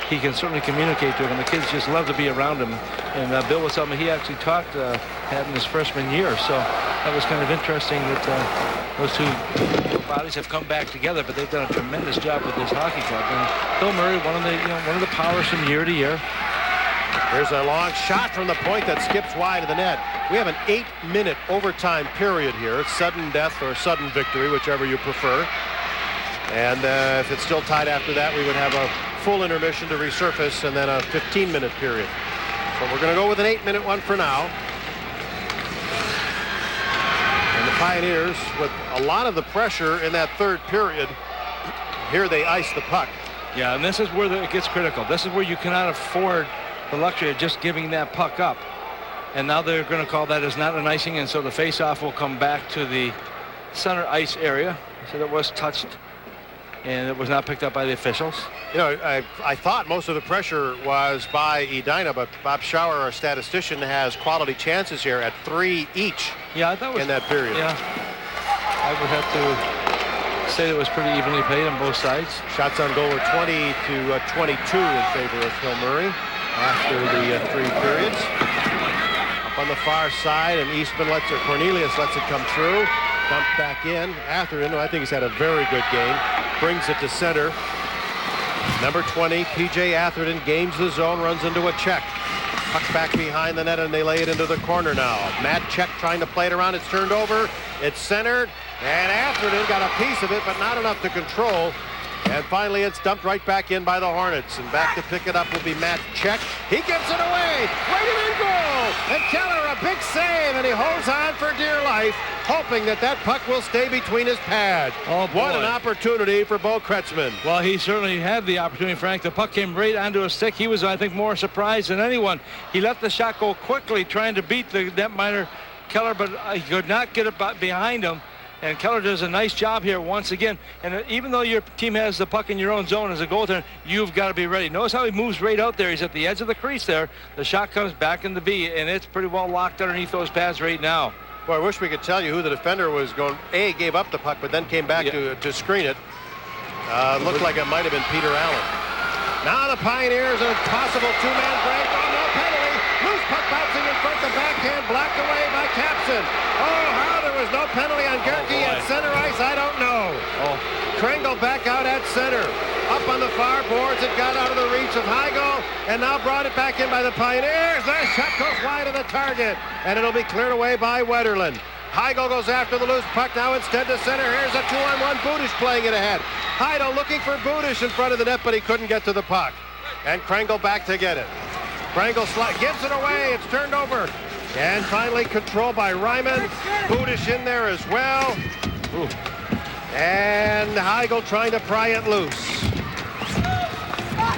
he can certainly communicate to him, and the kids just love to be around him. And Bill was telling me he actually taught Pat in his freshman year, so that was kind of interesting that those two bodies have come back together, but they've done a tremendous job with this hockey club. And Bill Murray, one of the powers from year to year. There's a long shot from the point that skips wide of the net. We have an 8-minute overtime period here. It's sudden death or sudden victory, whichever you prefer. And if it's still tied after that, we would have a full intermission to resurface and then a 15-minute period. So we're going to go with an 8-minute one for now. And the Pioneers, with a lot of the pressure in that third period, here they ice the puck. Yeah, and this is where it gets critical. This is where you cannot afford the luxury of just giving that puck up. And now they're going to call that as not an icing, and so the face-off will come back to the center ice area. So it was touched, and it was not picked up by the officials. You know, I thought most of the pressure was by Edina, but Bob Schauer, our statistician, has quality chances here at 3 each. Yeah, that was in that period. Yeah, I would have to say it was pretty evenly played on both sides. Shots on goal were 20 to 22 in favor of Hill Murray after the 3 periods. Up on the far side, and Cornelius lets it come through. Dumped back in. Atherton, I think he's had a very good game. Brings it to center. Number 20, P.J. Atherton gains the zone, runs into a check. Puck back behind the net, and they lay it into the corner now. Matt Check trying to play it around. It's turned over. It's centered, and Atherton got a piece of it, but not enough to control. And finally, it's dumped right back in by the Hornets. And back to pick it up will be Matt Check. He gives it away. Right in goal. And Keller, a big save. And he holds on for dear life, hoping that that puck will stay between his pads. Oh, boy. What an opportunity for Bo Kretzman. Well, he certainly had the opportunity, Frank. The puck came right onto his stick. He was, I think, more surprised than anyone. He let the shot go quickly, trying to beat the netminder Keller, but he could not get it behind him. And Keller does a nice job here once again. And even though your team has the puck in your own zone as a goaltender, you've got to be ready. Notice how he moves right out there. He's at the edge of the crease there. The shot comes back in the V, and it's pretty well locked underneath those pads right now. Boy, I wish we could tell you who the defender was going. Gave up the puck, but then came back to screen it. Looked like it might have been Peter Allen. Now the Pioneers, a possible two-man break. Oh, no penalty. Loose puck bouncing in front. The backhand blocked away by Capson. Oh, how there was no penalty on Gerke at center ice, I don't know. Kringle back out at center. Up on the far boards, it got out of the reach of Heigl, and now brought it back in by the Pioneers. That shot goes wide of the target, and it'll be cleared away by Wetterlund. Heigl goes after the loose puck now instead to center. Here's a 2-on-1. Budish playing it ahead. Heidel looking for Budish in front of the net, but he couldn't get to the puck. And Kringle back to get it. Kringle gives it away. It's turned over. And finally controlled by Ryman. Budish in there as well. Ooh. And Heigl trying to pry it loose.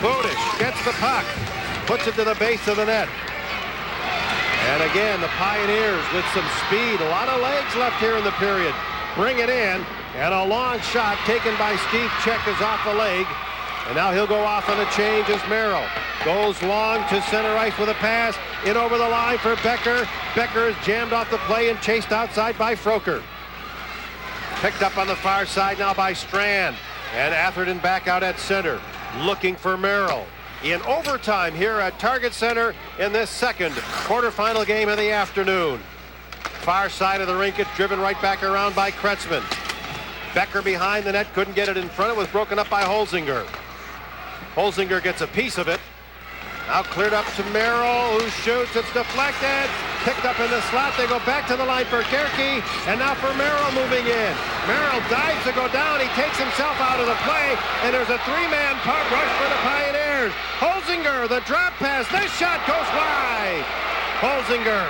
Budish gets the puck. Puts it to the base of the net. And again, the Pioneers with some speed. A lot of legs left here in the period. Bring it in. And a long shot taken by Steve Check is off the leg. And now he'll go off on a change as Merrill goes long to center ice with a pass. In over the line for Becker. Becker is jammed off the play and chased outside by Froker. Picked up on the far side now by Strand. And Atherton back out at center. Looking for Merrill. In overtime here at Target Center in this second quarterfinal game of the afternoon. Far side of the rink, it's driven right back around by Kretzman. Becker behind the net, couldn't get it in front. It was broken up by Holzinger. Holzinger gets a piece of it. Now cleared up to Merrill, who shoots. It's deflected. Picked up in the slot. They go back to the line for Gerke. And now for Merrill moving in. Merrill dives to go down. He takes himself out of the play. And there's a three-man rush for the Pioneers. Holzinger, the drop pass. This shot goes wide. Holzinger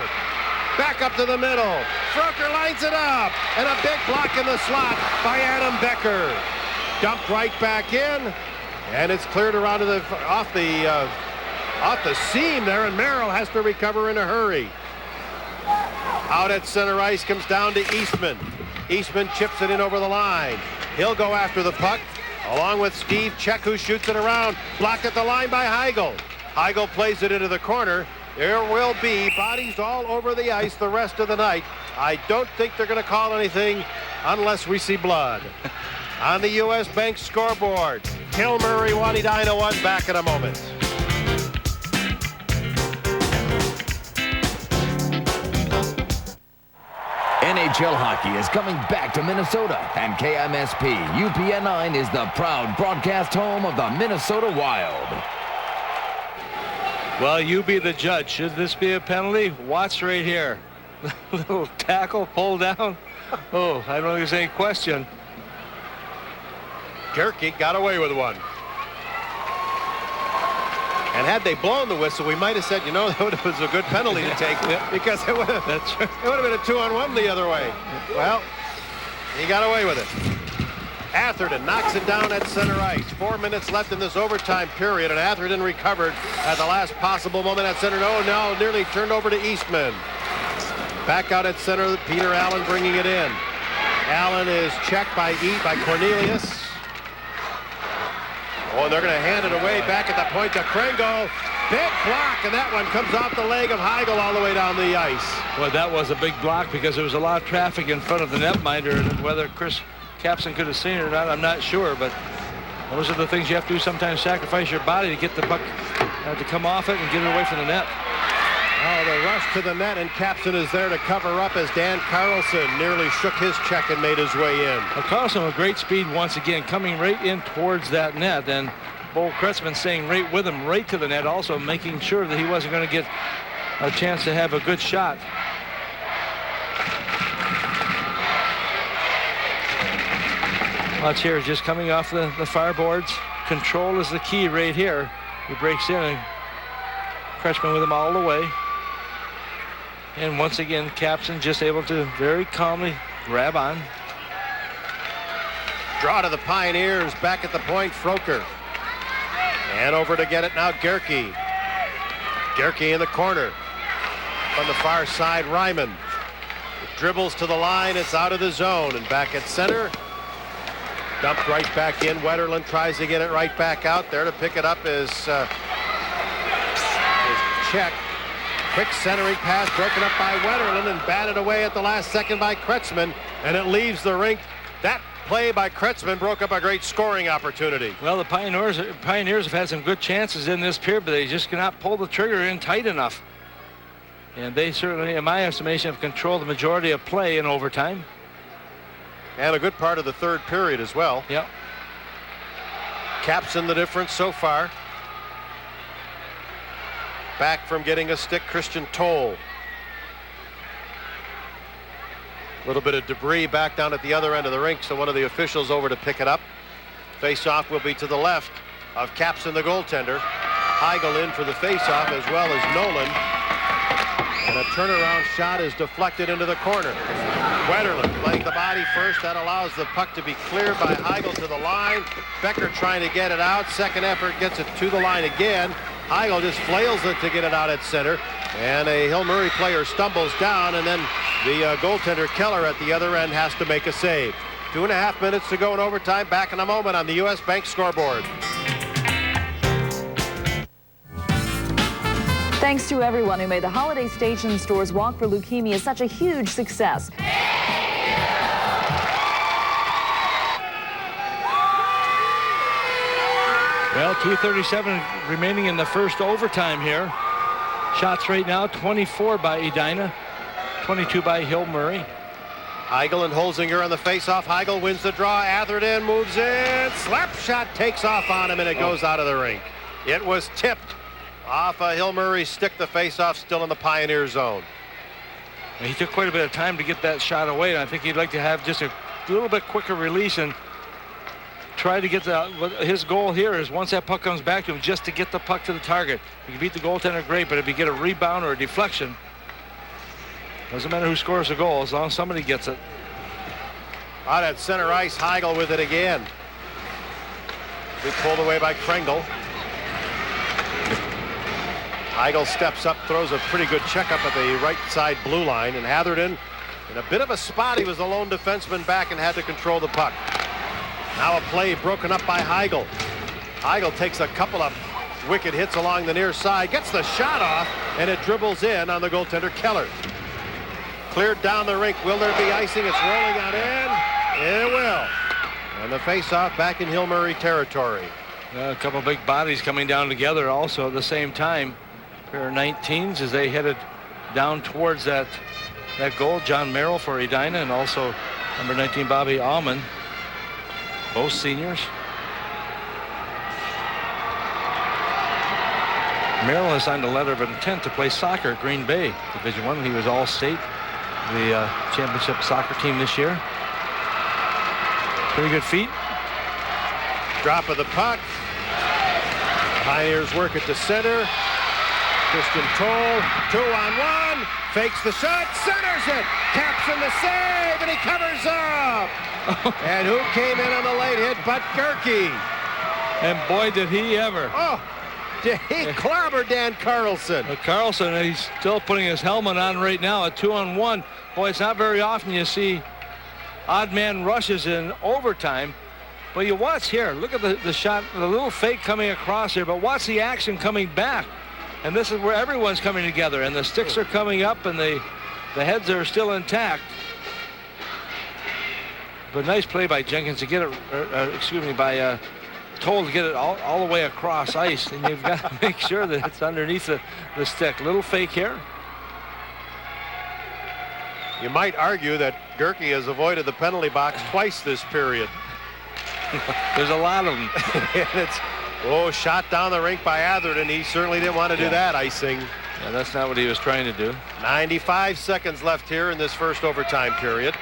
back up to the middle. Froker lines it up. And a big block in the slot by Adam Becker. Dumped right back in. And it's cleared around to the off the seam there, and Merrill has to recover in a hurry. Out at center ice comes down to Eastman. Eastman chips it in over the line. He'll go after the puck along with Steve Check, who shoots it around. Blocked at the line by Heigl. Heigl plays it into the corner. There will be bodies all over the ice the rest of the night. I don't think they're going to call anything unless we see blood. On the U.S. Bank scoreboard, Hill Murray, Edina 1, back in a moment. NHL hockey is coming back to Minnesota, and KMSP UPN 9 is the proud broadcast home of the Minnesota Wild. Well, you be the judge. Should this be a penalty? Watch right here. Little tackle, pull down. Oh, I don't think there's any question. Gerke got away with one. And had they blown the whistle, we might have said, you know, that was a good penalty to take because it would have been a 2-on-1 the other way. Well, he got away with it. Atherton knocks it down at center ice. 4 minutes left in this overtime period, and Atherton recovered at the last possible moment at center. No, nearly turned over to Eastman. Back out at center, Peter Allen bringing it in. Allen is checked by Cornelius. Oh, and they're going to hand it away back at the point to Kringle. Big block, and that one comes off the leg of Heigl all the way down the ice. Well, that was a big block because there was a lot of traffic in front of the netminder, and whether Chris Capson could have seen it or not, I'm not sure, but those are the things you have to do sometimes, sacrifice your body to get the puck to come off it and get it away from the net. Oh, the rush to the net, and Capson is there to cover up as Dan Carlson nearly shook his check and made his way in. Well, Carlson with great speed once again, coming right in towards that net, and Bo Kretzman staying right with him, right to the net, also making sure that he wasn't going to get a chance to have a good shot. Watch here, just coming off the fireboards. Control is the key right here. He breaks in and Kretschmann with him all the way. And once again, Capson just able to very calmly grab on. Draw to the Pioneers, back at the point, Froker. And over to get it now, Gerke. Gerke in the corner. On the far side, Ryman. Dribbles to the line, it's out of the zone, and back at center. Dumped right back in. Wetterlund tries to get it right back out. There to pick it up is Check. Quick centering pass broken up by Wetterlund and batted away at the last second by Kretschmann, and it leaves the rink. That play by Kretschmann broke up a great scoring opportunity. Well, the Pioneers have had some good chances in this period, but they just cannot pull the trigger in tight enough. And they certainly, in my estimation, have controlled the majority of play in overtime. And a good part of the third period as well. Yep. Capson the difference so far. Back from getting a stick, Christian Toll. A little bit of debris back down at the other end of the rink, so one of the officials over to pick it up. Face-off will be to the left of Capson, the goaltender. Heigl in for the face-off, as well as Nolan. And a turnaround shot is deflected into the corner. Wetterlund playing the body first. That allows the puck to be cleared by Heigl to the line. Becker trying to get it out. Second effort gets it to the line again. Heigl just flails it to get it out at center. And a Hill Murray player stumbles down, and then the goaltender Keller at the other end has to make a save. 2.5 minutes to go in overtime. Back in a moment on the U.S. Bank scoreboard. Thanks to everyone who made the Holiday Station Store's Walk for Leukemia such a huge success. Well, 2:37 remaining in the first overtime here. Shots right now, 24 by Edina, 22 by Hill Murray. Heigl and Holzinger on the face-off. Heigl wins the draw. Atherton moves in. Slap shot takes off on him, and it goes out of the rink. It was tipped off Hill Murray's stick. The face-off still in the Pioneer zone. He took quite a bit of time to get that shot away, and I think he'd like to have just a little bit quicker release and try to get his goal here is once that puck comes back to him, just to get the puck to the target. If you can beat the goaltender, great, but if you get a rebound or a deflection, doesn't matter who scores the goal as long as somebody gets it. Out at center ice, Heigl with it again. Good pulled away by Kringle. Heigl steps up, throws a pretty good checkup at the right side blue line, and Atherton in a bit of a spot. He was the lone defenseman back and had to control the puck. Now a play broken up by Heigl. Heigl takes a couple of wicked hits along the near side, gets the shot off, and it dribbles in on the goaltender Keller. Cleared down the rink. Will there be icing? It's rolling on in. It will. And the face-off back in Hill Murray territory. A couple big bodies coming down together also at the same time. Pair of 19s as they headed down towards that goal. John Merrill for Edina, and also number 19 Bobby Allman. Both seniors. Merrill has signed a letter of intent to play soccer at Green Bay Division I. He was all-state, the championship soccer team this year. Pretty good feet. Drop of the puck. Pioneers work it to center. Christian Toll, 2-on-1, fakes the shot, centers it, Capson the save, and he covers up. And who came in on the late hit but Gerke? And boy, did he ever. Oh, did he clobber Dan Carlson? Carlson, he's still putting his helmet on right now at 2-on-1. Boy, it's not very often you see odd man rushes in overtime. But you watch here, look at the shot, the little fake coming across here, but watch the action coming back. And this is where everyone's coming together, and the sticks are coming up, and the heads are still intact. But nice play by Jenkins to get it, by Toll to get it all the way across ice, and you've got to make sure that it's underneath the stick. Little fake here. You might argue that Gerke has avoided the penalty box twice this period. There's a lot of them. And it's, shot down the rink by Atherton. He certainly didn't want to do that icing. Yeah, that's not what he was trying to do. 95 seconds left here in this first overtime period.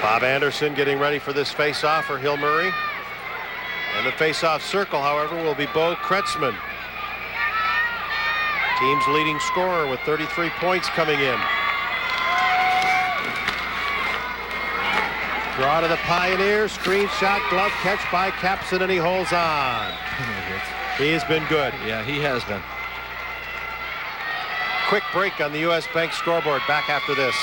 Bob Anderson getting ready for this face-off for Hill Murray. And the face-off circle, however, will be Bo Kretzman. Team's leading scorer with 33 points coming in. Draw to the Pioneers. Screen shot, glove catch by Capson, and he holds on. He has been good. Yeah, he has been. Quick break on the U.S. Bank scoreboard. Back after this.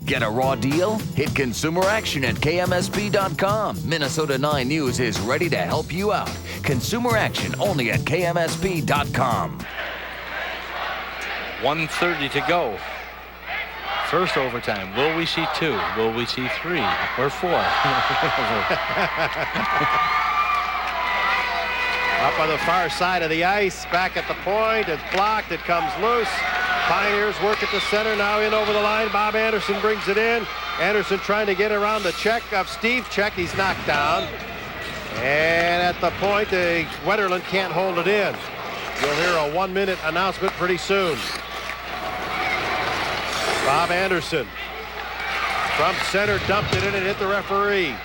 Get a raw deal? Hit consumer action at KMSP.com. Minnesota 9 News is ready to help you out. Consumer action only at KMSP.com. 1:30 to go. First overtime. Will we see 2? Will we see 3 or 4? Up on the far side of the ice, back at the point, it's blocked, it comes loose. Pioneers work at the center, now in over the line. Bob Anderson brings it in. Anderson trying to get around the check of Steve Check. He's knocked down. And at the point, the Wetterlin can't hold it in. You'll hear a 1-minute announcement pretty soon. Bob Anderson from center dumped it in and hit the referee.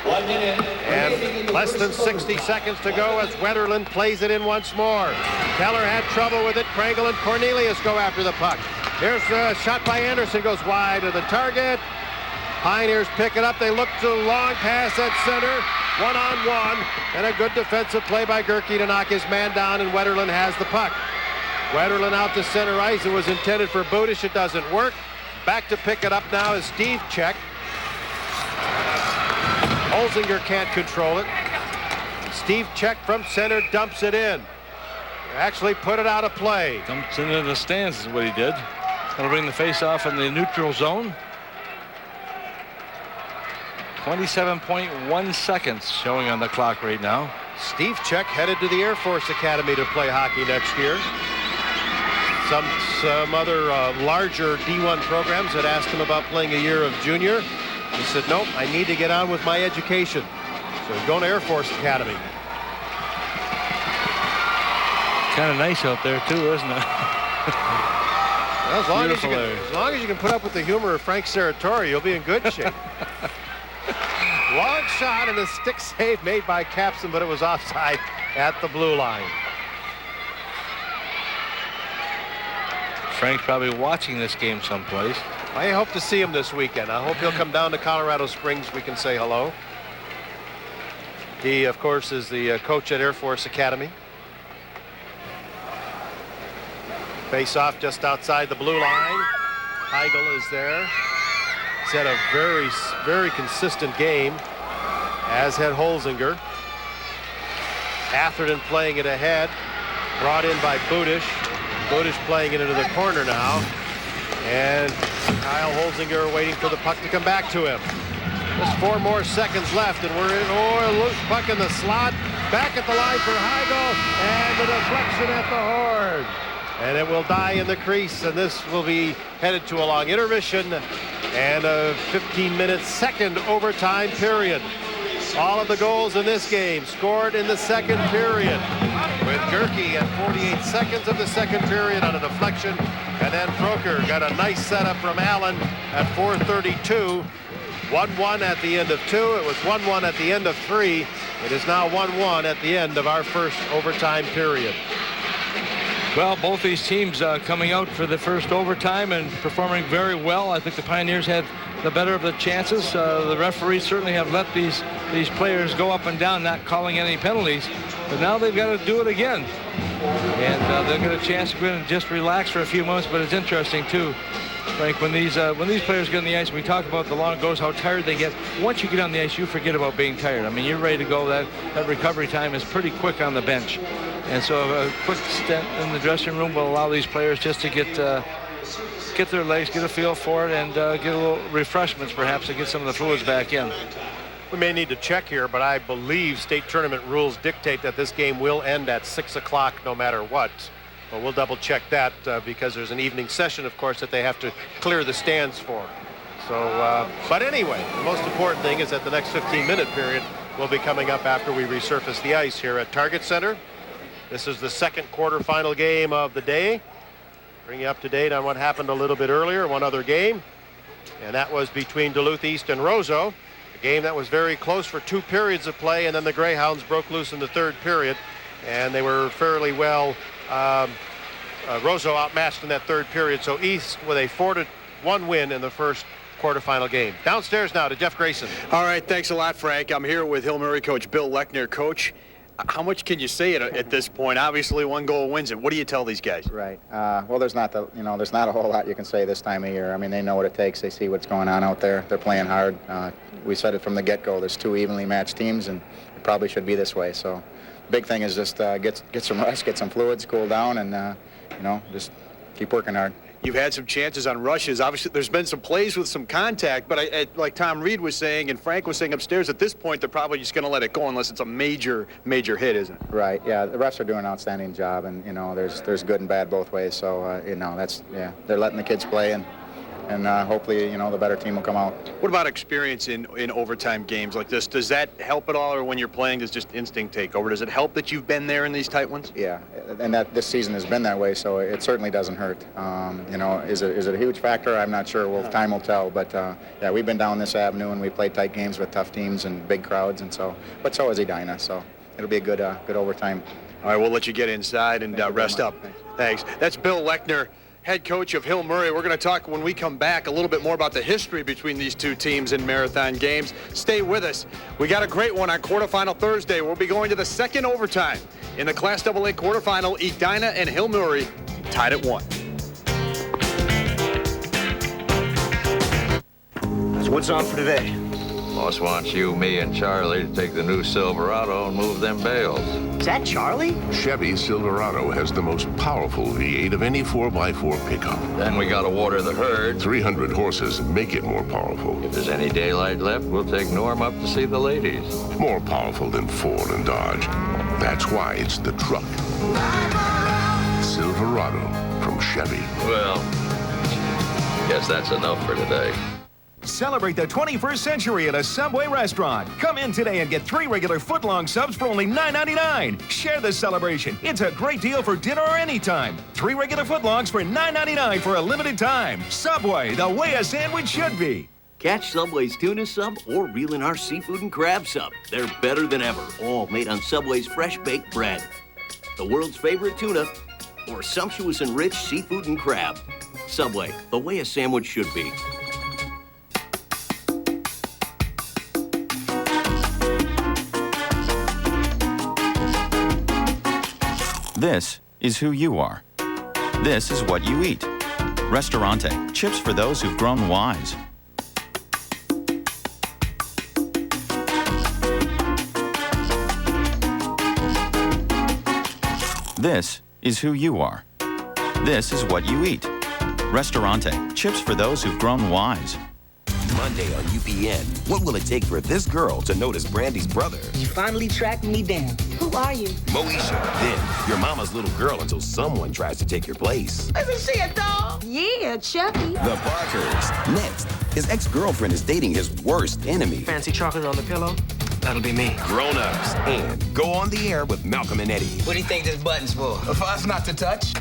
1 minute. And less than 60 seconds to go as Wetterlin plays it in once more. Keller had trouble with it. Krangle and Cornelius go after the puck. Here's a shot by Anderson, goes wide of the target. Pioneers pick it up. They look to the long pass at center. 1-on-1. And a good defensive play by Gerke to knock his man down, and Wetterlin has the puck. Wetterlin out to center ice. It was intended for Budish. It doesn't work. Back to pick it up now is Steve Check. Holzinger can't control it. Steve Check from center dumps it in. Actually put it out of play. Dumps it into the stands is what he did. That'll bring the face-off in the neutral zone. 27.1 seconds showing on the clock right now. Steve Check headed to the Air Force Academy to play hockey next year. Some other larger D1 programs had asked him about playing a year of junior. He said, nope, I need to get on with my education. So he's going to Air Force Academy. Kind of nice out there, too, isn't it? Well, as long as you can put up with the humor of Frank Serratore, you'll be in good shape. Long shot and a stick save made by Capson, but it was offside at the blue line. Frank's probably watching this game someplace. I hope to see him this weekend. I hope he'll come down to Colorado Springs. We can say hello. He, of course, is the coach at Air Force Academy. Face off just outside the blue line. Heigl is there. He's had a very, very consistent game, as had Holzinger. Atherton playing it ahead. Brought in by Budish. Budish playing it into the corner now. And Kyle Holzinger waiting for the puck to come back to him. Just 4 more seconds left, and we're in. Oh, a loose puck in the slot. Back at the line for Heigl, and the deflection at the horn. And it will die in the crease, and this will be headed to a long intermission and a 15-minute second overtime period. All of the goals in this game scored in the second period, with Gerke at 48 seconds of the second period on a deflection, and then Proker got a nice setup from Allen at 4:32. 1-1 at the end of 2. It was 1-1 at the end of 3. It is now 1-1 at the end of our first overtime period. Well, both these teams coming out for the first overtime and performing very well. I think the Pioneers had the better of the chances. The referees certainly have let these players go up and down, not calling any penalties. But now they've got to do it again. And they'll get a chance to go in and just relax for a few moments. But it's interesting, too, Frank, when these players get on the ice, we talk about the long goes, how tired they get. Once you get on the ice, you forget about being tired. I mean, you're ready to go. That recovery time is pretty quick on the bench. And so a quick stint in the dressing room will allow these players just to get their legs, get a feel for it, and get a little refreshments perhaps to get some of the fluids back in. We may need to check here, but I believe state tournament rules dictate that this game will end at 6 o'clock no matter what. But we'll double check that because there's an evening session, of course, that they have to clear the stands for. So, but anyway, the most important thing is that the next 15-minute period will be coming up after we resurface the ice here at Target Center. This is the second quarterfinal game of the day. Bring you up to date on what happened a little bit earlier, one other game, and that was between Duluth East and Roseau. A game that was very close for 2 periods of play, and then the Greyhounds broke loose in the 3rd period, and they were fairly well Roseau outmatched in that 3rd period, so East with a 4-1 win in the first quarterfinal game. Downstairs now to Jeff Grayson. All right, thanks a lot, Frank. I'm here with Hill Murray coach Bill Lechner. Coach, how much can you say at this point? Obviously, 1 goal wins it. What do you tell these guys? Right. Well, there's not a whole lot you can say this time of year. I mean, they know what it takes. They see what's going on out there. They're playing hard. We said it from the get-go. There's 2 evenly matched teams, and it probably should be this way. So, big thing is just get some rest, get some fluids, cool down, and just keep working hard. You've had some chances on rushes. Obviously, there's been some plays with some contact, but like Tom Reed was saying and Frank was saying upstairs, at this point, they're probably just going to let it go unless it's a major hit, isn't it? Right. Yeah, the refs are doing an outstanding job, and there's good and bad both ways. So they're letting the kids play, and hopefully the better team will come out. What about experience in overtime games like this? Does that help at all, or when you're playing, does just instinct take over? Does it help that you've been there in these tight ones? Yeah, and that this season has been that way, so it certainly doesn't hurt. Is it a huge factor? I'm not sure. Time will tell. But yeah, we've been down this avenue, and we played tight games with tough teams and big crowds, and so has Edina. So it'll be a good overtime. All right, we'll let you get inside and rest up. Thanks. That's Bill Lechner, head coach of Hill Murray. We're going to talk when we come back a little bit more about the history between these 2 teams in marathon games. Stay with us. We got a great one on quarterfinal Thursday. We'll be going to the 2nd overtime in the Class AA quarterfinal. Edina and Hill Murray tied at 1. So what's on for today? Boss wants you, me, and Charlie to take the new Silverado and move them bales. Is that Charlie? Chevy Silverado has the most powerful V8 of any 4x4 pickup. Then we gotta water the herd. 300 horses make it more powerful. If there's any daylight left, we'll take Norm up to see the ladies. More powerful than Ford and Dodge. That's why it's the truck. Silverado from Chevy. Well, guess that's enough for today. Celebrate the 21st century at a Subway restaurant. Come in today and get 3 regular footlong subs for only $9.99. Share the celebration. It's a great deal for dinner or anytime. 3 regular footlongs for $9.99 for a limited time. Subway, the way a sandwich should be. Catch Subway's tuna sub or reel in our seafood and crab sub. They're better than ever, all made on Subway's fresh baked bread. The world's favorite tuna or sumptuous and rich seafood and crab. Subway, the way a sandwich should be. This is who you are. This is what you eat. Restaurante, chips for those who've grown wise. This is who you are. This is what you eat. Restaurante, chips for those who've grown wise. Monday on UPN. What will it take for this girl to notice Brandy's brother? You finally tracked me down. Who are you? Moesha. Then, your mama's little girl until someone tries to take your place. Isn't she a dog? Yeah, Chucky. The Barkers. Next, his ex-girlfriend is dating his worst enemy. Fancy chocolate on the pillow? That'll be me. Grown-ups. And go on the air with Malcolm and Eddie. What do you think this button's for? For us not to touch?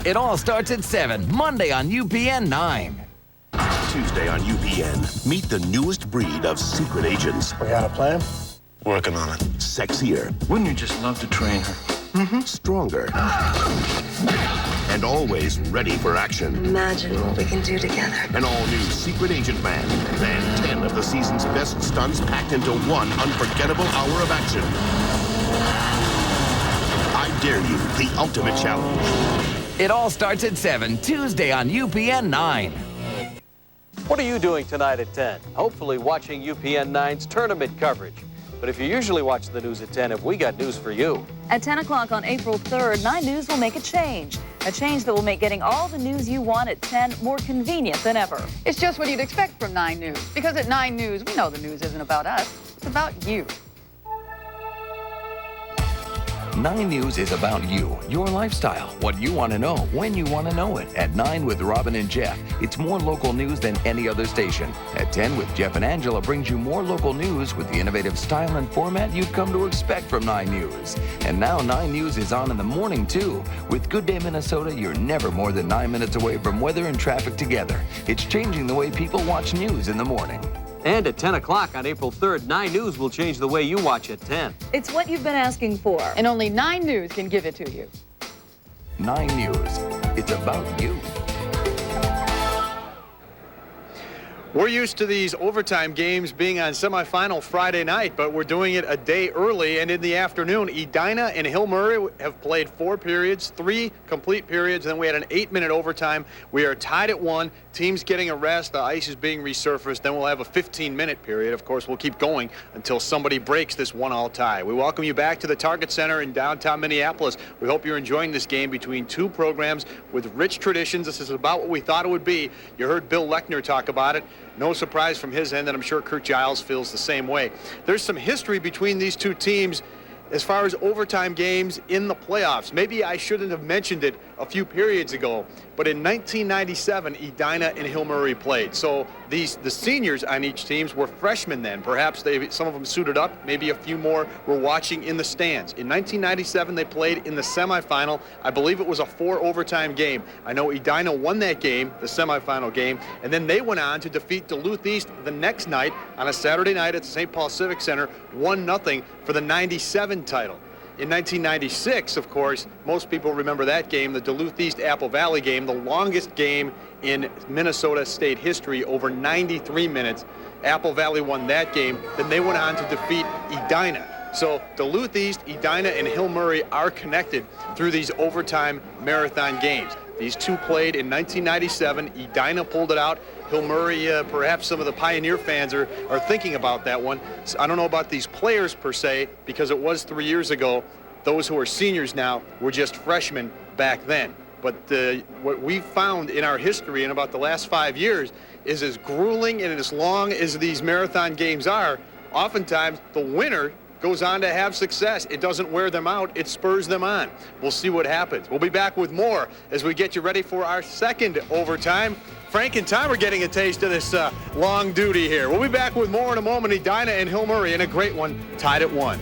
It all starts at 7, Monday on UPN 9. Tuesday on UPN. Meet the newest breed of secret agents. We got a plan? Working on it. Sexier. Wouldn't you just love to train her? Mm-hmm. Stronger. And always ready for action. Imagine what we can do together. An all-new Secret Agent Man. And 10 of the season's best stunts packed into one unforgettable hour of action. I Dare You, the ultimate challenge. It all starts at 7, Tuesday on UPN 9. What are you doing tonight at 10? Hopefully watching UPN 9's tournament coverage. But if you usually watch the news at 10, have we got news for you? At 10 o'clock on April 3rd, 9 News will make a change. A change that will make getting all the news you want at 10 more convenient than ever. It's just what you'd expect from 9 News. Because at 9 News, we know the news isn't about us. It's about you. 9 News is about you, your lifestyle, what you want to know, when you want to know it. At 9 with Robin and Jeff, it's more local news than any other station. At 10 with Jeff and Angela brings you more local news with the innovative style and format you've come to expect from 9 News. And now 9 News is on in the morning, too. With Good Day Minnesota, you're never more than 9 minutes away from weather and traffic together. It's changing the way people watch news in the morning. And at 10 o'clock on April 3rd, 9 News will change the way you watch at 10. It's what you've been asking for. And only 9 News can give it to you. 9 News. It's about you. We're used to these overtime games being on semifinal Friday night, but we're doing it a day early and in the afternoon. Edina and Hill Murray have played 4 periods, 3 complete periods, and then we had an 8-minute overtime. We are tied at 1. Teams getting a rest. The ice is being resurfaced. Then we'll have a 15-minute period. Of course, we'll keep going until somebody breaks this 1-all tie. We welcome you back to the Target Center in downtown Minneapolis. We hope you're enjoying this game between 2 programs with rich traditions. This is about what we thought it would be. You heard Bill Lechner talk about it. No surprise from his end, and I'm sure Kurt Giles feels the same way. There's some history between these 2 teams as far as overtime games in the playoffs. Maybe I shouldn't have mentioned it a few periods ago, but in 1997, Edina and Hill Murray played. So the seniors on each team were freshmen then. Perhaps some of them suited up. Maybe a few more were watching in the stands. In 1997, they played in the semifinal. I believe it was a 4 overtime game. I know Edina won that game, the semifinal game, and then they went on to defeat Duluth East the next night on a Saturday night at the St. Paul Civic Center, 1-0 for the 97 title. In 1996, of course, most people remember that game, the Duluth East Apple Valley game, the longest game in Minnesota State history, over 93 minutes. Apple Valley won that game. Then they went on to defeat Edina. So Duluth East, Edina, and Hill Murray are connected through these overtime marathon games. These 2 played in 1997. Edina pulled it out. Hill Murray, perhaps some of the Pioneer fans are thinking about that one. So I don't know about these players per se, because it was 3 years ago. Those who are seniors now were just freshmen back then. But what we've found in our history in about the last 5 years is as grueling and as long as these marathon games are, oftentimes the winner goes on to have success. It doesn't wear them out, it spurs them on. We'll see what happens. We'll be back with more as we get you ready for our second overtime. Frank and Tom are getting a taste of this long duty here. We'll be back with more in a moment. Edina and Hill Murray in a great one, tied at 1.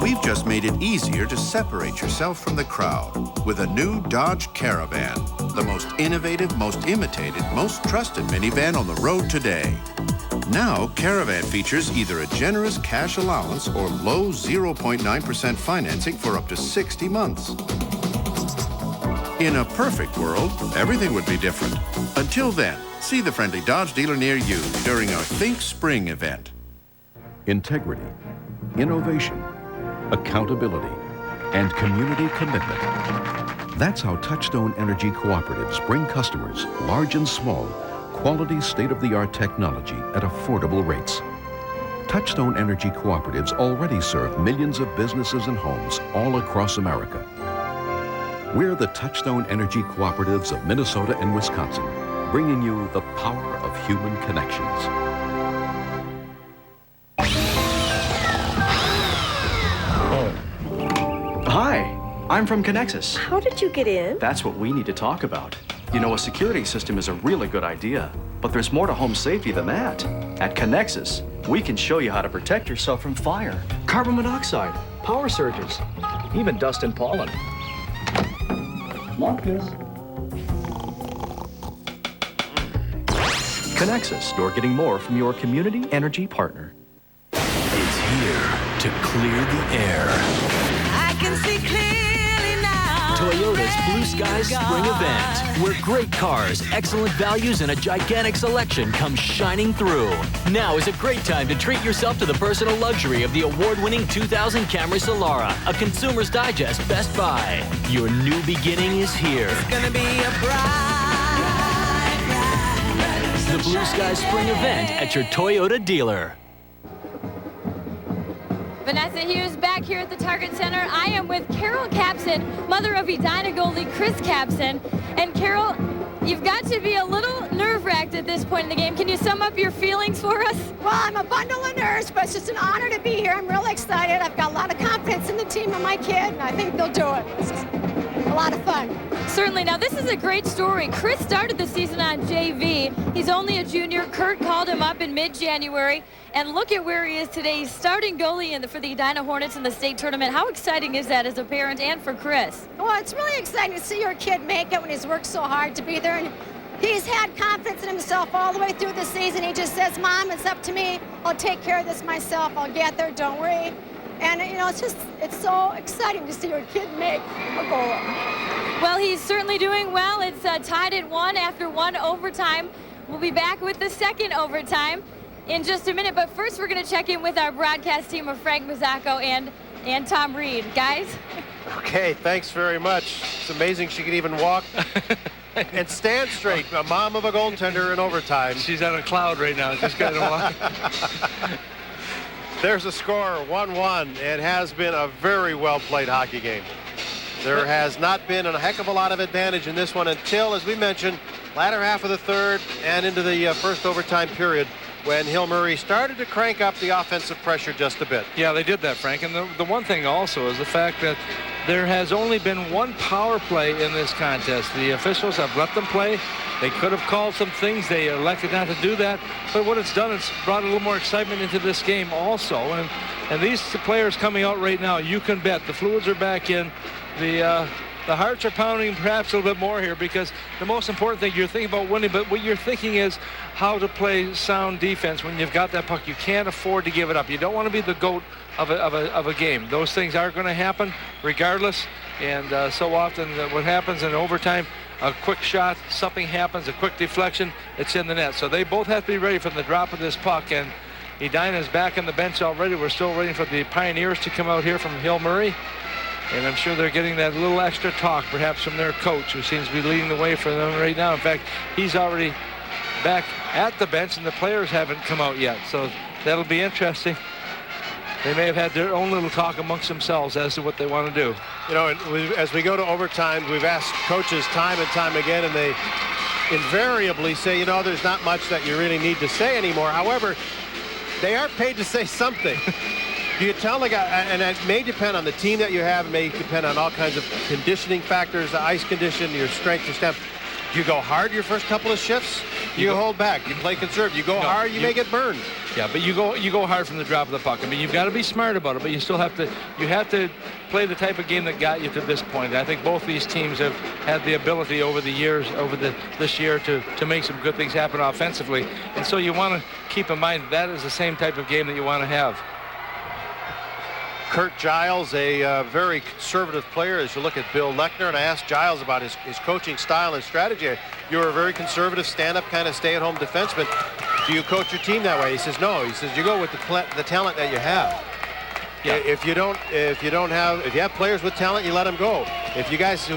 We've just made it easier to separate yourself from the crowd with a new Dodge Caravan, the most innovative, most imitated, most trusted minivan on the road today. Now, Caravan features either a generous cash allowance or low 0.9% financing for up to 60 months. In a perfect world, everything would be different. Until then, see the friendly Dodge dealer near you during our Think Spring event. Integrity, innovation, accountability, and community commitment. That's how Touchstone Energy Cooperatives bring customers, large and small, quality state-of-the-art technology at affordable rates. Touchstone Energy Cooperatives already serve millions of businesses and homes all across America. We're the Touchstone Energy Cooperatives of Minnesota and Wisconsin, bringing you the power of human connections. Hi, I'm from Connexus. How did you get in? That's what we need to talk about. You know, a security system is a really good idea, but there's more to home safety than that. At Connexus, we can show you how to protect yourself from fire, carbon monoxide, power surges, even dust and pollen. Marcus. Connexus, you're getting more from your community energy partner. It's here to clear the air. I can see clearly now. Toyota's Blue Sky Spring Event, where great cars, excellent values, and a gigantic selection come shining through. Now is a great time to treat yourself to the personal luxury of the award-winning 2000 Camry Solara, a Consumer's Digest Best Buy. Your new beginning is here. It's gonna be a bright, The Blue Sky Spring Event at your Toyota dealer. Vanessa Hughes back here at the Target Center. I am with Carol Capson, mother of Edina goalie Chris Capson. And Carol, You've got to be a little nerve-wracked at this point in the game. Can you sum up your feelings for us? Well, I'm a bundle of nerves, but it's just an honor to be here. I'm really excited. I've got a lot of confidence in the team and my kid, and I think they'll do it. It's just a lot of fun. Certainly. Now, this is a great story. Chris started the season on JV. He's only a junior. Kurt called him up in mid-January. And look at where he is today. He's starting goalie for the Edina Hornets in the state tournament. How exciting is that as a parent and for Chris? Well, it's really exciting to see your kid make it when he's worked so hard to be there. And he's had confidence in himself all the way through the season. He just says, Mom, it's up to me. I'll take care of this myself. I'll get there. Don't worry. And, you know, it's so exciting to see your kid make a goal. Well, he's certainly doing well. It's tied at 1 after 1 overtime. We'll be back with the second overtime in just a minute. But first, we're going to check in with our broadcast team of Frank Mazzacco and Tom Reed. Guys? Okay, thanks very much. It's amazing she can even walk and stand straight. A mom of a goaltender in overtime. She's on a cloud right now. Just got to walk. There's a score, 1-1. It has been a very well-played hockey game. There has not been a heck of a lot of advantage in this one until, as we mentioned, latter half of the third and into the first overtime period, when Hill Murray started to crank up the offensive pressure just a bit. Yeah, they did that, Frank. And the one thing also is the fact that there has only been one power play in this contest. The officials have let them play. They could have called some things. They elected not to do that. But what it's done, it's brought a little more excitement into this game also. And these players coming out right now, you can bet the fluids are back in. The hearts are pounding perhaps a little bit more here, because the most important thing, you're thinking about winning, but what you're thinking is how to play sound defense when you've got that puck. You can't afford to give it up. You don't want to be the GOAT of a game. Those things are going to happen regardless. And so often what happens in overtime, a quick shot, something happens, a quick deflection, it's in the net. So they both have to be ready from the drop of this puck. And Edina is back on the bench already. We're still waiting for the Pioneers to come out here from Hill Murray. And I'm sure they're getting that little extra talk, perhaps from their coach, who seems to be leading the way for them right now. In fact, he's already back at the bench, and the players haven't come out yet. So that'll be interesting. They may have had their own little talk amongst themselves as to what they want to do. You know, as we go to overtime, we've asked coaches time and time again, and they invariably say, you know, there's not much that you really need to say anymore. However, they are paid to say something. Do you tell the guy, and it may depend on the team that you have, it may depend on all kinds of conditioning factors, the ice condition, your strength, your stamina. Do you go hard your first couple of shifts? You hold back. You play conservative. You go hard, you may get burned. Yeah, but you go hard from the drop of the puck. I mean, you've got to be smart about it, but you still have to play the type of game that got you to this point. I think both these teams have had the ability over the years, this year, to make some good things happen offensively. And so you want to keep in mind that is the same type of game that you want to have. Kurt Giles, a very conservative player. As you look at Bill Lechner, and I asked Giles about his coaching style and strategy. You're a very conservative, stand-up kind of stay-at-home defenseman. Do you coach your team that way? He says no. He says you go with the talent that you have. Yeah. If you have players with talent, you let them go. If you guys who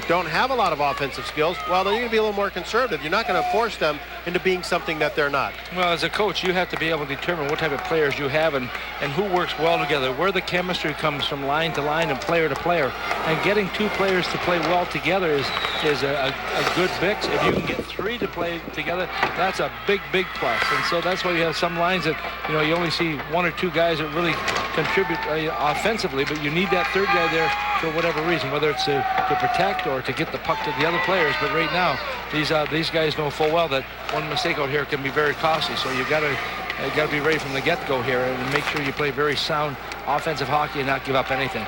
don't have a lot of offensive skills, well, then you're going to be a little more conservative. You're not going to force them into being something that they're not. Well, as a coach, you have to be able to determine what type of players you have and who works well together, where the chemistry comes from line to line and player to player. And getting two players to play well together is a good mix. If you can get three to play together, that's a big, big plus. And so that's why you have some lines that, you know, you only see one or two guys that really contribute offensively, but you need that third guy there for whatever reason, whether it's to protect or to get the puck to the other players. But right now, these guys know full well that one mistake out here can be very costly. So you got to be ready from the get-go here and make sure you play very sound offensive hockey and not give up anything.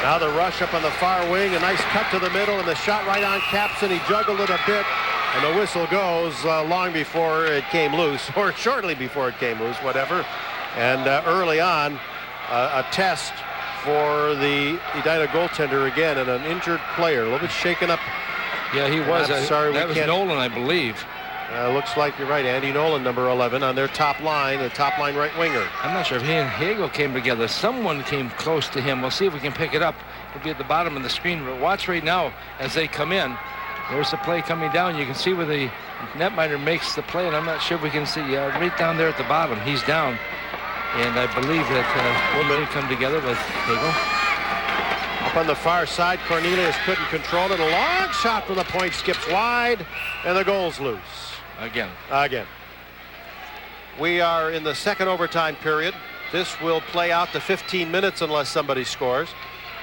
Now the rush up on the far wing, a nice cut to the middle, and the shot right on Capson. He juggled it a bit, and the whistle goes long before it came loose, or shortly before it came loose, whatever. And early on, a test for the Edina goaltender again, and an injured player, a little bit shaken up. Yeah, he was. Sorry, that was Nolan, I believe. Looks like you're right. Andy Nolan, number 11, on their top line, the top line right winger. I'm not sure if he and Hagel came together. Someone came close to him. We'll see if we can pick it up. It'll be at the bottom of the screen. But watch right now as they come in. There's the play coming down. You can see where the netminder makes the play, and I'm not sure if we can see right down there at the bottom. He's down. And I believe that he did come together with Hagel. Up on the far side, Cornelius couldn't control it. A long shot from the point, skips wide, and the goal's loose. Again. We are in the second overtime period. This will play out to 15 minutes unless somebody scores.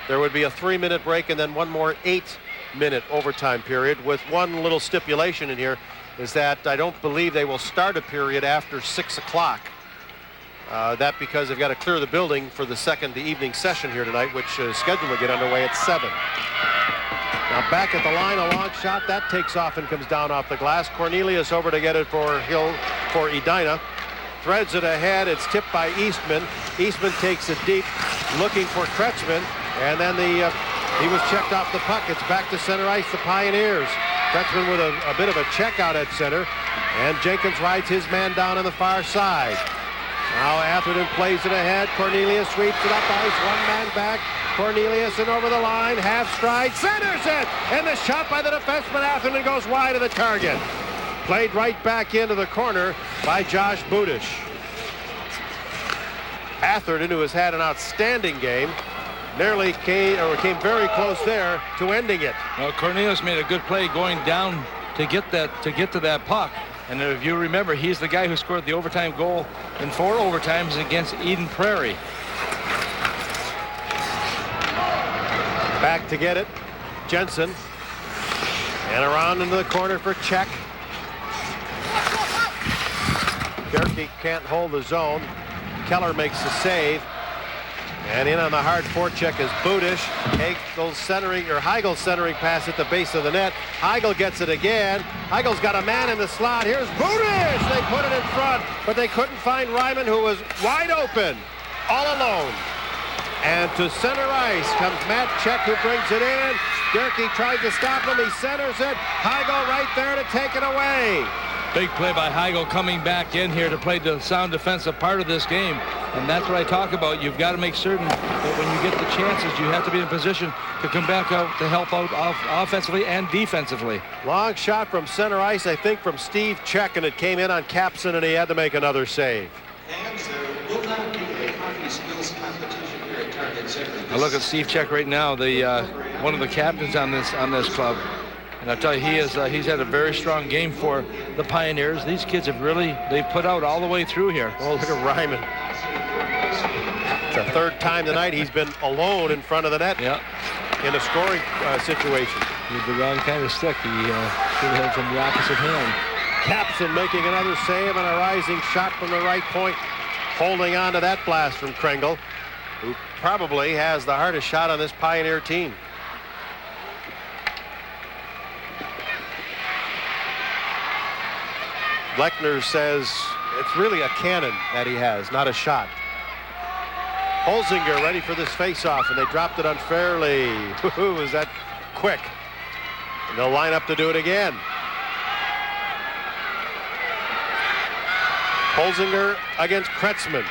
There would be a 3-minute break and then one more 8-minute overtime period, with one little stipulation in here, is that I don't believe they will start a period after 6 o'clock. That because they've got to clear the building for the second evening session here tonight, which is scheduled to get underway at 7. Now back at the line, a long shot that takes off and comes down off the glass. Cornelius over to get it for Edina. Threads it ahead. It's tipped by Eastman. Eastman takes it deep, looking for Kretzman, and then he was checked off the puck. It's back to center ice, the Pioneers. Kretzman with a bit of a check out at center, and Jenkins rides his man down on the far side. Now Atherton plays it ahead. Cornelius sweeps it up ice. One man back. Cornelius and over the line. Half stride. Centers it. And the shot by the defenseman Atherton goes wide of the target. Played right back into the corner by Josh Budish. Atherton, who has had an outstanding game, nearly came very close there to ending it. Well, Cornelius made a good play going down to get to that puck. And if you remember, he's the guy who scored the overtime goal in 4 overtimes against Eden Prairie. Back to get it, Jensen. And around into the corner for Czech. Gerke can't hold the zone. Keller makes the save. And in on the hard forecheck is Budish. Hegel's centering pass at the base of the net. Hegel gets it again. Hegel's got a man in the slot. Here's Budish. They put it in front, but they couldn't find Ryman, who was wide open, all alone. And to center ice comes Matt Czech, who brings it in. Gerke tried to stop him. He centers it. Hegel right there to take it away. Big play by Hegel coming back in here to play the sound defensive part of this game. And that's what I talk about. You've got to make certain that when you get the chances, you have to be in position to come back out to help out offensively and defensively. Long shot from center ice, I think, from Steve Czech, and it came in on Capson, and he had to make another save. And there will not be a hockey skills competition here at Target Center. I look at Steve Czech right now, the one of the captains on this club. And I tell you, he's had a very strong game for the Pioneers. These kids have they've put out all the way through here. Oh, look at Ryman. It's the third time tonight he's been alone in front of the net in a scoring situation. With the wrong kind of stick. He should have from the opposite hand. Capson making another save and a rising shot from the right point, holding on to that blast from Kringle, who probably has the hardest shot on this Pioneer team. Lechner says it's really a cannon that he has, not a shot. Holzinger ready for this face-off, and they dropped it unfairly. Was that quick? And they'll line up to do it again. Holzinger against Kretzman.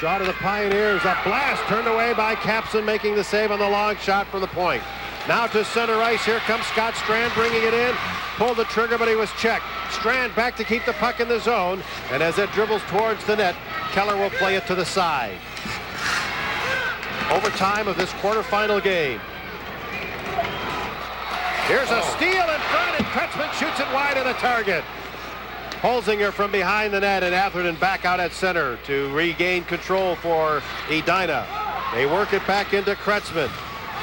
Draw to the Pioneers. A blast turned away by Capson, making the save on the long shot from the point. Now to center ice. Here comes Scott Strand bringing it in. Pulled the trigger, but he was checked. Strand back to keep the puck in the zone. And as it dribbles towards the net, Keller will play it to the side. Overtime of this quarterfinal game. Here's a steal in front, and Kretzman shoots it wide of the target. Holzinger from behind the net, and Atherton back out at center to regain control for Edina. They work it back into Kretzman.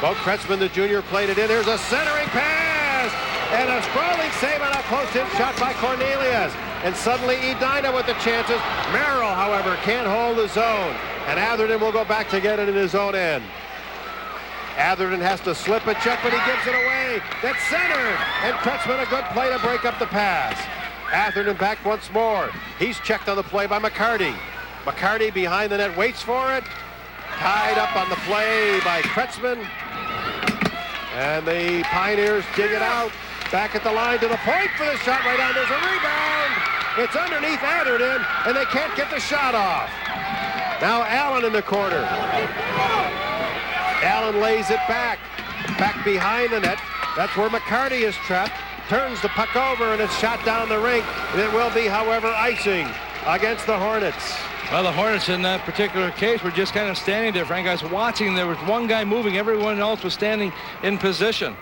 Bo Kretzman, the junior, played it in. There's a centering pass, and a sprawling save on a close-in shot by Cornelius. And suddenly Edina with the chances. Merrill, however, can't hold the zone, and Atherton will go back to get it in his own end. Atherton has to slip a check, but he gives it away. That's centered, and Kretzman a good play to break up the pass. Atherton back once more. He's checked on the play by McCarty. McCarty behind the net waits for it. Tied up on the play by Kretzman. And the Pioneers dig it out. Back at the line to the point for the shot right on. There's a rebound. It's underneath Atherton, and they can't get the shot off. Now Allen in the corner. Allen lays it back behind the net. That's where McCarty is trapped. Turns the puck over, and it's shot down the rink. And it will be, however, icing against the Hornets. Well, the Hornets in that particular case were just kind of standing there. Frank, I was watching. There was one guy moving. Everyone else was standing in position.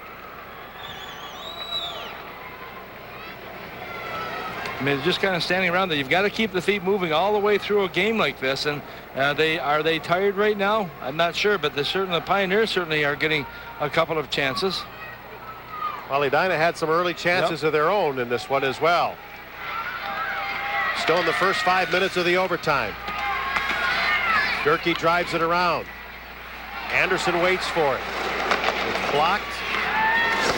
I mean, just kind of standing around there. You've got to keep the feet moving all the way through a game like this. And are they tired right now? I'm not sure, but the Pioneers certainly are getting a couple of chances. Well, Edina had some early chances of their own in this one as well. Still in the first 5 minutes of the overtime. Durkee drives it around. Anderson waits for it. It's blocked.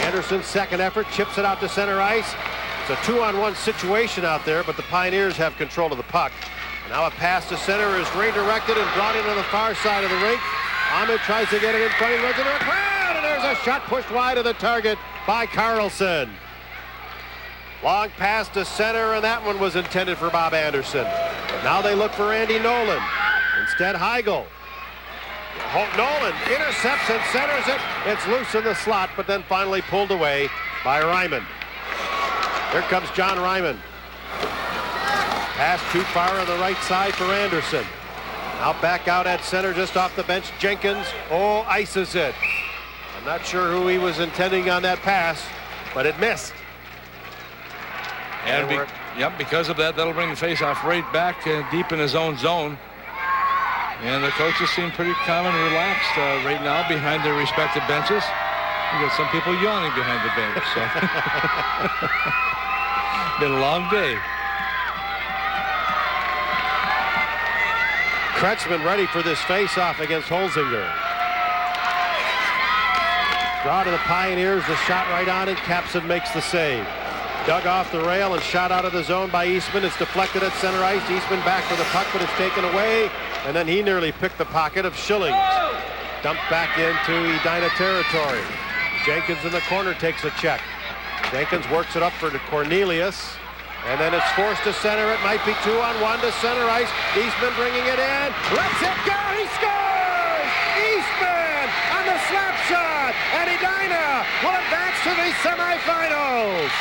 Anderson's second effort, chips it out to center ice. It's a 2-on-1 situation out there, but the Pioneers have control of the puck. And now a pass to center is redirected and brought into the far side of the rink. Ahmed tries to get it in front. He runs into a crowd, and there's a shot pushed wide of the target by Carlson. Long pass to center, and that one was intended for Bob Anderson. Now they look for Andy Nolan. Instead, Heigl. Nolan intercepts and centers it. It's loose in the slot, but then finally pulled away by Ryman. Here comes John Ryman. Pass too far on the right side for Anderson. Now back out at center, just off the bench. Jenkins, ices it. I'm not sure who he was intending on that pass, but it missed. And because of that, that'll bring the faceoff right back deep in his own zone. And the coaches seem pretty calm and relaxed right now behind their respective benches. You got some people yawning behind the bench. So. Been a long day. Kretzman ready for this face-off against Holzinger. Draw to the Pioneers, the shot right on it. Capson makes the save. Dug off the rail and shot out of the zone by Eastman. It's deflected at center ice. Eastman back for the puck, but it's taken away. And then he nearly picked the pocket of Schillings. Dumped back into Edina territory. Jenkins in the corner takes a check. Jenkins works it up for Cornelius. And then it's forced to center. It might be 2-on-1 to center ice. Eastman bringing it in. Lets it go. He scores! Eastman on the slap shot. And Edina will advance to the semifinals.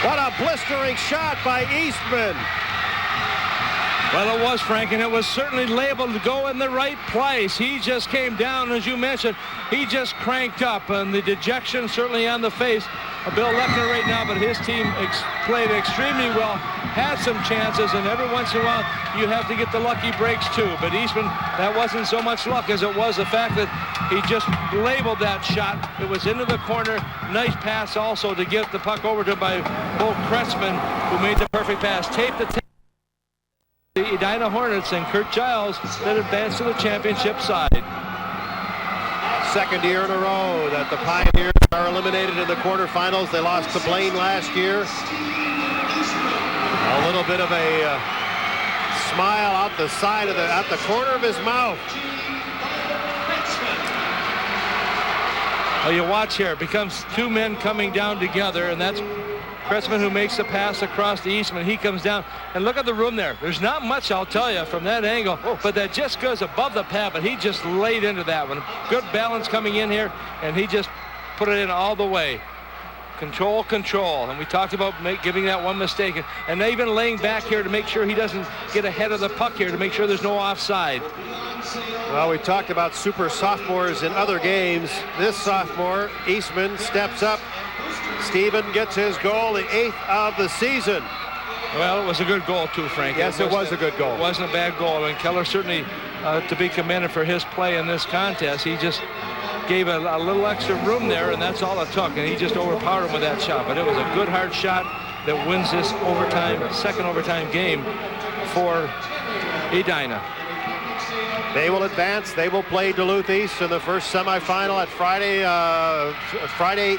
What a blistering shot by Eastman. Well, it was, Frank, and it was certainly labeled to go in the right place. He just came down, as you mentioned. He just cranked up, and the dejection certainly on the face of Bill Lechner right now, but his team played extremely well, had some chances, and every once in a while you have to get the lucky breaks too. But Eastman, that wasn't so much luck as it was the fact that he just labeled that shot. It was into the corner. Nice pass also to get the puck over to by Bo Kretzman, who made the perfect pass. Taped the Edina Hornets and Kurt Giles that advanced to the championship side. Second year in a row that the Pioneers are eliminated in the quarterfinals. They lost to Blaine last year. A little bit of a smile out the side of at the corner of his mouth. Well, you watch here. It becomes two men coming down together, and that's Kretzman who makes the pass across to Eastman. He comes down, and look at the room there. There's not much, I'll tell you, from that angle, but that just goes above the pad, but he just laid into that one. Good balance coming in here, and he just put it in all the way. Control, control, and we talked about giving that one mistake, and even laying back here to make sure he doesn't get ahead of the puck here, to make sure there's no offside. Well, we talked about super sophomores in other games. This sophomore, Eastman, steps up. Stephen gets his goal, the 8th of the season. Well, it was a good goal too, Frank. Yes, it was a good goal. It wasn't a bad goal, and Keller certainly to be commended for his play in this contest. He just gave a little extra room there, and that's all it took, and he just overpowered him with that shot. But it was a good hard shot that wins this second overtime game for Edina. They will advance. They will play Duluth East in the first semifinal at Friday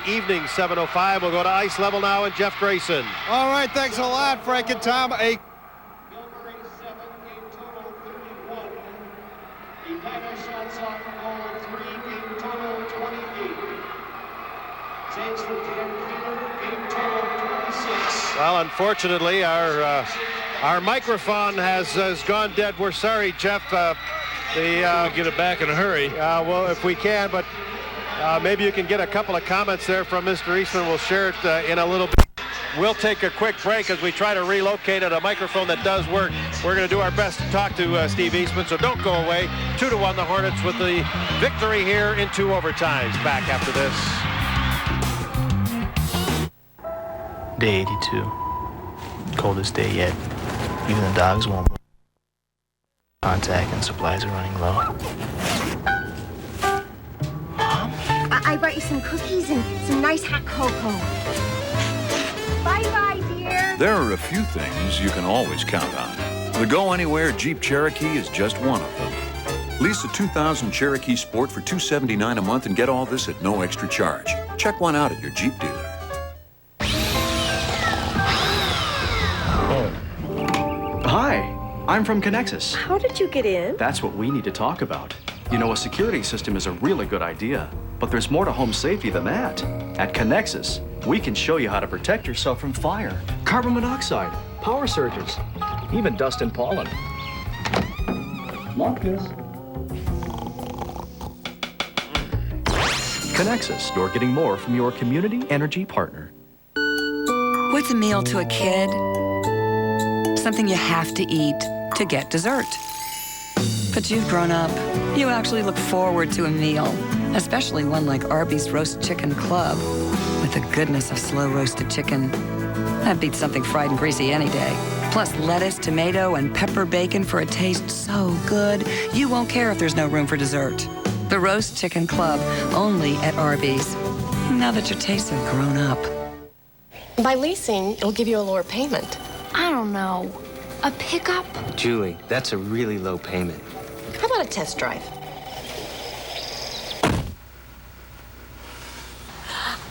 evening, 7:05. We'll go to ice level now, and Jeff Grayson. All right, thanks a lot, Frank and Tom. Edina shots off the goal of 3, game total 28. Saves for Dan Keeler, game total 26. Well, unfortunately, our microphone has gone dead. We're sorry, Jeff. Get it back in a hurry. Well, if we can, but maybe you can get a couple of comments there from Mr. Eastman. We'll share it in a little bit. We'll take a quick break as we try to relocate a microphone that does work. We're going to do our best to talk to Steve Eastman, so don't go away. 2-1 the Hornets with the victory here in 2 overtimes. Back after this. Day 82. Coldest day yet. Even the dogs won't move. Contact and supplies are running low. I brought you some cookies and some nice hot cocoa. Bye-bye, dear. There are a few things you can always count on. The Go Anywhere Jeep Cherokee is just one of them. Lease a 2000 Cherokee Sport for $279 a month and get all this at no extra charge. Check one out at your Jeep dealer. Hi, I'm from Connexus. How did you get in? That's what we need to talk about. You know, a security system is a really good idea, but there's more to home safety than that. At Connexus, we can show you how to protect yourself from fire, carbon monoxide, power surges, even dust and pollen. Marcus. Connexus, you're getting more from your community energy partner. What's a meal to a kid? Something you have to eat to get dessert. But you've grown up. You actually look forward to a meal, especially one like Arby's Roast Chicken Club, with the goodness of slow-roasted chicken. That beats something fried and greasy any day. Plus lettuce, tomato, and pepper bacon for a taste so good, you won't care if there's no room for dessert. The Roast Chicken Club, only at Arby's. Now that your tastes have grown up. By leasing, it'll give you a lower payment. I don't know. A pickup? Julie, that's a really low payment. How about a test drive?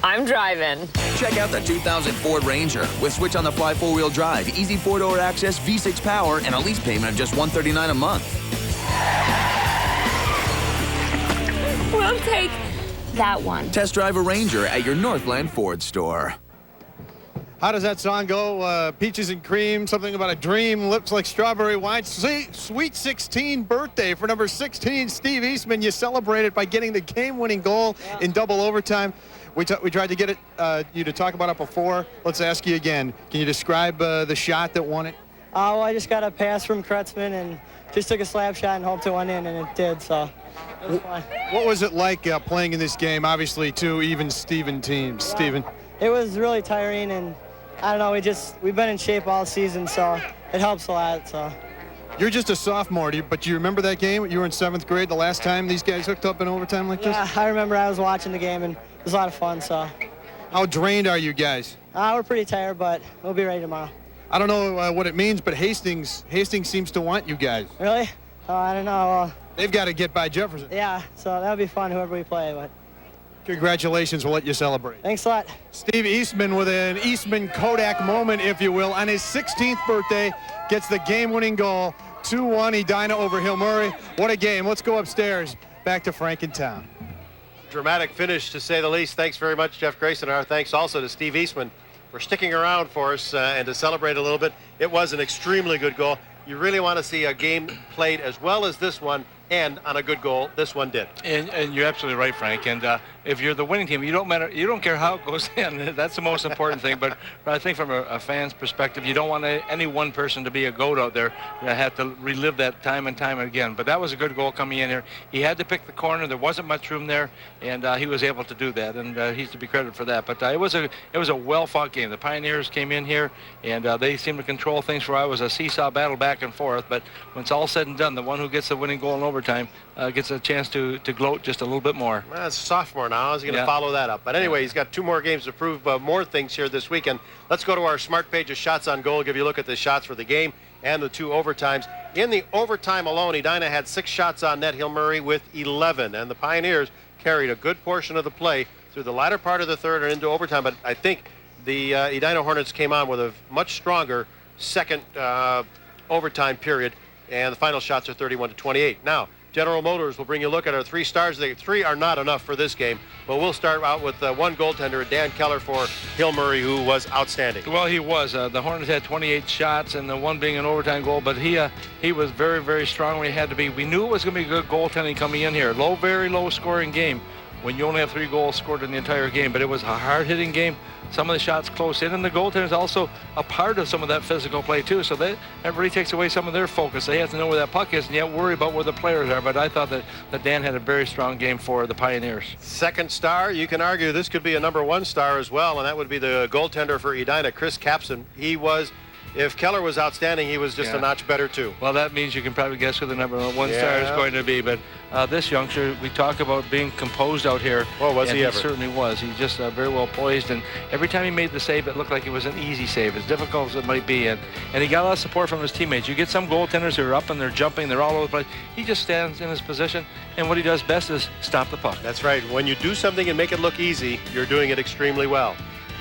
I'm driving. Check out the 2000 Ford Ranger with switch-on-the-fly four-wheel drive, easy four-door access, V6 power, and a lease payment of just $139 a month. We'll take that one. Test drive a Ranger at your Northland Ford store. How does that song go? Peaches and cream, something about a dream, lips like strawberry wine. Sweet 16 birthday for number 16, Steve Eastman. You celebrated by getting the game-winning goal in double overtime. We tried to get you to talk about it before. Let's ask you again. Can you describe the shot that won it? Well, I just got a pass from Kretzman and just took a slap shot and hoped it went in, and it did, so it was fun. What was it like playing in this game? Obviously, two even Steven teams. Yeah. Steven? It was really tiring, and I don't know, we've been in shape all season, so it helps a lot, so. You're just a sophomore, but do you remember that game? You were in 7th grade the last time these guys hooked up in overtime like this? Yeah, I remember I was watching the game, and it was a lot of fun, so. How drained are you guys? We're pretty tired, but we'll be ready tomorrow. I don't know what it means, but Hastings seems to want you guys. Really? I don't know. They've got to get by Jefferson. Yeah, so that'll be fun, whoever we play, but. Congratulations. We'll let you celebrate. Thanks a lot. Steve Eastman with an Eastman Kodak moment, if you will, on his 16th birthday, gets the game-winning goal. 2-1 Edina over Hill Murray. What a game. Let's go upstairs. Back to Frankentown. Dramatic finish, to say the least. Thanks very much, Jeff Grayson. Our thanks also to Steve Eastman for sticking around for us and to celebrate a little bit. It was an extremely good goal. You really want to see a game played as well as this one and on a good goal. This one did. And you're absolutely right, Frank. And if you're the winning team, you don't care how it goes in. That's the most important thing. But I think from a fan's perspective, you don't want any one person to be a goat out there that have to relive that time and time again. But that was a good goal coming in here. He had to pick the corner. There wasn't much room there, and he was able to do that. And he's to be credited for that. But it was a well-fought game. The Pioneers came in here, and they seemed to control things. For it was a seesaw battle back and forth. But when it's all said and done, the one who gets the winning goal in overtime gets a chance to gloat just a little bit more. Well, it's a sophomore now. How's he going to follow that up? But anyway, he's got 2 more games to prove more things here this weekend. Let's go to our smart page of shots on goal, give you a look at the shots for the game and the 2 overtimes. In the overtime alone, Edina had 6 shots on net, Hill Murray with 11. And the Pioneers carried a good portion of the play through the latter part of the third and into overtime. But I think the Edina Hornets came on with a much stronger second overtime period. And the final shots are 31-28. Now, General Motors will bring you a look at our 3 stars. The 3 are not enough for this game, but we'll start out with one goaltender, Dan Keller for Hill Murray, who was outstanding. Well, he was. The Hornets had 28 shots, and the one being an overtime goal, but he was very, very strong when he had to be. We knew it was going to be good goaltending coming in here. Very low scoring game when you only have 3 goals scored in the entire game, but it was a hard-hitting game. Some of the shots close in, and the goaltender is also a part of some of that physical play too, so that really takes away some of their focus. They have to know where that puck is and yet worry about where the players are, but I thought that Dan had a very strong game for the Pioneers. Second star, you can argue this could be a number 1 star as well, and that would be the goaltender for Edina, Chris Capson. He was, if Keller was outstanding, he was just a notch better too. Well, that means you can probably guess who the number 1 star is going to be, but this youngster, we talk about being composed out here. Well, was he ever? He certainly was. He just very well poised, and every time he made the save, it looked like it was an easy save, as difficult as it might be, and he got a lot of support from his teammates. You get some goaltenders who are up and they're jumping, they're all over the place. He just stands in his position, and what he does best is stop the puck. That's right. When you do something and make it look easy, you're doing it extremely well.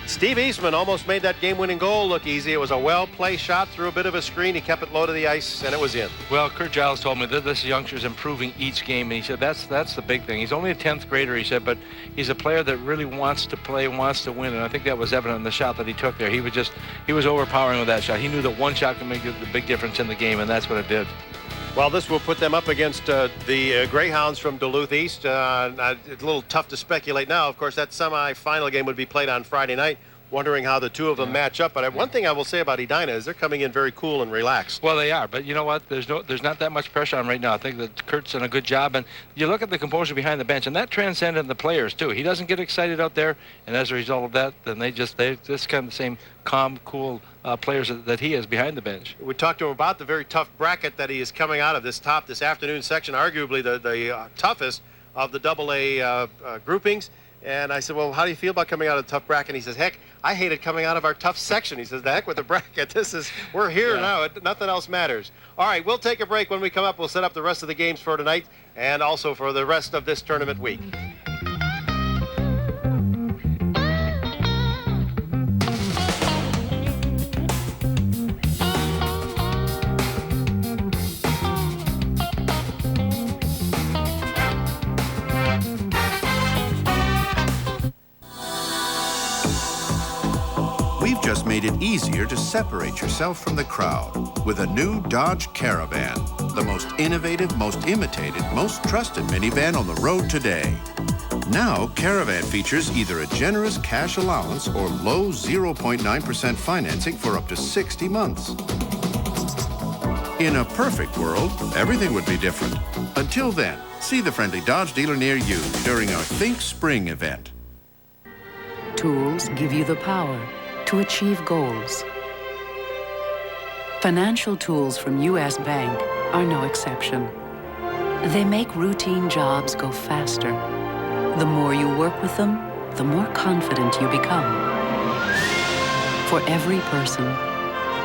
Steve Eastman almost made that game-winning goal look easy. It was a well-placed shot through a bit of a screen. He kept it low to the ice, and it was in. Well, Kurt Giles told me that this youngster's improving each game, and he said that's the big thing. He's only a 10th grader, he said, but he's a player that really wants to play, wants to win, and I think that was evident in the shot that he took there. He was overpowering with that shot. He knew that one shot could make the big difference in the game, and that's what it did. Well, this will put them up against the Greyhounds from Duluth East. It's a little tough to speculate now. Of course, that semifinal game would be played on Friday night. Wondering how the two of them match up. But one thing I will say about Edina is they're coming in very cool and relaxed. Well, they are. But you know what? There's not that much pressure on right now. I think that Kurt's done a good job. And you look at the composure behind the bench, and that transcended the players, too. He doesn't get excited out there. And as a result of that, then they're just kind of the same calm, cool players that he is behind the bench. We talked to him about the very tough bracket that he is coming out of this afternoon section, arguably the toughest of the AA groupings. And I said, well, how do you feel about coming out of the tough bracket? And he says, heck, I hated coming out of our tough section. He says, the heck with the bracket. We're here now. Nothing else matters. All right, we'll take a break. When we come up, we'll set up the rest of the games for tonight and also for the rest of this tournament week. We've just made it easier to separate yourself from the crowd with a new Dodge Caravan, the most innovative, most imitated, most trusted minivan on the road today. Now, Caravan features either a generous cash allowance or low 0.9% financing for up to 60 months. In a perfect world, everything would be different. Until then, see the friendly Dodge dealer near you during our Think Spring event. Tools give you the power to achieve goals. Financial tools from U.S. Bank are no exception. They make routine jobs go faster. The more you work with them, the more confident you become. For every person,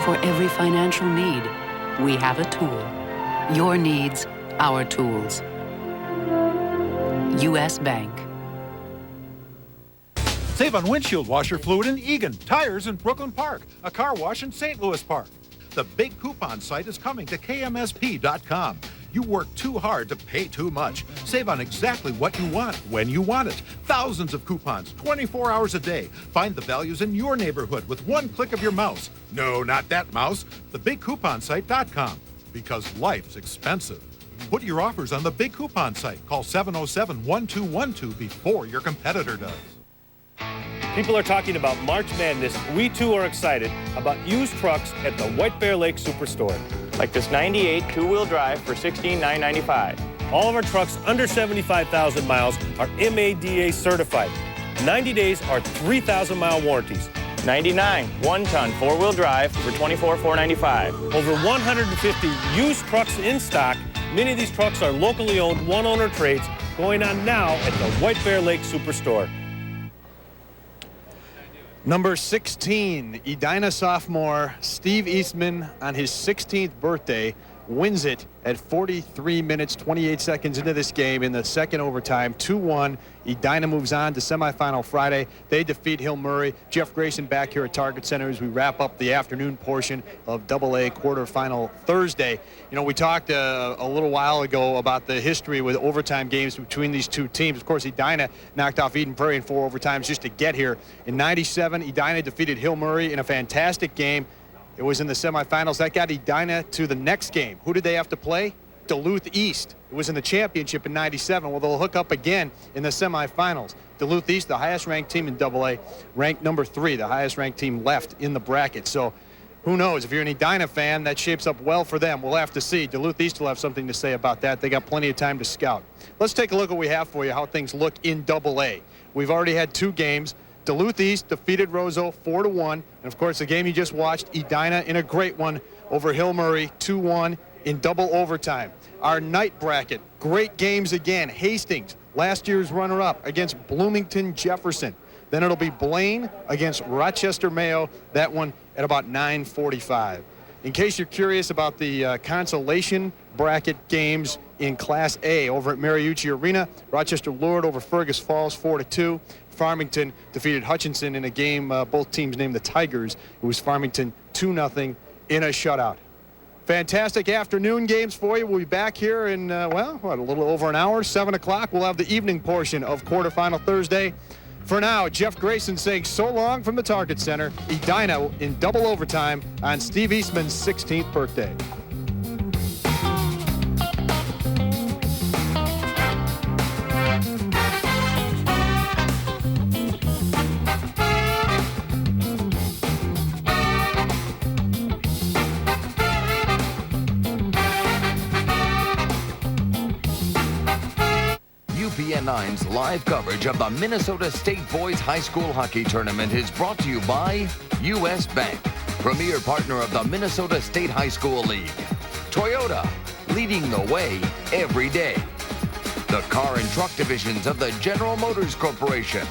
for every financial need, we have a tool. Your needs, our tools. U.S. Bank. Save on windshield washer fluid in Egan, tires in Brooklyn Park, a car wash in St. Louis Park. The big coupon site is coming to KMSP.com. You work too hard to pay too much. Save on exactly what you want, when you want it. Thousands of coupons, 24 hours a day. Find the values in your neighborhood with one click of your mouse. No, not that mouse. TheBigCouponSite.com. Because life's expensive. Put your offers on the Big Coupon site. Call 707-1212 before your competitor does. People are talking about March Madness. We too are excited about used trucks at the White Bear Lake Superstore. Like this 98 two-wheel drive for $16,995. All of our trucks under 75,000 miles are MADA certified. 90 days are 3,000-mile warranties. 99 one-ton four-wheel drive for $24,495. Over 150 used trucks in stock. Many of these trucks are locally owned one-owner trades going on now at the White Bear Lake Superstore. Number 16, Edina sophomore Steve Eastman on his 16th birthday wins it at 43 minutes, 28 seconds into this game in the second overtime, 2-1. Edina moves on to semifinal Friday. They defeat Hill Murray. Jeff Grayson back here at Target Center as we wrap up the afternoon portion of AA quarterfinal Thursday. You know, we talked a little while ago about the history with overtime games between these two teams. Of course, Edina knocked off Eden Prairie in 4 overtimes just to get here. In '97, Edina defeated Hill Murray in a fantastic game. It was in the semifinals. That got Edina to the next game. Who did they have to play? Duluth East. It was in the championship in '97. Well, they'll hook up again in the semifinals. Duluth East, the highest ranked team in AA, ranked number 3, the highest ranked team left in the bracket. So who knows? If you're an Edina fan, that shapes up well for them. We'll have to see. Duluth East will have something to say about that. They got plenty of time to scout. Let's take a look at what we have for you, how things look in AA. We've already had 2 games. Duluth East defeated Roseau 4-1. And of course, the game you just watched, Edina in a great one over Hill Murray, 2-1 in double overtime. Our night bracket, great games again. Hastings, last year's runner-up against Bloomington Jefferson. Then it'll be Blaine against Rochester Mayo, that one at about 9:45. In case you're curious about the consolation bracket games in Class A over at Mariucci Arena, Rochester lured over Fergus Falls 4-2. Farmington defeated Hutchinson in a game both teams named the Tigers. It was Farmington 2-0 in a shutout. Fantastic afternoon games for you. We'll be back here in, well, what, a little over an hour, 7 o'clock. We'll have the evening portion of quarterfinal Thursday. For now, Jeff Grayson saying so long from the Target Center. Edina in double overtime on Steve Eastman's 16th birthday. UPN 9's live coverage of the Minnesota State Boys High School Hockey Tournament is brought to you by U.S. Bank, premier partner of the Minnesota State High School League. Toyota, leading the way every day. The car and truck divisions of the General Motors Corporation.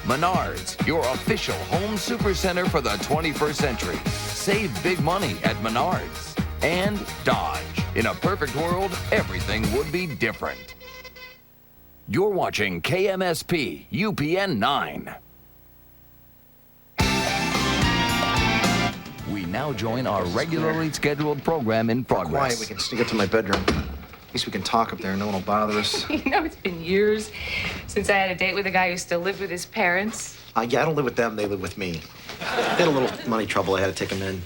Menards, your official home supercenter for the 21st century. Save big money at Menards. And Dodge. In a perfect world, everything would be different. You're watching KMSP UPN 9. We now join our regularly scheduled program in progress. Quiet, we can sneak up to my bedroom. At least we can talk up there, no one will bother us. You know, it's been years since I had a date with a guy who still lived with his parents. Yeah, I don't live with them, they live with me. They had a little money trouble, I had to take them in.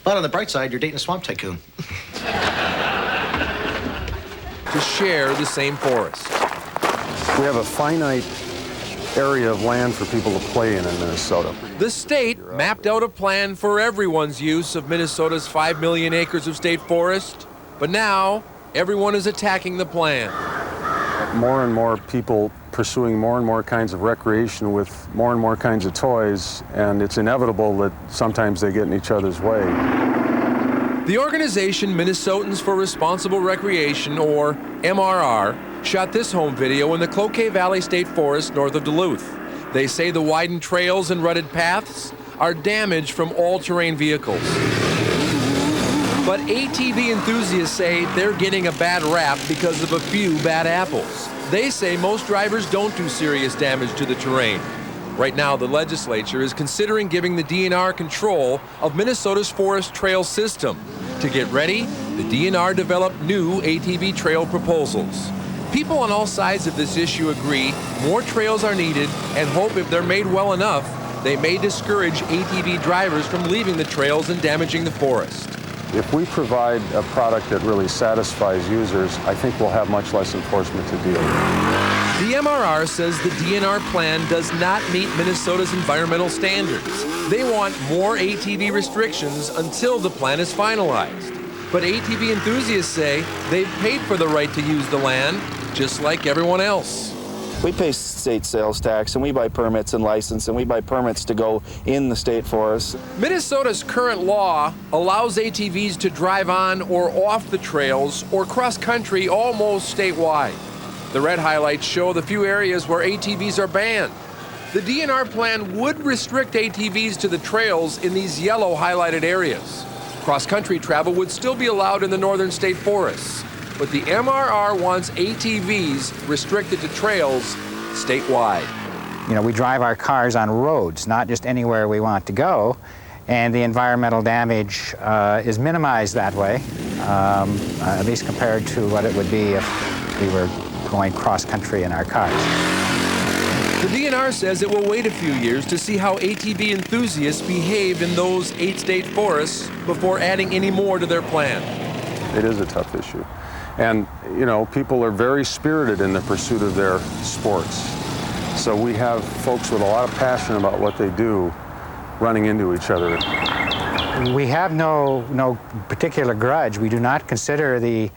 But on the bright side, you're dating a swamp tycoon. To share the same forest. We have a finite area of land for people to play in Minnesota. The state mapped out a plan for everyone's use of Minnesota's 5 million acres of state forest, but now everyone is attacking the plan. More and more people pursuing more and more kinds of recreation with more and more kinds of toys, and it's inevitable that sometimes they get in each other's way. The organization Minnesotans for Responsible Recreation, or MRR, shot this home video in the Cloquet Valley State Forest north of Duluth. They say the widened trails and rutted paths are damaged from all-terrain vehicles. But ATV enthusiasts say they're getting a bad rap because of a few bad apples. They say most drivers don't do serious damage to the terrain. Right now, the legislature is considering giving the DNR control of Minnesota's forest trail system. To get ready, the DNR developed new ATV trail proposals. People on all sides of this issue agree more trails are needed and hope if they're made well enough, they may discourage ATV drivers from leaving the trails and damaging the forest. If we provide a product that really satisfies users, I think we'll have much less enforcement to deal with. The MRR says the DNR plan does not meet Minnesota's environmental standards. They want more ATV restrictions until the plan is finalized. But ATV enthusiasts say they've paid for the right to use the land, just like everyone else. We pay state sales tax, and we buy permits and license, and we buy permits to go in the state forest. Minnesota's current law allows ATVs to drive on or off the trails or cross country almost statewide. The red highlights show the few areas where ATVs are banned. The DNR plan would restrict ATVs to the trails in these yellow highlighted areas. Cross-country travel would still be allowed in the northern state forests, but the MRR wants ATVs restricted to trails statewide. You know, we drive our cars on roads, not just anywhere we want to go, and the environmental damage is minimized that way, at least compared to what it would be if we were going cross-country in our cars. The DNR says it will wait a few years to see how ATV enthusiasts behave in those 8-state forests before adding any more to their plan. It is a tough issue. And, you know, people are very spirited in the pursuit of their sports. So we have folks with a lot of passion about what they do running into each other. We have no particular grudge. We do not consider the,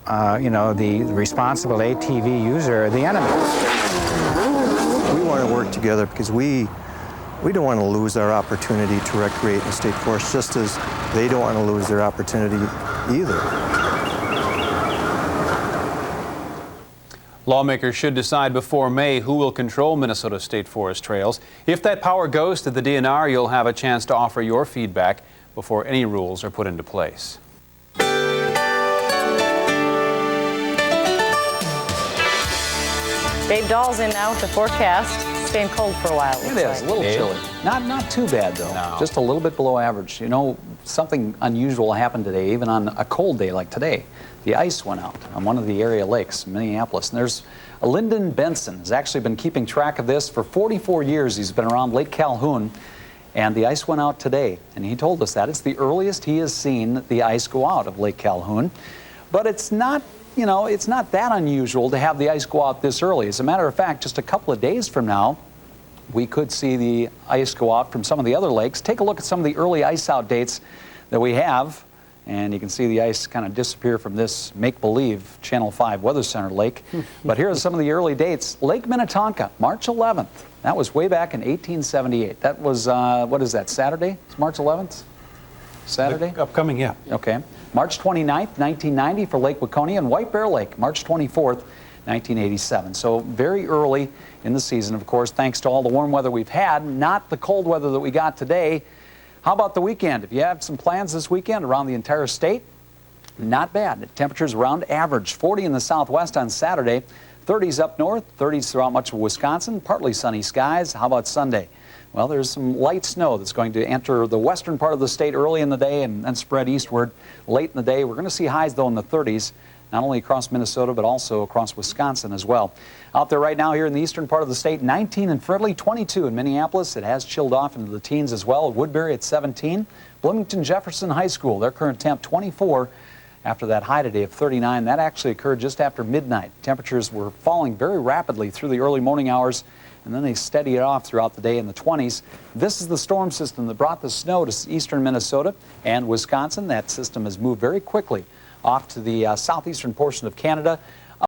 the responsible ATV user the enemy. We want to work together because we don't want to lose our opportunity to recreate in the state forest, just as they don't want to lose their opportunity either. Lawmakers should decide before May who will control Minnesota state forest trails. If that power goes to the DNR, you'll have a chance to offer your feedback before any rules are put into place. Dave Dahl's in now with the forecast. Staying cold for a while. It is, a little chilly. Not too bad, though. No. Just a little bit below average. You know, something unusual happened today, even on a cold day like today. The ice went out on one of the area lakes, Minneapolis. And there's Lyndon Benson has actually been keeping track of this for 44 years. He's been around Lake Calhoun, and the ice went out today. And he told us that it's the earliest he has seen the ice go out of Lake Calhoun. But it's not, you know, it's not that unusual to have the ice go out this early. As a matter of fact, just a couple of days from now, we could see the ice go out from some of the other lakes. Take a look at some of the early ice out dates that we have. And you can see the ice kind of disappear from this make-believe Channel 5 Weather Center lake. But here are some of the early dates. Lake Minnetonka, March 11th. That was way back in 1878. That was, what is that, Saturday? It's March 11th? Saturday? Upcoming, yeah. Okay. March 29th, 1990 for Lake Waconia, and White Bear Lake, March 24th, 1987. So very early in the season, of course, thanks to all the warm weather we've had, not the cold weather that we got today. How about the weekend? If you have some plans this weekend around the entire state, not bad. Temperatures around average. 40 in the southwest on Saturday, 30s up north, 30s throughout much of Wisconsin, partly sunny skies. How about Sunday? Well, there's some light snow that's going to enter the western part of the state early in the day and then spread eastward late in the day. We're going to see highs, though, in the 30s, not only across Minnesota, but also across Wisconsin as well. Out there right now here in the eastern part of the state, 19 in Fridley, 22 in Minneapolis. It has chilled off into the teens as well. Woodbury at 17. Bloomington Jefferson High School, their current temp 24 after that high today of 39. That actually occurred just after midnight. Temperatures were falling very rapidly through the early morning hours, and then they steadied off throughout the day in the 20s. This is the storm system that brought the snow to eastern Minnesota and Wisconsin. That system has moved very quickly off to the southeastern portion of Canada.